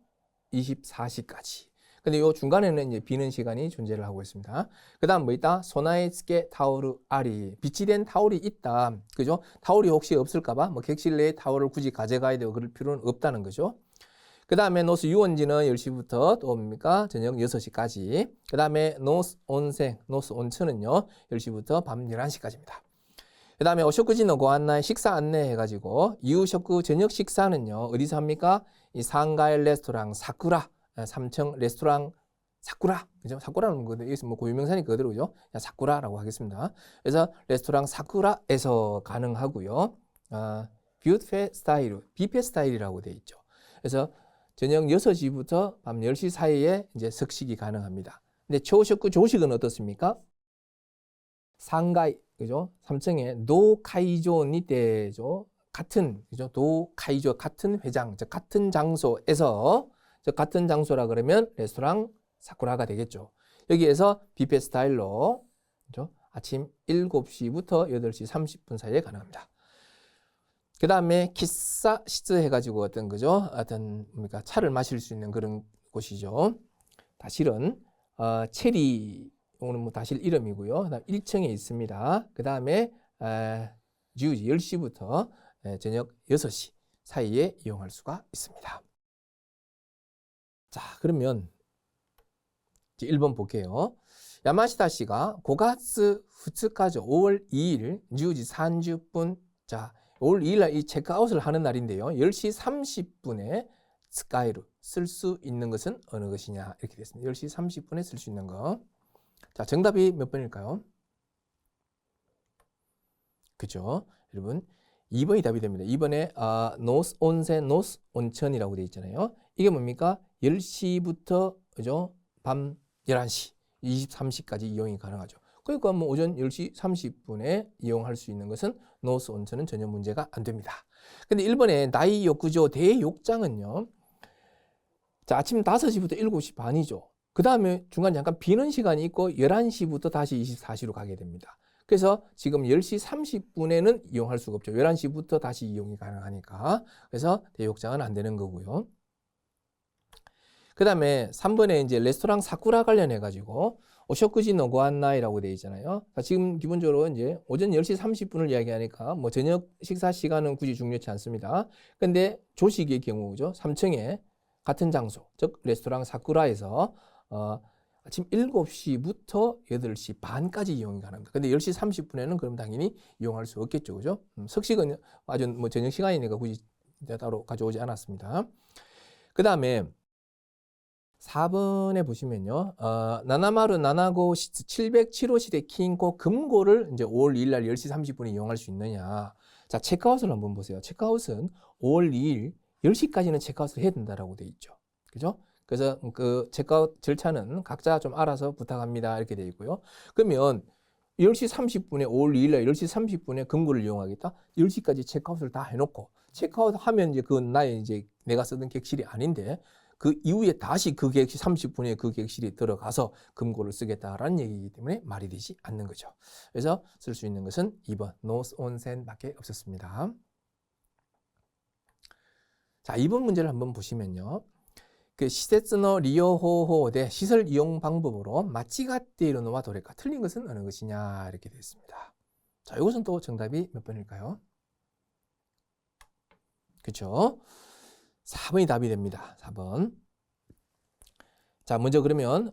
24시까지. 근데 요 중간에는 이제 비는 시간이 존재를 하고 있습니다. 그 다음 뭐 있다? 소나에스케 타오르 아리. 비치된 타올이 있다. 그죠? 타올이 혹시 없을까봐 뭐 객실 내에 타올을 굳이 가져가야 되고 그럴 필요는 없다는 거죠. 그 다음에 노스 유원지는 10시부터 또 뭡니까? 저녁 6시까지. 그 다음에 노스 온생, 노스 온천은요. 10시부터 밤 11시까지입니다. 그 다음에 오쇼쿠지노 고안나의 식사 안내 해가지고 유쇼쿠 저녁 식사는요. 어디서 합니까? 이 상가일 레스토랑 사쿠라. 3층 레스토랑 사쿠라. 그죠? 사쿠라는 거 여기서 뭐 고유명사니 그대로 그죠? 사쿠라라고 하겠습니다. 그래서 레스토랑 사쿠라에서 가능하고요. 뷔페 스타일, 뷔페 스타일이라고 되어 있죠. 그래서 저녁 6시부터 밤 10시 사이에 이제 석식이 가능합니다. 근데 초식과 조식은 어떻습니까? 상가이, 그죠? 3층에 노카이조 니테죠. 같은, 그죠? 노카이조, 같은 회장, 즉, 같은 장소에서, 즉, 같은 장소라 그러면 레스토랑 사쿠라가 되겠죠. 여기에서 뷔페 스타일로, 그죠? 아침 7시부터 8시 30분 사이에 가능합니다. 그 다음에 키사 시즈 해가지고 어떤 거죠? 어떤 뭡니까? 차를 마실 수 있는 그런 곳이죠. 다실은 체리 오늘 뭐 다실 이름이고요. 그다음 1층에 있습니다. 그 다음에 10시부터 저녁 6시 사이에 이용할 수가 있습니다. 자, 그러면 이제 1번 볼게요. 야마시타 씨가 고가스 2日죠. 5월 2일 10시 30분. 자, 5월 2일 날 이 체크아웃을 하는 날인데요. 10시 30분에 스카이루 쓸 수 있는 것은 어느 것이냐 이렇게 됐습니다. 10시 30분에 쓸 수 있는 거. 자, 정답이 몇 번일까요? 그죠? 여러분 2번이 답이 됩니다. 2번에 노스 온센, 노스 온천이라고 되어 있잖아요. 이게 뭡니까? 10시부터 그죠? 밤 11시, 23시까지 이용이 가능하죠. 그러니까 뭐 오전 10시 30분에 이용할 수 있는 것은 노스 온천은 전혀 문제가 안 됩니다. 근데 1번에 나이 욕구조 대욕장은요. 자, 아침 5시부터 7시 반이죠. 그 다음에 중간에 잠깐 비는 시간이 있고 11시부터 다시 24시로 가게 됩니다. 그래서 지금 10시 30분에는 이용할 수가 없죠. 11시부터 다시 이용이 가능하니까. 그래서 대욕장은 안 되는 거고요. 그 다음에 3번에 이제 레스토랑 사쿠라 관련해가지고 오쇼쿠지 노고안나이라고 되어 있잖아요. 지금 기본적으로 이제 오전 10시 30분을 이야기하니까 뭐 저녁 식사 시간은 굳이 중요치 않습니다. 근데 조식의 경우죠. 3층에 같은 장소, 즉 레스토랑 사쿠라에서 아침 7시부터 8시 반까지 이용이 가능합니다. 근데 10시 30분에는 그럼 당연히 이용할 수 없겠죠. 그죠? 석식은 아주 뭐 저녁 시간이니까 굳이 따로 가져오지 않았습니다. 그 다음에 4번에 보시면요. 나나마루 나나고 707호실의 키인코 금고를 이제 5월 2일 날 10시 30분에 이용할 수 있느냐. 자, 체크아웃을 한번 보세요. 체크아웃은 5월 2일 10시까지는 체크아웃을 해야 된다라고 돼 있죠. 그죠? 그래서 그 체크아웃 절차는 각자 좀 알아서 부탁합니다. 이렇게 돼 있고요. 그러면 10시 30분에 5월 2일 날 10시 30분에 금고를 이용하겠다. 10시까지 체크아웃을 다 해놓고 체크아웃 하면 이제 그건 나의 이제 내가 쓰던 객실이 아닌데 그 이후에 다시 그 객실 30분에 그 객실이 들어가서 금고를 쓰겠다라는 얘기이기 때문에 말이 되지 않는 거죠. 그래서 쓸 수 있는 것은 2번 노스 온센밖에 없었습니다. 자, 2번 문제를 한번 보시면요. 그 시세츠노 리요호호 대 시설 이용 방법으로 마치가테이르노와 도레카 틀린 것은 어느 것이냐 이렇게 되어 있습니다. 자, 이것은 또 정답이 몇 번일까요? 그렇죠? 4번이 답이 됩니다. 4번. 자, 먼저 그러면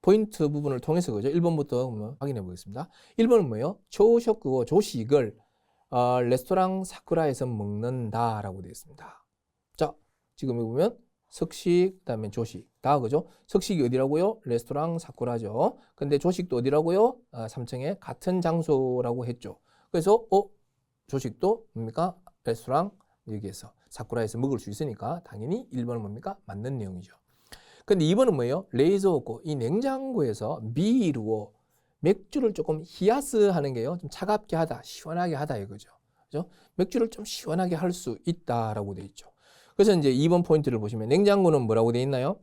포인트 부분을 통해서 그죠? 1번부터 확인해 보겠습니다. 1번은 뭐예요? 초쇼크고 조식을 레스토랑 사쿠라에서 먹는다라고 되어 있습니다. 자, 지금 여기 보면 석식, 그다음에 조식 다 그죠? 석식이 어디라고요? 레스토랑 사쿠라죠. 근데 조식도 어디라고요? 3층에 같은 장소라고 했죠. 그래서 조식도 뭡니까? 레스토랑 여기에서 사쿠라에서 먹을 수 있으니까 당연히 1번은 뭡니까? 맞는 내용이죠. 근데 2번은 뭐예요? 레이저오고 이 냉장고에서 비루어 맥주를 조금 히야스 하는 게요. 좀 차갑게 하다, 시원하게 하다 이거죠. 그죠? 맥주를 좀 시원하게 할 수 있다라고 돼 있죠. 그래서 이제 2번 포인트를 보시면 냉장고는 뭐라고 돼 있나요?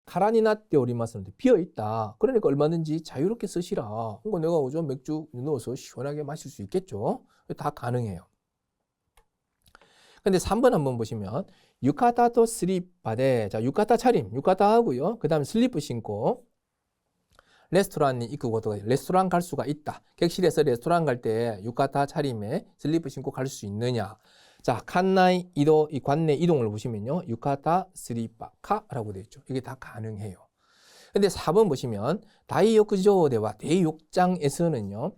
카라니나떼 오리마스는 비어 있다. 그러니까 얼마든지 자유롭게 쓰시라. 그러니까 내가 오죠 맥주 넣어서 시원하게 마실 수 있겠죠. 다 가능해요. 근데 3번 한번 보시면 유카타토 슬리퍼대 자 유카타 차림 유카타 하고요. 그 다음에 슬리퍼 신고 레스토랑이 입고 레스토랑 갈 수가 있다. 객실에서 레스토랑 갈 때 유카타 차림에 슬리퍼 신고 갈 수 있느냐. 자, 칸나이 이도 이 관내 이동을 보시면요. 유카타 슬리퍼 카라고 되어 있죠. 이게 다 가능해요. 근데 4번 보시면 다이욕조대와 대욕장에서는요.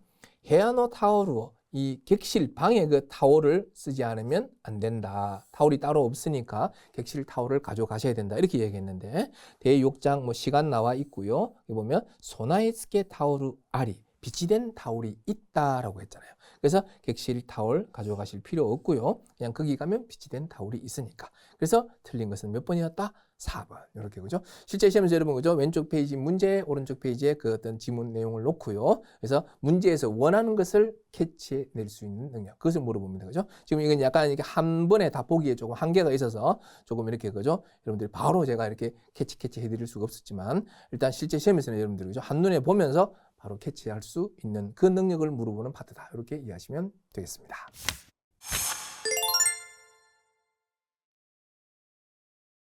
헤아노 타오르 이 객실 방에 그 타월을 쓰지 않으면 안 된다. 타월이 따로 없으니까 객실 타월을 가져가셔야 된다. 이렇게 얘기했는데 대욕장 뭐 시간 나와 있고요. 여기 보면 소나이스케 타오르 아리 비치된 타월이 있다라고 했잖아요. 그래서 객실 타월 가져가실 필요 없고요. 그냥 거기 가면 비치된 타월이 있으니까. 그래서 틀린 것은 몇 번이었다? 4번. 이렇게 그죠? 실제 시험에서 여러분 그죠? 왼쪽 페이지 문제, 오른쪽 페이지에 그 어떤 지문 내용을 놓고요. 그래서 문제에서 원하는 것을 캐치해낼 수 있는 능력. 그것을 물어봅니다. 그죠? 지금 이건 약간 이렇게 한 번에 다 보기에 조금 한계가 있어서 조금 이렇게 그죠? 여러분들이 바로 제가 이렇게 캐치해 드릴 수가 없었지만 일단 실제 시험에서는 여러분들이 그죠? 한눈에 보면서 바로 캐치할 수 있는 그 능력을 물어보는 파트다. 이렇게 이해하시면 되겠습니다.